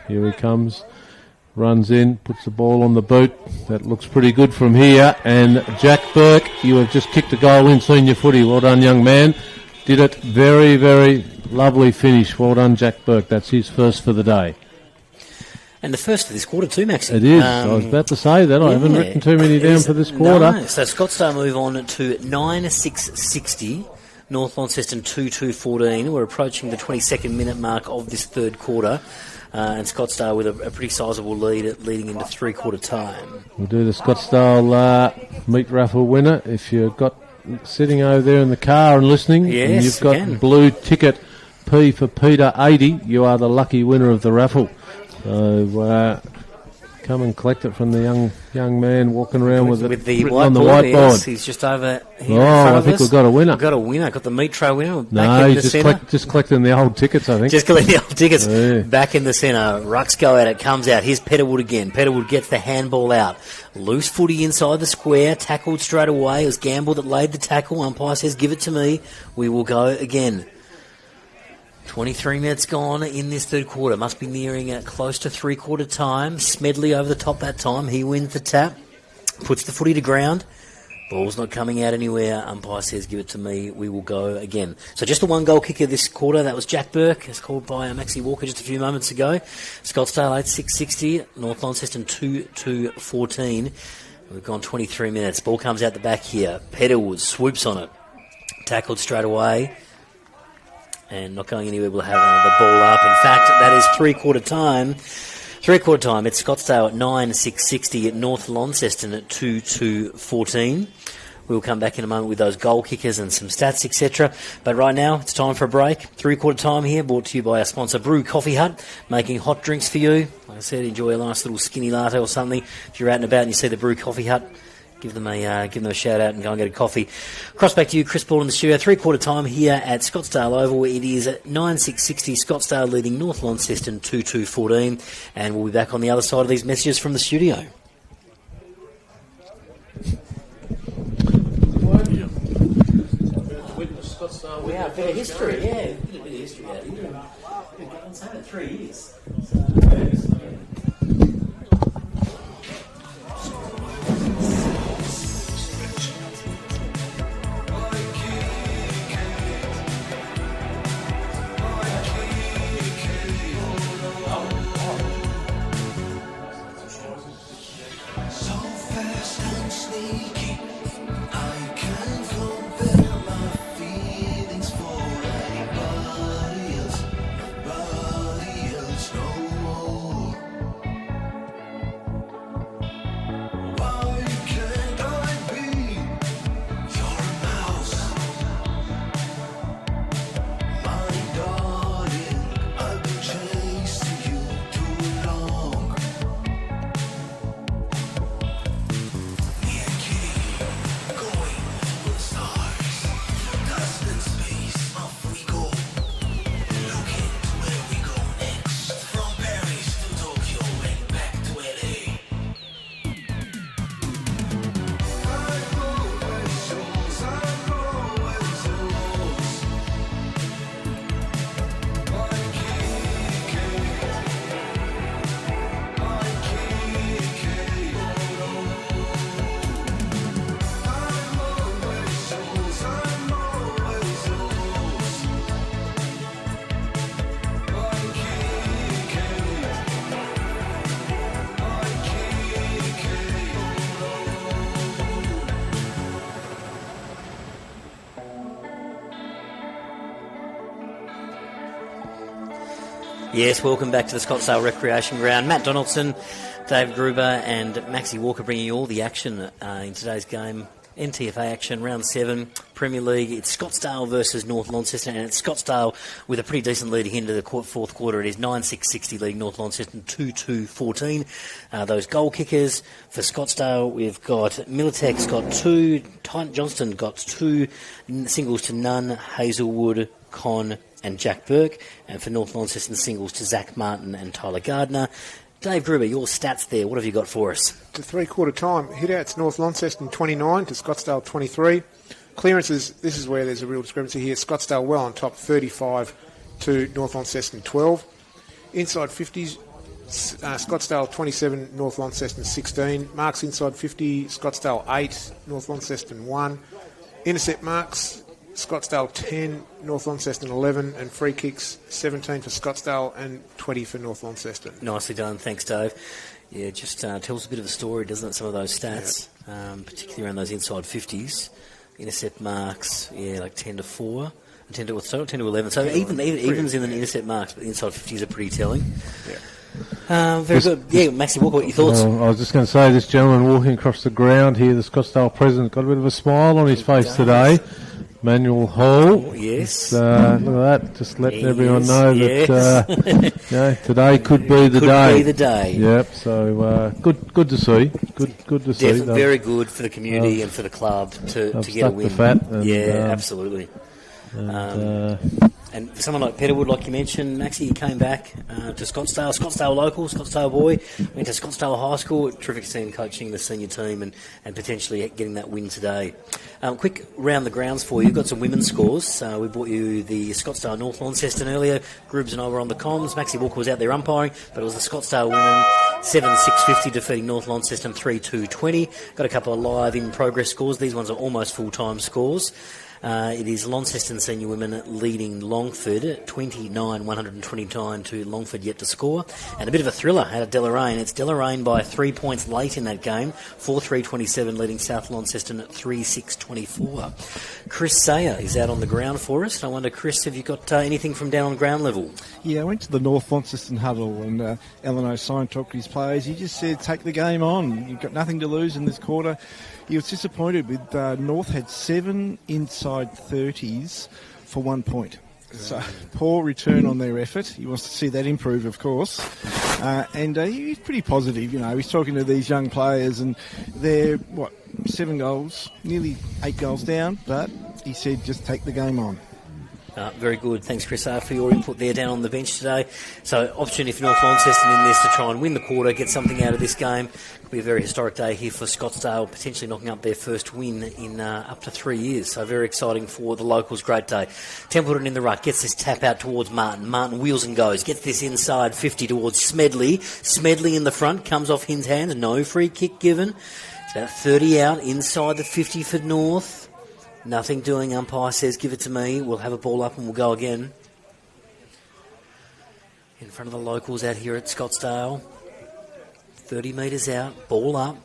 Here he comes. Runs in, puts the ball on the boot. That looks pretty good from here. And Jack Burke, you have just kicked a goal in senior footy. Well done, young man. Did it very, very lovely finish. Well done, Jack Burke. That's his first for the day. And the first for this quarter too, Maxie. It is. I was about to say that. I haven't written too many down for this quarter. No. So Scottsdale move on to 9-6-60. North Launceston 2-2-14. We're approaching the 22nd minute mark of this third quarter. And Scottsdale with a pretty sizable lead leading into three-quarter time. We'll do the Scottsdale meat raffle winner. If you've got sitting over there in the car and listening, yes, and you've got blue ticket P for Peter 80, you are the lucky winner of the raffle. So come and collect it from the young man walking around with the on the whiteboard. whiteboard. Yes, he's just over here in front I of think us. we've got a winner. We've got a winner. Got the meat tray winner. No, he's just collecting the old tickets, I think. Just collecting the old tickets. Yeah. Back in the centre. Rucks go at it. Comes out. Here's Petterwood again. Petterwood gets the handball out. Loose footy inside the square. Tackled straight away. It was Gamble that laid the tackle. Umpire says, give it to me. We will go again. 23 minutes gone in this third quarter. Must be nearing close to three-quarter time. Smedley over the top that time. He wins the tap. Puts the footy to ground. Ball's not coming out anywhere. Umpire says, give it to me. We will go again. So just the one goal kicker this quarter. That was Jack Burke, as called by Maxie Walker just a few moments ago. Scottsdale 8-6-60. North Launceston 2-14. We've gone 23 minutes. Ball comes out the back here. Peterwood swoops on it. Tackled straight away. And not going anywhere. We'll have the ball up. In fact, that is three-quarter time. Three-quarter time, it's Scottsdale at 9-6-60, at North Launceston at 2-14. We'll come back in a moment with those goal kickers and some stats, etc. But right now, it's time for a break. Three-quarter time here, brought to you by our sponsor, Brew Coffee Hut, making hot drinks for you. Like I said, enjoy a nice little skinny latte or something. If you're out and about and you see the Brew Coffee Hut, give them a shout out and go and get a coffee. Cross back to you, Chris Ball in the studio. Three-quarter time here at Scottsdale Oval. It is at 9-6-60. Scottsdale leading North Launceston 2-14. And we'll be back on the other side of these messages from the studio. We have a bit of history, yeah. A bit of history out here. I'm saying 3 years. Yes, welcome back to the Scottsdale Recreation Ground. Matt Donaldson, Dave Gruber and Maxie Walker bringing you all the action in today's game. NTFA action, round 7, Premier League. It's Scottsdale versus North Launceston, and it's Scottsdale with a pretty decent lead into the fourth quarter. It is 9-6-60 leading North Launceston 2-14. Those goal kickers for Scottsdale, we've got Militech's got 2, Johnston got 2, singles to Nunn, Hazelwood, Con and Jack Burke, and for North Launceston singles to Zach Martin and Tyler Gardner. Dave Gruber, your stats there, what have you got for us? To three-quarter time, hit-outs North Launceston 29 to Scottsdale 23. Clearances, this is where there's a real discrepancy here. Scottsdale well on top, 35 to North Launceston 12. Inside 50s, Scottsdale 27, North Launceston 16. Marks inside 50, Scottsdale 8, North Launceston 1. Intercept marks, Scottsdale 10, North Launceston 11, and free kicks 17 for Scottsdale and 20 for North Launceston. Nicely done, thanks Dave. Yeah, just tells a bit of a story, doesn't it, some of those stats, particularly around those inside 50s. Intercept marks, like 10 to 4, 10 to 11. So evens in the intercept marks, but the inside 50s are pretty telling. Yeah. Very good. Yeah, Maxie Walker, what your thoughts? I was just going to say, this gentleman walking across the ground here, the Scottsdale president, got a bit of a smile on his face today. Manuel Hall. Yes. Look at that. Just letting everyone know that today could be the day. Could be the day. Yep. So good to see. Good to see. Very good for the community and for the club to get a win. The fat and, absolutely. And for someone like Peterwood, like you mentioned, Maxie, he came back to Scottsdale local, Scottsdale boy, went to Scottsdale High School. Terrific to see him coaching the senior team and potentially getting that win today. Quick round the grounds for you. We've got some women's scores. We brought you the Scottsdale North Launceston earlier. Grubs and I were on the comms. Maxie Walker was out there umpiring, but it was the Scottsdale women 7-6-50 defeating North Launceston 3-2-20. Got a couple of live in progress scores. These ones are almost full-time scores. It is Launceston senior women leading Longford 29-129 to Longford yet to score. And a bit of a thriller out of Deloraine. It's Deloraine by 3 points late in that game. 4-3-27 leading South Launceston at 3-6-24. Chris Sayer is out on the ground for us. I wonder, Chris, have you got anything from down on ground level? Yeah, I went to the North Launceston huddle and Alan O'Sign talked to his players. He just said, take the game on. You've got nothing to lose in this quarter. He was disappointed with North had 7 inside 30s for 1 point. So poor return on their effort. He wants to see that improve, of course. And he's pretty positive, you know. He's talking to these young players and they're, 7 goals, nearly 8 goals down. But he said just take the game on. Very good. Thanks, Chris, for your input there down on the bench today. So, opportunity for North Launceston in this to try and win the quarter, get something out of this game. It'll be a very historic day here for Scottsdale, potentially knocking up their first win in up to 3 years. So, very exciting for the locals. Great day. Templeton in the ruck, gets this tap out towards Martin. Martin wheels and goes, gets this inside 50 towards Smedley. Smedley in the front, comes off Hin's hands. No free kick given. It's about 30 out, inside the 50 for North. Nothing doing. Umpire says, give it to me. We'll have a ball up and we'll go again. In front of the locals out here at Scottsdale. 30 metres out. Ball up.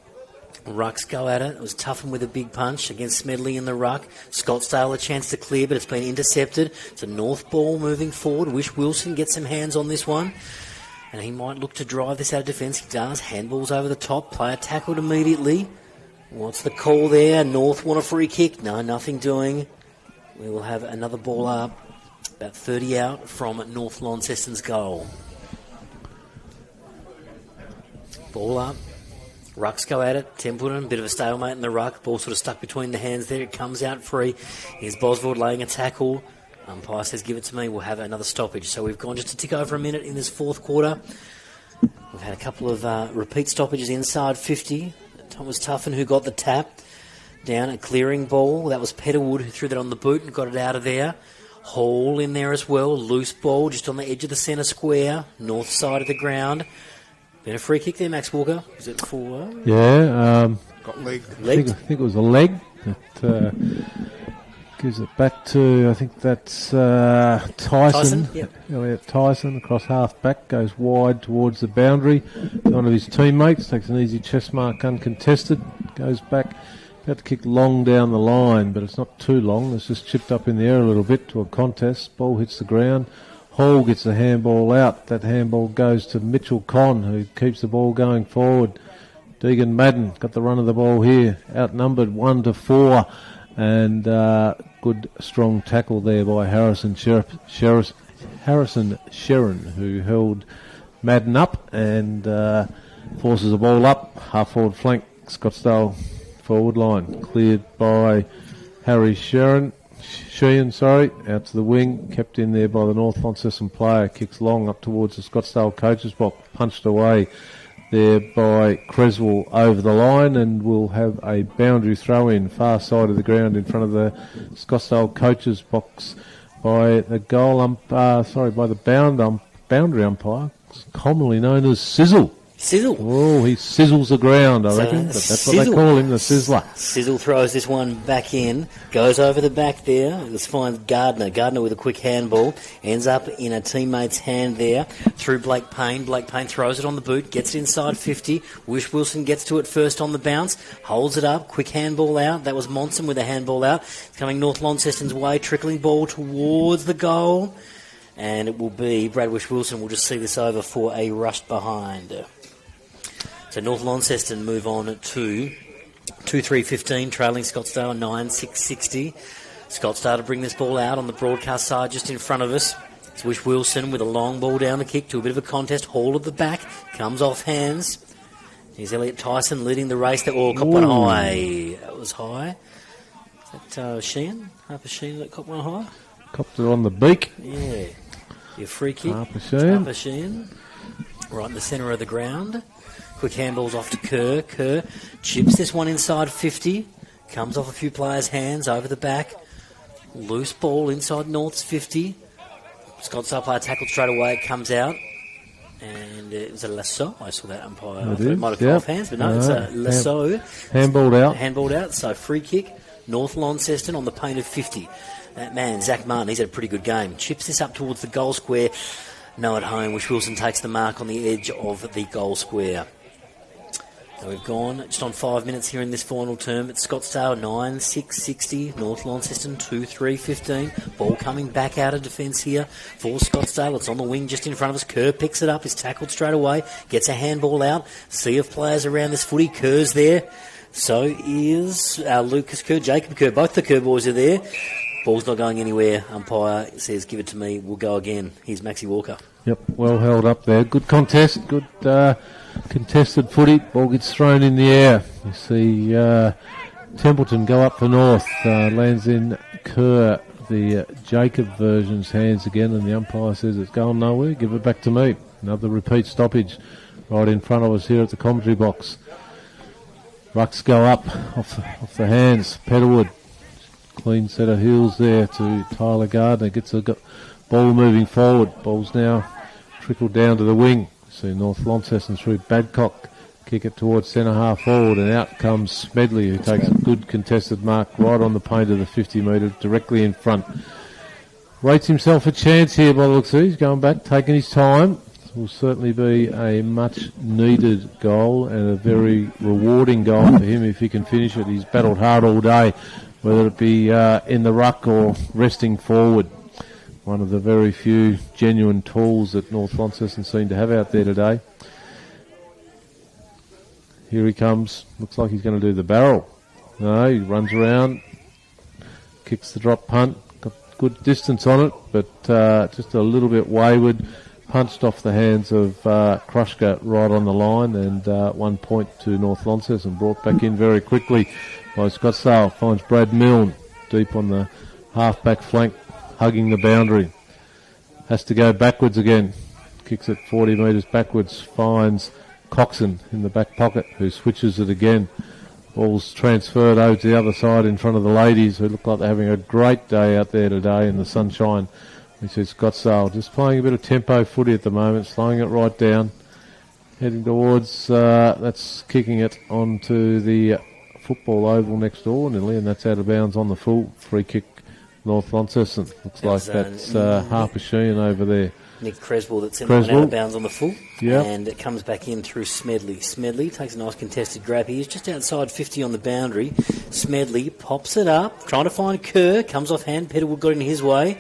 Rucks go at it. It was toughened with a big punch against Smedley in the ruck. Scottsdale a chance to clear, but it's been intercepted. It's a North ball moving forward. Wish Wilson gets some hands on this one. And he might look to drive this out of defence. He does. Handballs over the top. Player tackled immediately. What's the call there? North want a free kick? No, nothing doing. We will have another ball up. About 30 out from North Launceston's goal. Ball up. Rucks go at it. Templeton, bit of a stalemate in the ruck. Ball sort of stuck between the hands there. It comes out free. Here's Boswell laying a tackle. Umpire says, give it to me. We'll have another stoppage. So we've gone just a tick over a minute in this fourth quarter. We've had a couple of repeat stoppages inside 50. Thomas Tuffin who got the tap. Down a clearing ball. That was Petterwood who threw that on the boot and got it out of there. Hall in there as well. Loose ball just on the edge of the centre square. North side of the ground. Been a free kick there, Max Walker. Is it for... Yeah. Got leg. I think it was a leg. That gives it back to, I think that's Tyson. Yep. Elliot Tyson across half back, goes wide towards the boundary. One of his teammates takes an easy chest mark uncontested, goes back, about to kick long down the line, but it's not too long. It's just chipped up in the air a little bit to a contest. Ball hits the ground. Hall gets the handball out. That handball goes to Mitchell Conn, who keeps the ball going forward. Deegan Madden got the run of the ball here, outnumbered 1-4. And good strong tackle there by Harrison Sheron, who held Madden up and forces the ball up. Half forward flank, Scottsdale forward line. Cleared by Harry Sheehan, out to the wing. Kept in there by the North Launceston player. Kicks long up towards the Scottsdale coaches box. Punched away there by Creswell over the line, and we'll have a boundary throw in far side of the ground in front of the Scottsdale coaches box by the by the boundary umpire, commonly known as Sizzle. Sizzle. Oh, he sizzles the ground, I reckon. But that's what they call him, the sizzler. Sizzle throws this one back in, goes over the back there. Let's find Gardner. Gardner with a quick handball. Ends up in a teammate's hand there through Blake Payne. Blake Payne throws it on the boot, gets it inside 50. Wish Wilson gets to it first on the bounce, holds it up, quick handball out. That was Monson with a handball out. It's coming North Launceston's way, trickling ball towards the goal. And it will be Brad Wish Wilson will just see this over for a rush behind. So North Launceston move on to 2-3-15, trailing Scottsdale 9-6-60. Scottsdale to bring this ball out on the broadcast side just in front of us. It's Wish Wilson with a long ball down the kick to a bit of a contest. Hall at the back, comes off hands. Here's Elliot Tyson leading the race. That caught one high. That was high. Is that Sheehan? Harper Sheehan that caught one high? Copped it on the beak. Yeah. Your free kick. Harper Sheehan. Right in the centre of the ground. Quick handballs off to Kerr. Kerr chips this one inside 50. Comes off a few players' hands over the back. Loose ball inside North's 50. Scottsdale player tackled straight away. It comes out. And And it was a lasso. I saw that umpire. It I thought is, it might have yep. off hands, but no, it's a lasso. Handballed out. Handballed out. So free kick. North Launceston on the paint of 50. That man, Zach Martin, he's had a pretty good game. Chips this up towards the goal square. No at home. Wish Wilson takes the mark on the edge of the goal square. So we've gone just on 5 minutes here in this final term. It's Scottsdale 9-6-60, North Launceston 2-3-15. Ball coming back out of defence here for Scottsdale. It's on the wing just in front of us. Kerr picks it up, is tackled straight away, gets a handball out. Sea of players around this footy. Kerr's there. So is Lucas Kerr, Jacob Kerr. Both the Kerr boys are there. Ball's not going anywhere. Umpire says, give it to me, we'll go again. Here's Maxie Walker. Yep, well held up there. Good contest, good contested footy. Ball gets thrown in the air. You see Templeton go up for North. Lands in Kerr, the Jacob version's hands again, and the umpire says it's going nowhere. Give it back to me. Another repeat stoppage right in front of us here at the commentary box. Rucks go up off the hands. Petalwood, clean set of heels there to Tyler Gardner. Gets a ball moving forward. Ball's now trickled down to the wing. See North Launceston through Badcock. Kick it towards centre half forward, and out comes Smedley, who takes a good contested mark right on the paint of the 50 metre, directly in front. Rates himself a chance here by the looks of it. He's going back, taking his time. Will certainly be a much needed goal and a very rewarding goal for him if he can finish it. He's battled hard all day, whether it be in the ruck or resting forward. One of the very few genuine tools that North Launceston seem to have out there today. Here he comes. Looks like he's going to do the barrel. No, he runs around, kicks the drop punt. Got good distance on it, but just a little bit wayward. Punched off the hands of Krushka right on the line, and 1 point to North Launceston. Brought back in very quickly by Scottsdale. Finds Brad Milne deep on the half-back flank, hugging the boundary. Has to go backwards again. Kicks it 40 metres backwards. Finds Coxon in the back pocket, who switches it again. Ball's transferred over to the other side in front of the ladies, who look like they're having a great day out there today in the sunshine. Which is Scottsdale, just playing a bit of tempo footy at the moment, slowing it right down, heading towards, that's kicking it onto the football oval next door nearly, and that's out of bounds on the full free kick, North Launceston. Looks like that's Harper Sheehan over there. Nick Creswell that's in the out of bounds on the full. Yep. And it comes back in through Smedley. Smedley takes a nice contested grab. He is just outside 50 on the boundary. Smedley pops it up, trying to find Kerr, comes off hand. Peterwood got in his way.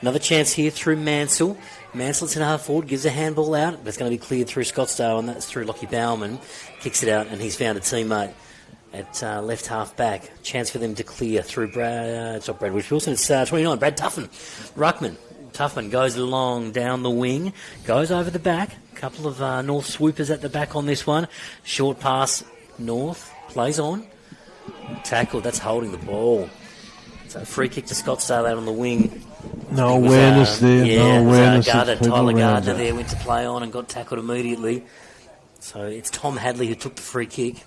Another chance here through Mansell. Mansell's in half forward, gives a handball out, but it's going to be cleared through Scottsdale, and that's through Lockie Bauman. Kicks it out, and he's found a teammate at left half back. Chance for them to clear through it's not Brad Wilson, it's 29, Brad Tuffin. Ruckman. Tuffman goes along down the wing, goes over the back. A couple of North swoopers at the back on this one. Short pass, North, plays on. Tackle, that's holding the ball. So free kick to Scottsdale out on the wing. No awareness there. Yeah, no awareness. Tyler Gardner there went to play on and got tackled immediately. So it's Tom Hadley who took the free kick.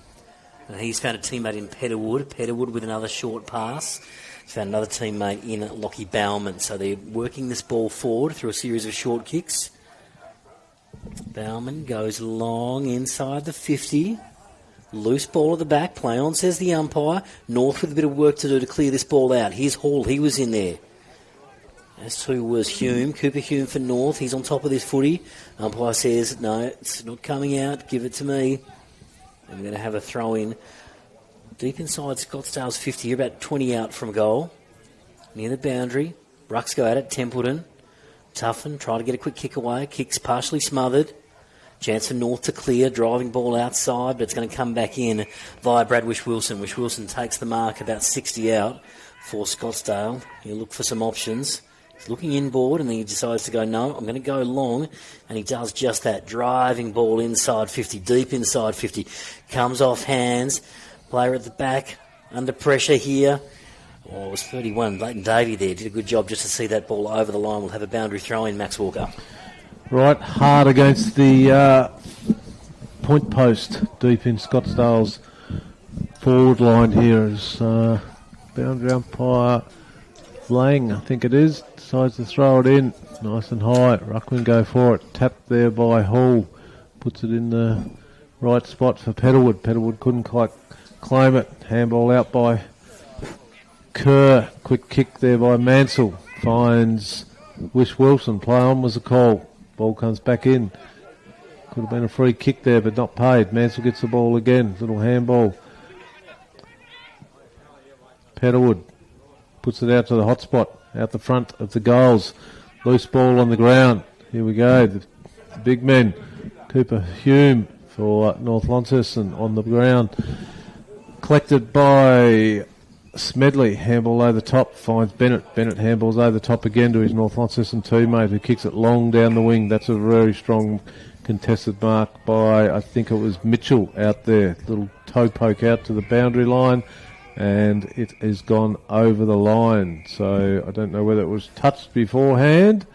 And he's found a teammate in Peterwood. Peterwood with another short pass. He's found another teammate in Lockie Bauman. So they're working this ball forward through a series of short kicks. Bauman goes long inside the 50. Loose ball at the back. Play on, says the umpire. North with a bit of work to do to clear this ball out. Here's Hall. He was in there. As to was Hume. Cooper Hume for North. He's on top of this footy. Umpire says, no, it's not coming out. Give it to me. I'm going to have a throw in. Deep inside Scottsdale's 50. You're about 20 out from goal. Near the boundary. Rucks go at it. Templeton. Tuffin. Try to get a quick kick away. Kick's partially smothered. Chance for North to clear. Driving ball outside, but it's going to come back in via Brad Wilson. Wilson takes the mark about 60 out for Scottsdale. He'll look for some options. He's looking inboard, and then he decides to go, no, I'm going to go long, and he does just that. Driving ball inside 50, deep inside 50. Comes off hands. Player at the back, under pressure here. Oh, it was 31. Leighton Davey there did a good job just to see that ball over the line. We'll have a boundary throw in, Max Walker. Right, hard against the point post, deep in Scottsdale's forward line here as boundary umpire Lang, I think it is, decides to throw it in nice and high. Ruckman go for it, tapped there by Hall. puts it in the right spot for Petalwood. Petalwood couldn't quite claim it. Handball out by Kerr. Quick kick there by Mansell. Finds Wish Wilson. Play on was a call. Ball comes back in. Could have been a free kick there, but not paid. Mansell gets the ball again. Little handball. Petalwood puts it out to the hot spot, out the front of the goals. Loose ball on the ground. Here we go. The big men. Cooper Hume for North Launceston on the ground. Collected by Smedley. Handball over the top. Finds Bennett. Bennett handballs over the top again to his North Launceston teammate who kicks it long down the wing. That's a very strong contested mark by, I think it was Mitchell out there. Little toe poke out to the boundary line, and it has gone over the line. So I don't know whether it was touched beforehand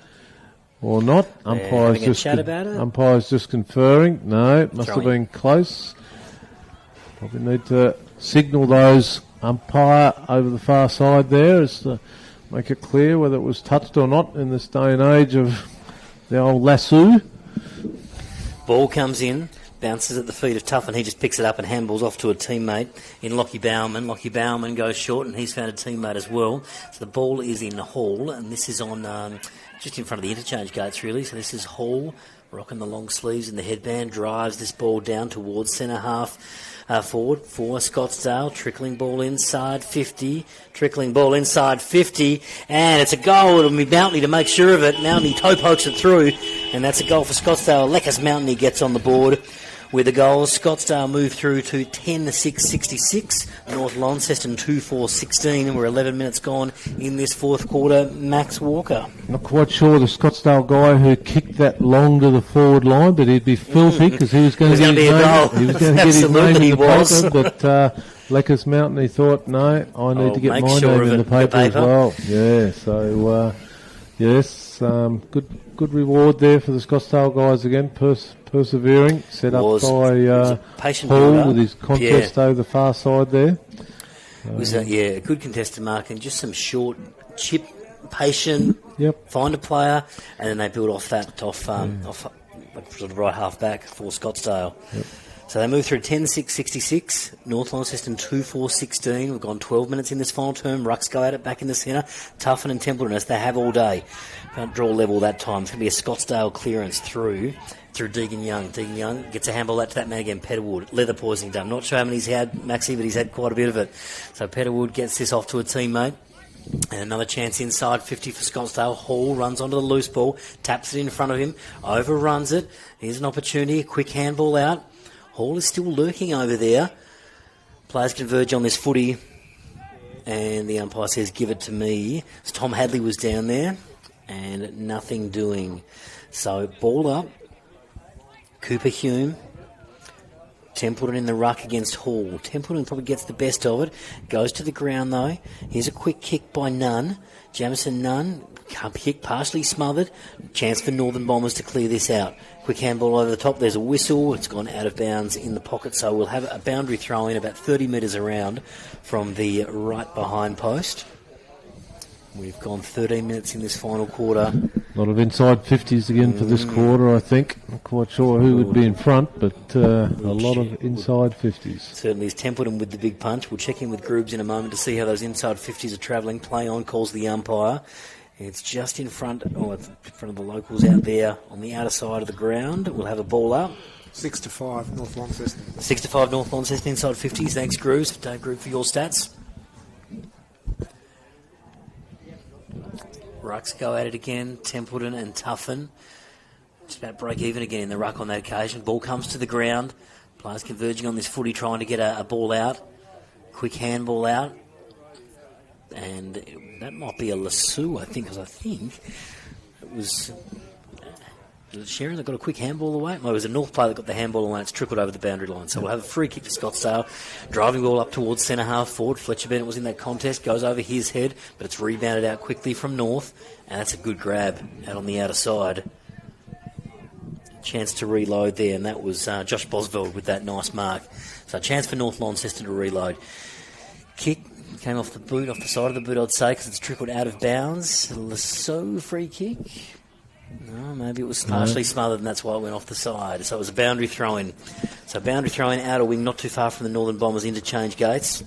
or not. Umpire's just conferring. No, it must have been close. Probably need to signal those umpire over the far side there as to make it clear whether it was touched or not in this day and age of the old lasso. Ball comes in, bounces at the feet of Tuff, and he just picks it up and handballs off to a teammate in Lockie Bauman. Lockie Bauman goes short, and he's found a teammate as well. So the ball is in Hall, and this is on just in front of the interchange gates, really. So this is Hall, rocking the long sleeves and the headband, drives this ball down towards centre half forward for Scottsdale. Trickling ball inside 50, and it's a goal. It'll be Mountney to make sure of it. Mountney toe pokes it through, and that's a goal for Scottsdale. Lekas Mountney gets on the board with the goals. Scottsdale move through to 10-6-66. North Launceston 2-4-16, and we're 11 minutes gone in this fourth quarter. Max Walker. Not quite sure the Scottsdale guy who kicked that long to the forward line, but he'd be filthy because he was going to be a goal. He was going to get his name in the paper, but Lekas Mountain, he thought, no, I need to get my name in the paper as well. Yeah, so yes, good reward there for the Scottsdale guys again. Persevering, set up by Paul with his contest over the far side there. It was a good contested mark and just some short chip, patient, find a player, and then they build off that, off sort of right half back for Scottsdale. Yep. So they move through 10-6-66, North Launceston 2-4-16. We've gone 12 minutes in this final term. Rucks go at it back in the centre. Tuffin and Templeton, as they have all day. Can't draw level that time. It's going to be a Scottsdale clearance through Deegan Young. Deegan Young gets a handball out to that man again, Petalwood. Leather poisoning done. Not sure how many he's had, Maxie, but he's had quite a bit of it. So Petalwood gets this off to a teammate. And another chance inside 50 for Scottsdale. Hall runs onto the loose ball, taps it in front of him, overruns it. Here's an opportunity, a quick handball out. Hall is still lurking over there. Players converge on this footy, and the umpire says, give it to me. So Tom Hadley was down there, and nothing doing. So ball up. Cooper Hume. Templeton in the ruck against Hall. Templeton probably gets the best of it. Goes to the ground, though. Here's a quick kick by Nunn. Jamison Nunn. Kick partially smothered. Chance for Northern Bombers to clear this out. Quick handball over the top. There's a whistle. It's gone out of bounds in the pocket, so we'll have a boundary throw in about 30 metres around from the right behind post. We've gone 13 minutes in this final quarter. A lot of inside 50s again for this quarter, I think. Not quite sure who would be in front, but a lot of inside 50s. Certainly is Templeton with the big punch. We'll check in with Groobs in a moment to see how those inside 50s are travelling. Play on, calls the umpire. It's just in front, it's in front of the locals out there on the outer side of the ground. We'll have a ball up. 6-5 North Launceston. 6-5 North Launceston inside 50s. Thanks, Grooves. Dave Groove for your stats. Rucks go at it again. Templeton and Tuffin. Just about break even again in the ruck on that occasion. Ball comes to the ground. Players converging on this footy trying to get a ball out. Quick handball out. And that might be a lasso, I think, because I think it was Sharon that got a quick handball away. No, it was a North player that got the handball away. It's trickled over the boundary line. So we'll have a free kick to Scottsdale. Driving ball up towards centre half forward. Fletcher Bennett was in that contest. Goes over his head, but it's rebounded out quickly from North. And that's a good grab out on the outer side. Chance to reload there, and that was Josh Bosveld with that nice mark. So a chance for North Launceston to reload. Kick came off the boot, off the side of the boot, I'd say, because it's trickled out of bounds. Lasso free kick. No, maybe it was partially smothered and that's why it went off the side. So it was a boundary throw-in. So boundary throw-in, outer wing, not too far from the Northern Bombers interchange gates.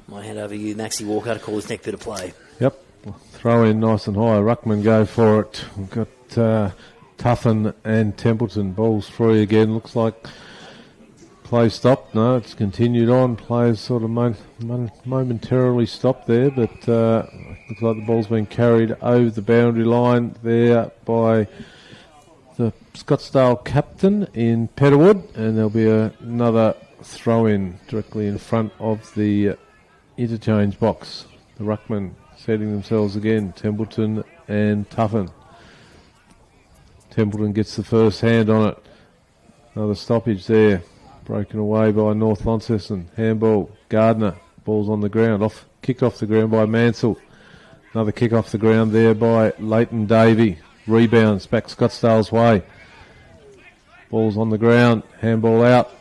Might hand over to you, Maxie Walker, to call this next bit of play. Yep, throw in nice and high. Ruckman go for it. We've got Tuffin and Templeton. Ball's free again. Looks like play stopped. No, it's continued on. Players sort of momentarily stopped there, but looks like the ball's been carried over the boundary line there by the Scottsdale captain in Petterwood, and there'll be another throw-in directly in front of the interchange box. The ruckman setting themselves again, Templeton and Tuffin. Templeton gets the first hand on it. Another stoppage there. Broken away by North Launceston. Handball, Gardner. Ball's on the ground. Kicked off the ground by Mansell. Another kick off the ground there by Leighton Davey. Rebounds back Scottsdale's way. Ball's on the ground. Handball out.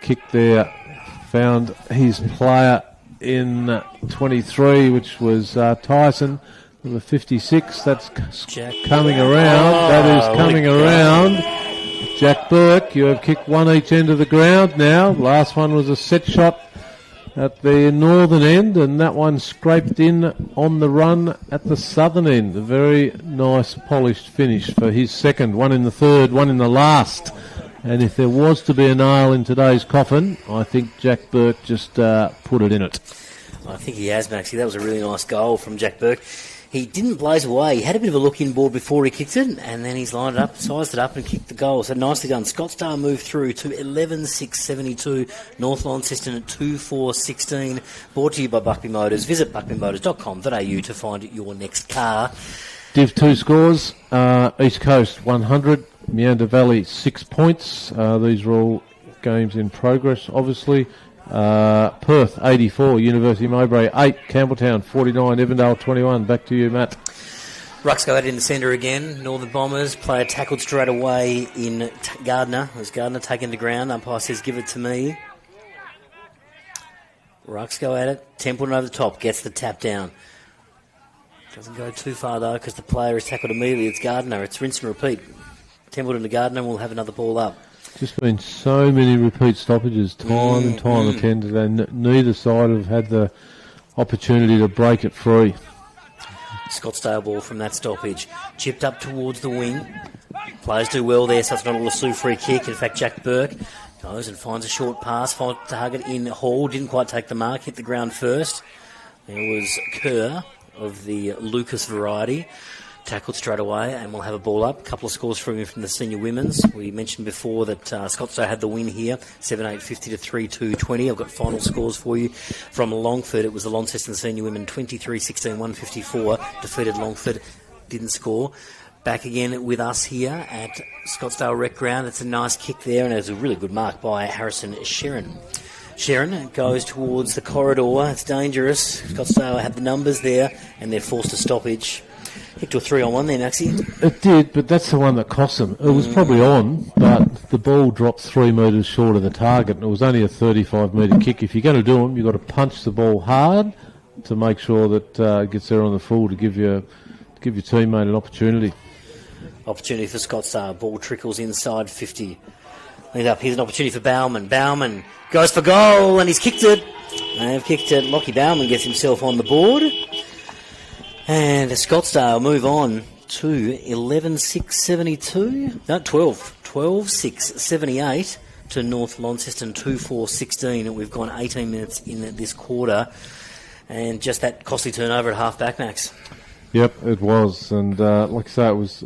Kick there. Found his player in 23, which was Tyson. Number 56. That's coming around. That is coming around. Jack Burke, you have kicked one each end of the ground now. Last one was a set shot at the northern end, and that one scraped in on the run at the southern end. A very nice polished finish for his second. One in the third, one in the last. And if there was to be a nail in today's coffin, I think Jack Burke just put it in it. I think he has, Maxie. That was a really nice goal from Jack Burke. He didn't blaze away. He had a bit of a look inboard before he kicked it, and then he's lined it up, sized it up, and kicked the goal. So nicely done. Scottsdale moved through to 11.672. North Launceston at 2.416. Brought to you by Buckby Motors. Visit buckbymotors.com.au to find your next car. Div 2 scores. East Coast 100. Meander Valley 6 points. These are all games in progress, obviously. Perth 84, University of Mowbray 8, Campbelltown 49, Evandale 21. Back to you, Matt. Rucks go out in the centre again. Northern Bombers, player tackled straight away in Gardner. As Gardner taken to ground, umpire says give it to me. Rucks go at it. Templeton over the top, gets the tap down. Doesn't go too far though because the player is tackled immediately. It's Gardner. It's rinse and repeat. Templeton to Gardner, and we'll have another ball up. Just been so many repeat stoppages, time and time attended, and neither side have had the opportunity to break it free. Scottsdale ball from that stoppage. Chipped up towards the wing. Players do well there, so it's not a Lassou free kick. In fact, Jack Burke goes and finds a short pass, finds a target in Hall, didn't quite take the mark, hit the ground first. There was Kerr of the Lucas variety. Tackled straight away, and we'll have a ball up. A couple of scores from the senior women's. We mentioned before that Scottsdale had the win here, 7-8-50 to 3-2-20. I've got final scores for you from Longford. It was the Launceston senior women 23-16, 154. Defeated Longford, didn't score. Back again with us here at Scottsdale Rec Ground. It's a nice kick there, and it was a really good mark by Harrison Sharon. Sharon goes towards the corridor. It's dangerous. Scottsdale had the numbers there, and they're forced to stoppage. Kicked to a 3-on-1 there, Maxie. It did, but that's the one that cost them. It was probably on, but the ball dropped 3 metres short of the target, and it was only a 35-metre kick. If you're going to do them, you've got to punch the ball hard to make sure that it gets there on the full to give your teammate an opportunity. Opportunity for Scottsdale. Ball trickles inside 50. Lead up. Here's an opportunity for Bauman. Bauman goes for goal, and he's kicked it. They've kicked it. Lockie Bauman gets himself on the board. And Scottsdale move on to 11-6-72. No, 12-6-78 to North Launceston 2-4-16. We've gone 18 minutes in this quarter. And just that costly turnover at half-back, Max. Yep, it was. And like I say, it was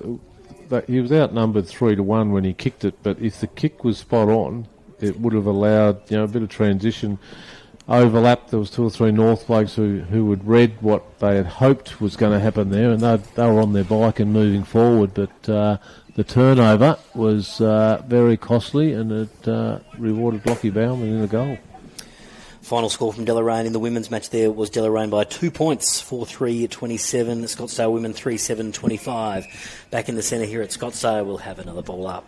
he was outnumbered 3-1 when he kicked it. But if the kick was spot on, it would have allowed a bit of transition. Overlap. There was 2 or 3 North blokes who had read what they had hoped was going to happen there, and they were on their bike and moving forward. But the turnover was very costly, and it rewarded Lockie Bauman in a goal. Final score from Deloraine in the women's match there was Deloraine by 2 points, 4-3-27. Scottsdale women 3-7-25. Back in the centre here at Scottsdale, we'll have another ball up.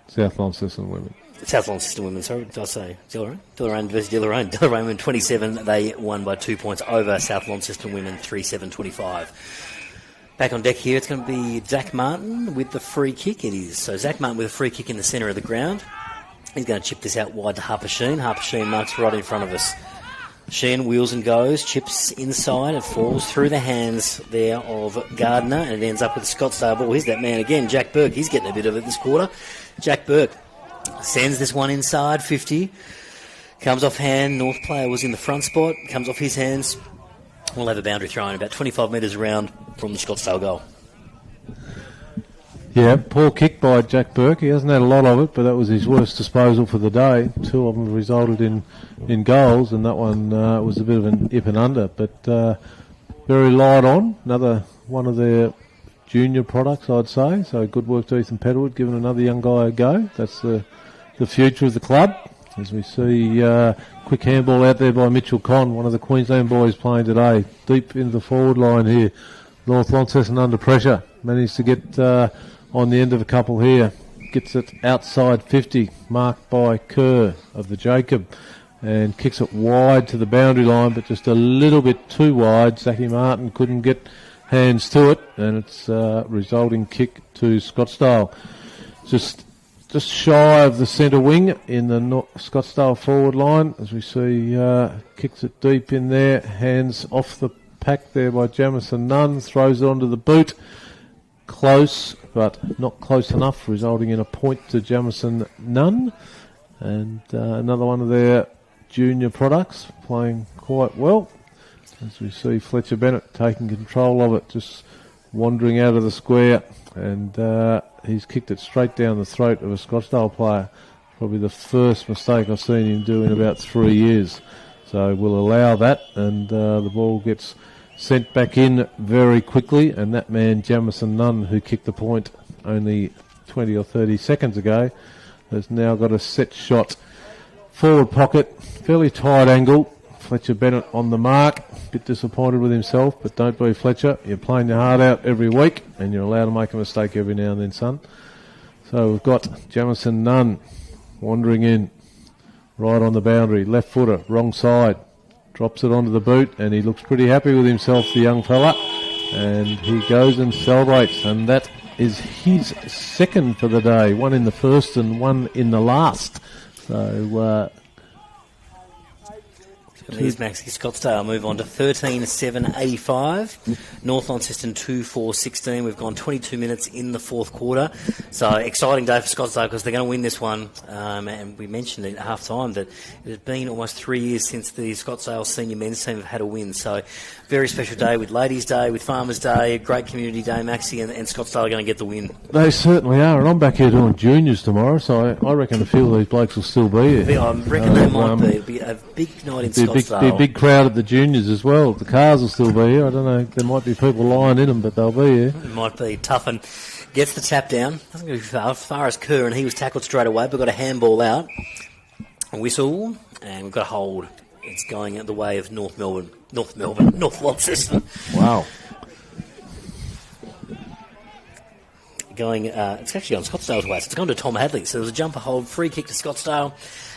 South Launceston women. South Launceston women, sorry, did I say Deloraine? Deloraine versus Deloraine. Deloraine women 27, they won by 2 points over South Launceston women 3-7-25. Back on deck here, it's going to be Zach Martin with the free kick. It is. So Zach Martin with a free kick in the centre of the ground. He's going to chip this out wide to Harper Sheen. Harper Sheen marks right in front of us. Sheen wheels and goes, chips inside, it falls through the hands there of Gardner, and it ends up with the Scottsdale ball. Here's that man again, Jack Burke. He's getting a bit of it this quarter. Jack Burke sends this one inside, 50. Comes off hand, North player was in the front spot, comes off his hands. We'll have a boundary throw in about 25 metres around from the Scottsdale goal. Yeah, poor kick by Jack Burke. He hasn't had a lot of it, but that was his worst disposal for the day. 2 of them resulted in goals, and that one was a bit of an ip and under. But very light on. Another one of their junior products, I'd say. So good work to Ethan Petterwood, giving another young guy a go. That's the future of the club. As we see quick handball out there by Mitchell Conn, one of the Queensland boys playing today. Deep into the forward line here. North Launceston under pressure. Managed to get on the end of a couple here. Gets it outside 50, marked by Kerr of the Jacob, and kicks it wide to the boundary line, but just a little bit too wide. Zachy Martin couldn't get hands to it, and it's resulting kick to Scottsdale. Just shy of the centre wing in the Scottsdale forward line, as we see kicks it deep in there, hands off the pack there by Jamison Nunn, throws it onto the boot. Close, but not close enough, resulting in a point to Jamison Nunn. And another one of their junior products playing quite well. As we see Fletcher Bennett taking control of it, just wandering out of the square. And he's kicked it straight down the throat of a Scottsdale player. Probably the first mistake I've seen him do in about 3 years. So we'll allow that, and the ball gets sent back in very quickly, and that man, Jamison Nunn, who kicked the point only 20 or 30 seconds ago, has now got a set shot. Forward pocket, fairly tight angle. Fletcher Bennett on the mark. Bit disappointed with himself, but don't be Fletcher. You're playing your heart out every week, and you're allowed to make a mistake every now and then, son. So we've got Jamison Nunn wandering in, right on the boundary, left footer, wrong side. Drops it onto the boot, and he looks pretty happy with himself, the young fella. And he goes and celebrates, and that is his second for the day. One in the first and one in the last. So Here's Maxie Scottsdale. Move on to 13-7-85. North Launceston 2-4-16. We've gone 22 minutes in the fourth quarter. So exciting day for Scottsdale because they're going to win this one. And we mentioned it at half time that it has been almost 3 years since the Scottsdale senior men's team have had a win. So very special day with Ladies' Day, with Farmers' Day, a great community day, Maxie, and Scottsdale are going to get the win. They certainly are. And I'm back here doing juniors tomorrow, so I reckon a few of these blokes will still be here. I reckon they might be. It'll be a big night in Scottsdale. Be a big crowd at the juniors as well. The cars will still be here. I don't know. There might be people lying in them, but they'll be here. It might be. Toughen gets the tap down. Doesn't go as far as Kerr, and he was tackled straight away, but got a handball out. A whistle, and we've got a hold. It's going out the way of North Launceston. Wow. Going, it's actually on Scottsdale's way. So it's gone to Tom Hadley. So there was a jumper hold, free kick to Scottsdale.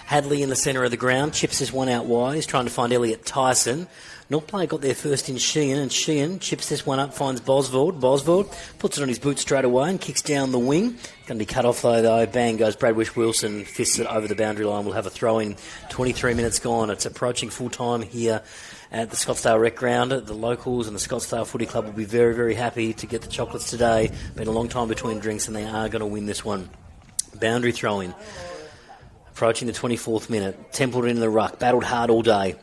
Hadley in the centre of the ground, chips this one out wide. He's trying to find Elliot Tyson. North player got there first in Sheehan, and Sheehan chips this one up, finds Bosveld. Bosveld puts it on his boot straight away and kicks down the wing. Going to be cut off though. Bang goes Bradwish Wilson, fists it over the boundary line. We'll have a throw in. 23 minutes gone. It's approaching full time here at the Scottsdale Rec Ground. The locals and the Scottsdale Footy Club will be very, very happy to get the chocolates today. Been a long time between drinks, and they are going to win this one. Boundary throw in. Approaching the 24th minute. Templed into the ruck. Battled hard all day.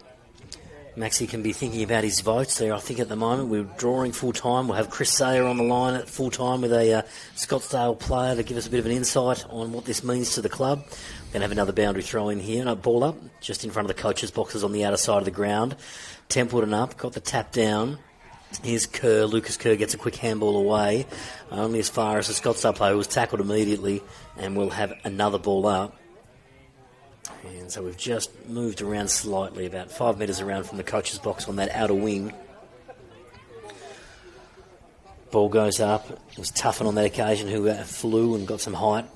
Maxie can be thinking about his votes there. I think at the moment we're drawing full time. We'll have Chris Sayer on the line at full time with a Scottsdale player to give us a bit of an insight on what this means to the club. We're going to have another boundary throw in here. No, ball up just in front of the coaches' boxes on the outer side of the ground. Templeton up. Got the tap down. Here's Kerr. Lucas Kerr gets a quick handball away. Only as far as the Scottsdale player who was tackled immediately. And we'll have another ball up. And so we've just moved around slightly, about 5 metres around from the coach's box on that outer wing. Ball goes up. It was Tuffin on that occasion who flew and got some height.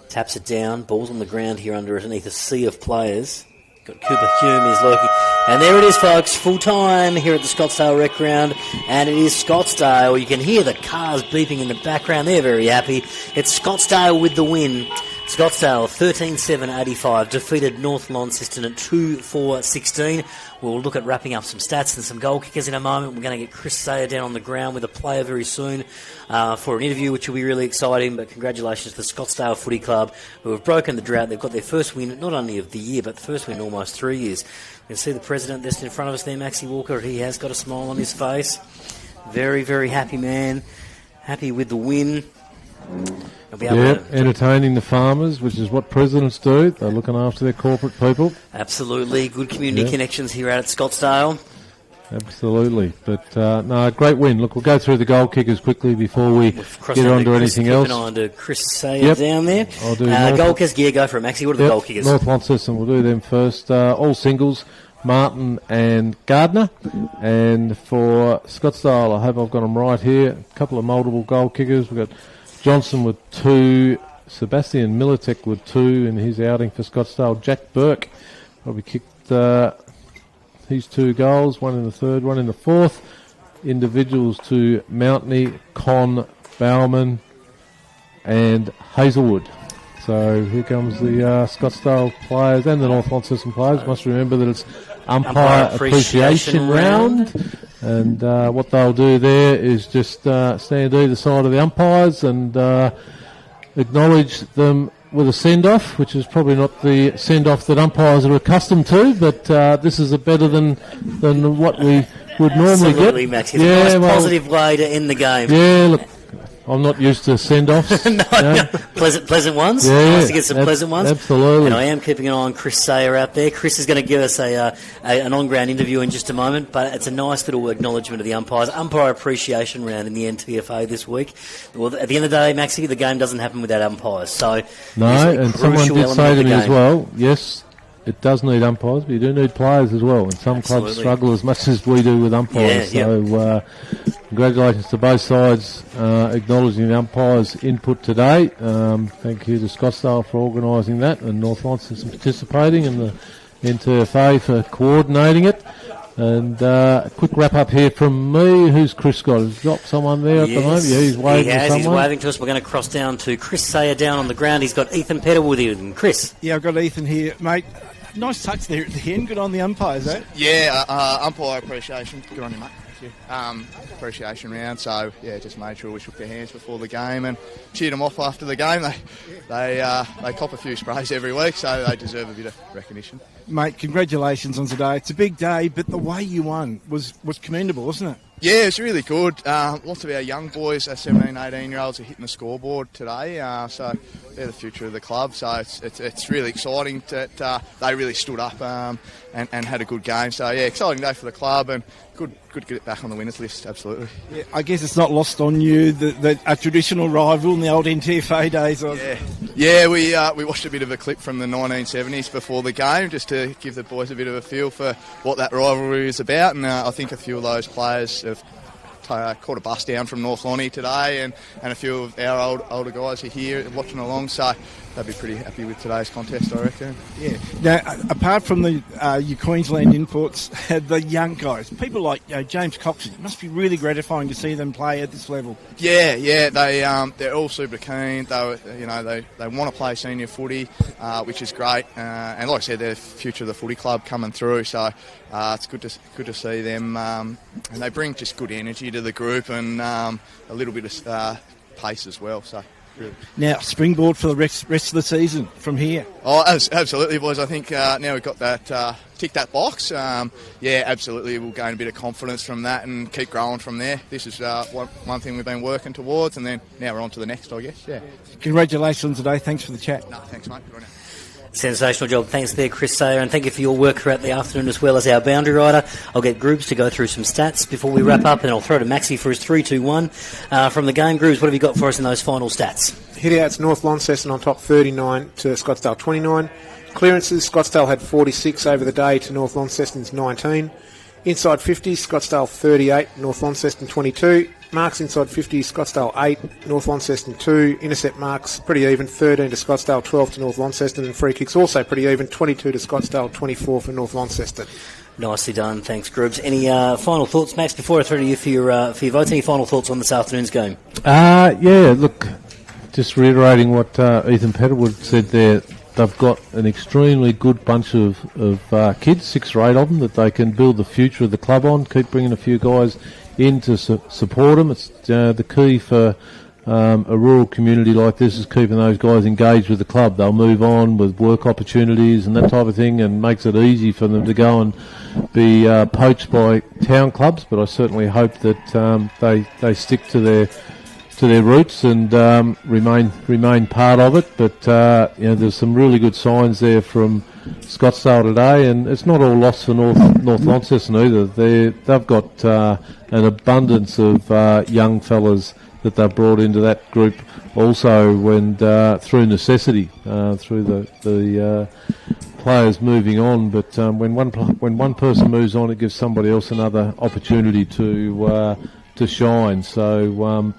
Taps it down. Ball's on the ground here underneath a sea of players. Got Cooper Hume is lurking. And there it is, folks, full time here at the Scottsdale Rec Ground. And it is Scottsdale. You can hear the cars beeping in the background. They're very happy. It's Scottsdale with the win. Scottsdale 13-7-85 defeated North Launceston at 2-4-16. We'll look at wrapping up some stats and some goal kickers in a moment. We're going to get Chris Sayer down on the ground with a player very soon for an interview, which will be really exciting. But congratulations to the Scottsdale Footy Club, who have broken the drought. They've got their first win, not only of the year, but the first win in almost 3 years. You can see the president just in front of us there, Maxie Walker. He has got a smile on his face. Very, very happy man. Happy with the win. Entertaining the farmers, which is what presidents do. They're looking after their corporate people. Absolutely. Good community connections here out at Scottsdale. Absolutely. But, no, great win. Look, we'll go through the goal kickers quickly before we get on to anything else. Keep an eye on to Chris Sayer down there. I'll do goal kickers, go for it, Maxie. What are the goal kickers? North Launceston, we'll do them first. All singles, Martin and Gardner. And for Scottsdale, I hope I've got them right here. A couple of multiple goal kickers. We've got Johnson with 2, Sebastian Militek with 2 in his outing for Scottsdale. Jack Burke probably kicked his 2 goals, 1 in the third, 1 in the fourth. Individuals to Mountney, Con, Bauman and Hazelwood. So here comes the Scottsdale players and the North Launceston players. Must remember that it's umpire appreciation round. And what they'll do there is just stand either side of the umpires and acknowledge them with a send-off, which is probably not the send-off that umpires are accustomed to, but this is a better than what we would normally get. Absolutely, Max. It's a nice positive way to end the game. Yeah, look, I'm not used to send-offs. No. Pleasant ones. Yeah, nice to get some pleasant ones. Absolutely. And I am keeping an eye on Chris Sayer out there. Chris is going to give us an on-ground interview in just a moment, but it's a nice little acknowledgement of the umpires. Umpire appreciation round in the NTFA this week. Well, at the end of the day, Maxie, the game doesn't happen without umpires. So no, and someone did say to me as well, yes, it does need umpires, but you do need players as well. And some clubs struggle as much as we do with umpires. Congratulations to both sides acknowledging the umpires' input today. Thank you to Scottsdale for organising that, and North Launceston participating, and the NTFA for coordinating it. And a quick wrap-up here from me. Who's Chris got? Has got someone there at the moment? Yeah, he's waving to someone. He's waving to us. We're going to cross down to Chris Sayer down on the ground. He's got Ethan Petter with him. Chris. Yeah, I've got Ethan here. Mate, nice touch there at the end. Good on the umpires, eh? Yeah, umpire appreciation. Good on you, mate. Appreciation round, so yeah, just made sure we shook their hands before the game and cheered them off after the game. They cop a few sprays every week, so they deserve a bit of recognition. Mate, congratulations on today. It's a big day, but the way you won was commendable, wasn't it? Yeah, it's really good. Lots of our young boys, our 17, 18-year-olds, are hitting the scoreboard today, so they're the future of the club. So it's really exciting that they really stood up and had a good game. So yeah, exciting day for the club and good to get it back on the winners list, absolutely. Yeah, I guess it's not lost on you that a traditional rival in the old NTFA days. Yeah, we watched a bit of a clip from the 1970s before the game just to give the boys a bit of a feel for what that rivalry is about, and I think a few of those players have caught a bus down from North Lonnie today, and a few of our older guys are here watching along, so they'll be pretty happy with today's contest, I reckon. Yeah. Now, apart from the your Queensland imports, the young guys, people like James Cox, it must be really gratifying to see them play at this level. Yeah, they're all super keen. They want to play senior footy, which is great. And like I said, they're the future of the footy club coming through. So it's good to see them, and they bring just good energy to the group and a little bit of pace as well. So. Really. Now, springboard for the rest of the season from here. Oh, absolutely, boys. I think now we've got that, tick that box. Absolutely, we'll gain a bit of confidence from that and keep growing from there. This is one thing we've been working towards, and then now we're on to the next, I guess. Yeah. Congratulations today. Thanks for the chat. No, thanks, mate. Good on you. Sensational job. Thanks there, Chris Sayer, and thank you for your work throughout the afternoon as well as our boundary rider. I'll get Groobs to go through some stats before we wrap up, and I'll throw to Maxie for his 3-2-1 from the game. Groobs, what have you got for us in those final stats? Hit-outs, North Launceston on top 39 to Scottsdale 29. Clearances, Scottsdale had 46 over the day to North Launceston's 19. Inside 50, Scottsdale 38, North Launceston 22. Marks inside 50, Scottsdale 8, North Launceston 2. Intercept marks pretty even, 13 to Scottsdale, 12 to North Launceston. And free kicks also pretty even, 22 to Scottsdale, 24 for North Launceston. Nicely done. Thanks, Grubs. Any final thoughts, Max, before I throw to you for your votes? Any final thoughts on this afternoon's game? Yeah, look, just reiterating what Ethan Petterwood said there. They've got an extremely good bunch of kids, 6 or 8 of them, that they can build the future of the club on. Keep bringing a few guys in to support them. It's the key for a rural community like this is keeping those guys engaged with the club. They'll move on with work opportunities and that type of thing, and makes it easy for them to go and be poached by town clubs. But I certainly hope that they stick to their roots and remain part of it. But there's some really good signs there from Scottsdale today, and it's not all lost for North Launceston either. They've got an abundance of young fellas that they've brought into that group also, when through necessity, through the players moving on. But when one person moves on, it gives somebody else another opportunity to shine. So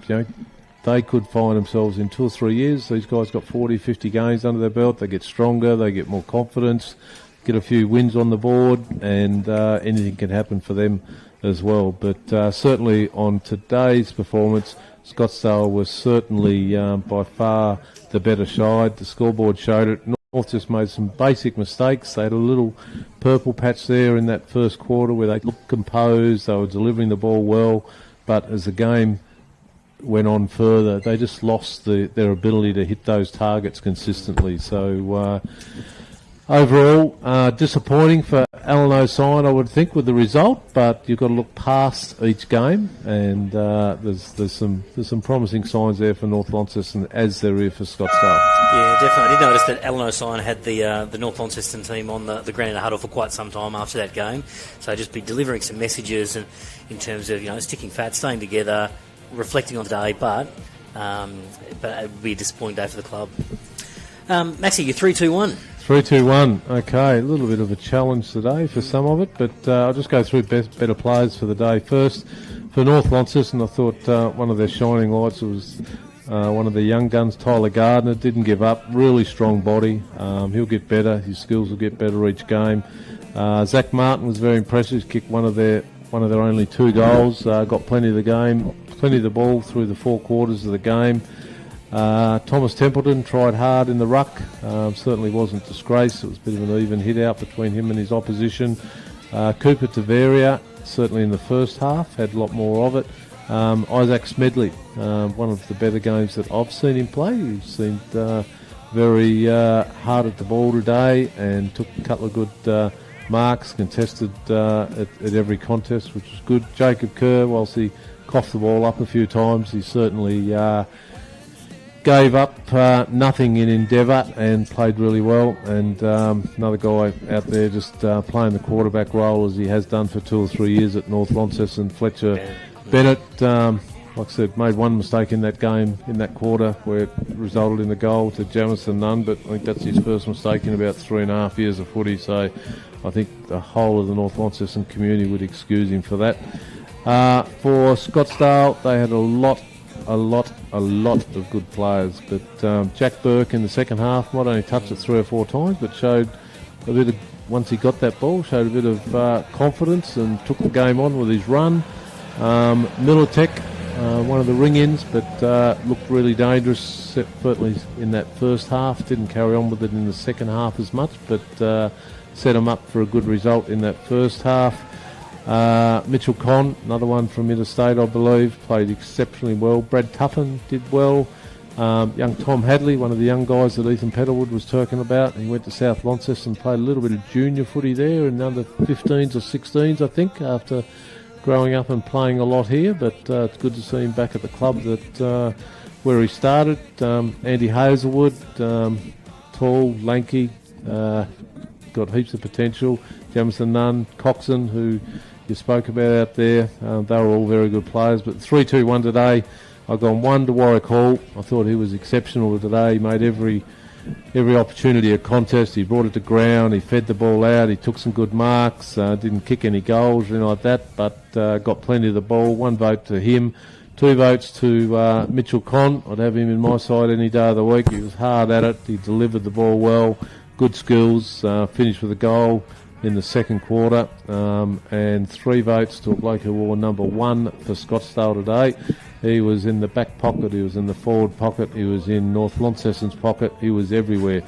they could find themselves in 2 or 3 years. These guys got 40, 50 games under their belt. They get stronger, they get more confidence, get a few wins on the board, and anything can happen for them as well. But certainly on today's performance, Scottsdale was certainly by far the better side. The scoreboard showed it. North just made some basic mistakes. They had a little purple patch there in that first quarter where they looked composed, they were delivering the ball well, but as the game went on further, they just lost their ability to hit those targets consistently. So overall, disappointing for Alan O'Sign, I would think, with the result. But you've got to look past each game, and there's some promising signs there for North Launceston, as there is for Scottsdale. Yeah, definitely. I did notice that Alan O'Sign had the North Launceston team on the ground in a huddle for quite some time after that game. So just be delivering some messages and in terms of sticking fat, staying together, reflecting on today, but it would be a disappointing day for the club. Maxie, you're 3-2-1. 3-2-1. Okay, a little bit of a challenge today for some of it, but I'll just go through better players for the day. First, for North Launceston, I thought one of their shining lights was one of the young guns, Tyler Gardner. Didn't give up. Really strong body. He'll get better. His skills will get better each game. Zach Martin was very impressive. He kicked one of their only 2 goals. Got plenty of the ball through the 4 quarters of the game. Thomas Templeton tried hard in the ruck. Certainly wasn't disgraced. It was a bit of an even hit out between him and his opposition. Cooper Taveria, certainly in the first half, had a lot more of it. Isaac Smedley, one of the better games that I've seen him play. He seemed very hard at the ball today and took a couple of good marks, contested at every contest, which was good. Jacob Kerr, whilst he coughed the ball up a few times, he certainly gave up nothing in endeavour and played really well. And another guy out there just playing the quarterback role, as he has done for 2 or 3 years at North Launceston, Fletcher Bennett. Like I said, made one mistake in that game, in that quarter, where it resulted in the goal to Jamison Nunn, but I think that's his first mistake in about 3.5 years of footy, so I think the whole of the North Launceston community would excuse him for that. For Scottsdale, they had a lot of good players, but Jack Burke in the second half not only touched it 3 or 4 times, but showed a bit of, once he got that ball, showed a bit of confidence and took the game on with his run. Militek, one of the ring-ins, but looked really dangerous, certainly in that first half. Didn't carry on with it in the second half as much, but set him up for a good result in that first half. Mitchell Conn, another one from Interstate, I believe, played exceptionally well. Brad Tuffin did well. Young Tom Hadley, one of the young guys that Ethan Petterwood was talking about, he went to South Launceston and played a little bit of junior footy there in under 15s or 16s, I think, after growing up and playing a lot here. But it's good to see him back at the club that where he started. Andy Hazelwood, tall, lanky, got heaps of potential. Jamison Nunn, Coxon, who you spoke about out there, they were all very good players. But 3-2-1 today, I've gone 1 to Warwick Hall. I thought he was exceptional today. He made every opportunity a contest. He brought it to ground, he fed the ball out, he took some good marks, didn't kick any goals or anything like that, but got plenty of the ball. 1 vote to him. 2 votes to Mitchell Conn. I'd have him in my side any day of the week. He was hard at it. He delivered the ball well. Good skills. Finished with a goal in the second quarter. And 3 votes to a bloke who wore number 1 for Scottsdale today. He was in the back pocket. He was in the forward pocket. He was in North Launceston's pocket. He was everywhere.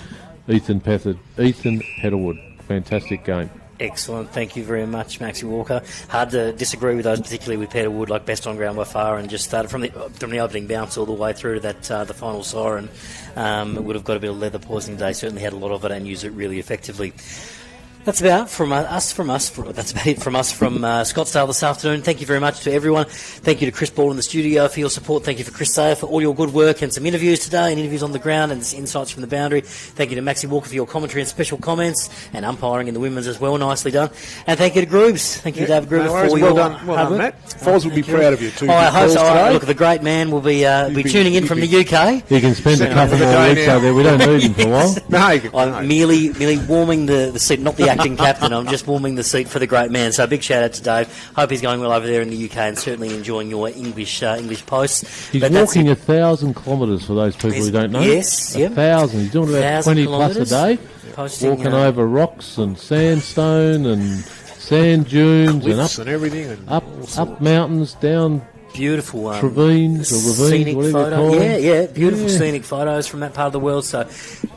Ethan Petterwood. Fantastic game. Excellent. Thank you very much, Maxie Walker. Hard to disagree with those, particularly with Peter Wood, like best on ground by far, and just started from the opening bounce all the way through to that the final siren. Would have got a bit of leather poisoning today. Certainly had a lot of it and used it really effectively. That's about it from us from Scottsdale this afternoon. Thank you very much to everyone. Thank you to Chris Ball in the studio for your support. Thank you for Chris Sayer for all your good work and some interviews today and interviews on the ground and insights from the boundary. Thank you to Maxie Walker for your commentary and special comments and umpiring in the women's as well. Nicely done. And thank you to Groobs. Thank you, David Groobs, for your well done, Matt. Foz will be proud of you too. I hope so. Look, the great man will be tuning in from the UK. He can spend a couple more weeks out there. We don't need him for a while. I'm merely warming the seat, not the acting captain. I'm just warming the seat for the great man. So a big shout out to Dave. Hope he's going well over there in the UK and certainly enjoying your English posts. He's walking 1,000 kilometres for those people who don't know. Yes, 1,000. He's doing about 20 plus a day. Walking over rocks and sandstone and sand dunes and up and everything, and up mountains, down beautiful ravines or ravines, whatever you call them. Beautiful scenic photos from that part of the world. So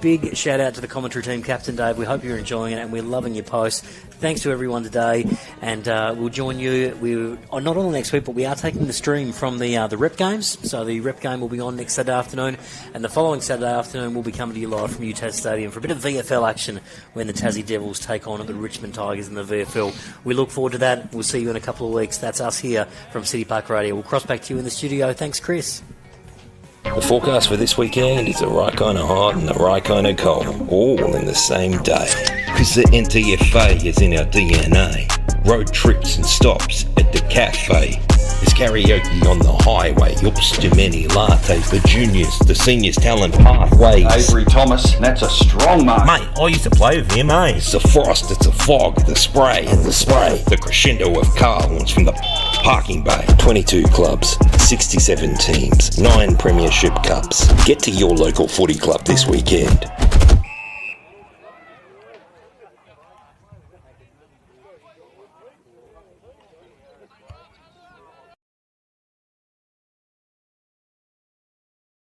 big shout out to the commentary team, Captain Dave. We hope you're enjoying it and we're loving your posts. Thanks to everyone today, and we'll join you. We're not on next week, but we are taking the stream from the rep games. So the rep game will be on next Saturday afternoon, and the following Saturday afternoon we'll be coming to you live from UTAS Stadium for a bit of VFL action when the Tassie Devils take on the Richmond Tigers in the VFL. We look forward to that. We'll see you in a couple of weeks. That's us here from City Park Radio. We'll cross back to you in the studio. Thanks, Chris. The forecast for this weekend is the right kind of hot and the right kind of cold, all in the same day. Because the NTFA is in our DNA. Road trips and stops at the cafe. There's karaoke on the highway. Oops, too many lattes. The juniors, the seniors, talent pathways. Avery Thomas, that's a strong mark. Mate, I used to play with him, eh? It's the frost, it's the fog, the spray and the spray. The crescendo of car horns from the parking bay. 22 clubs, 67 teams, 9 premiership cups. Get to your local footy club this weekend.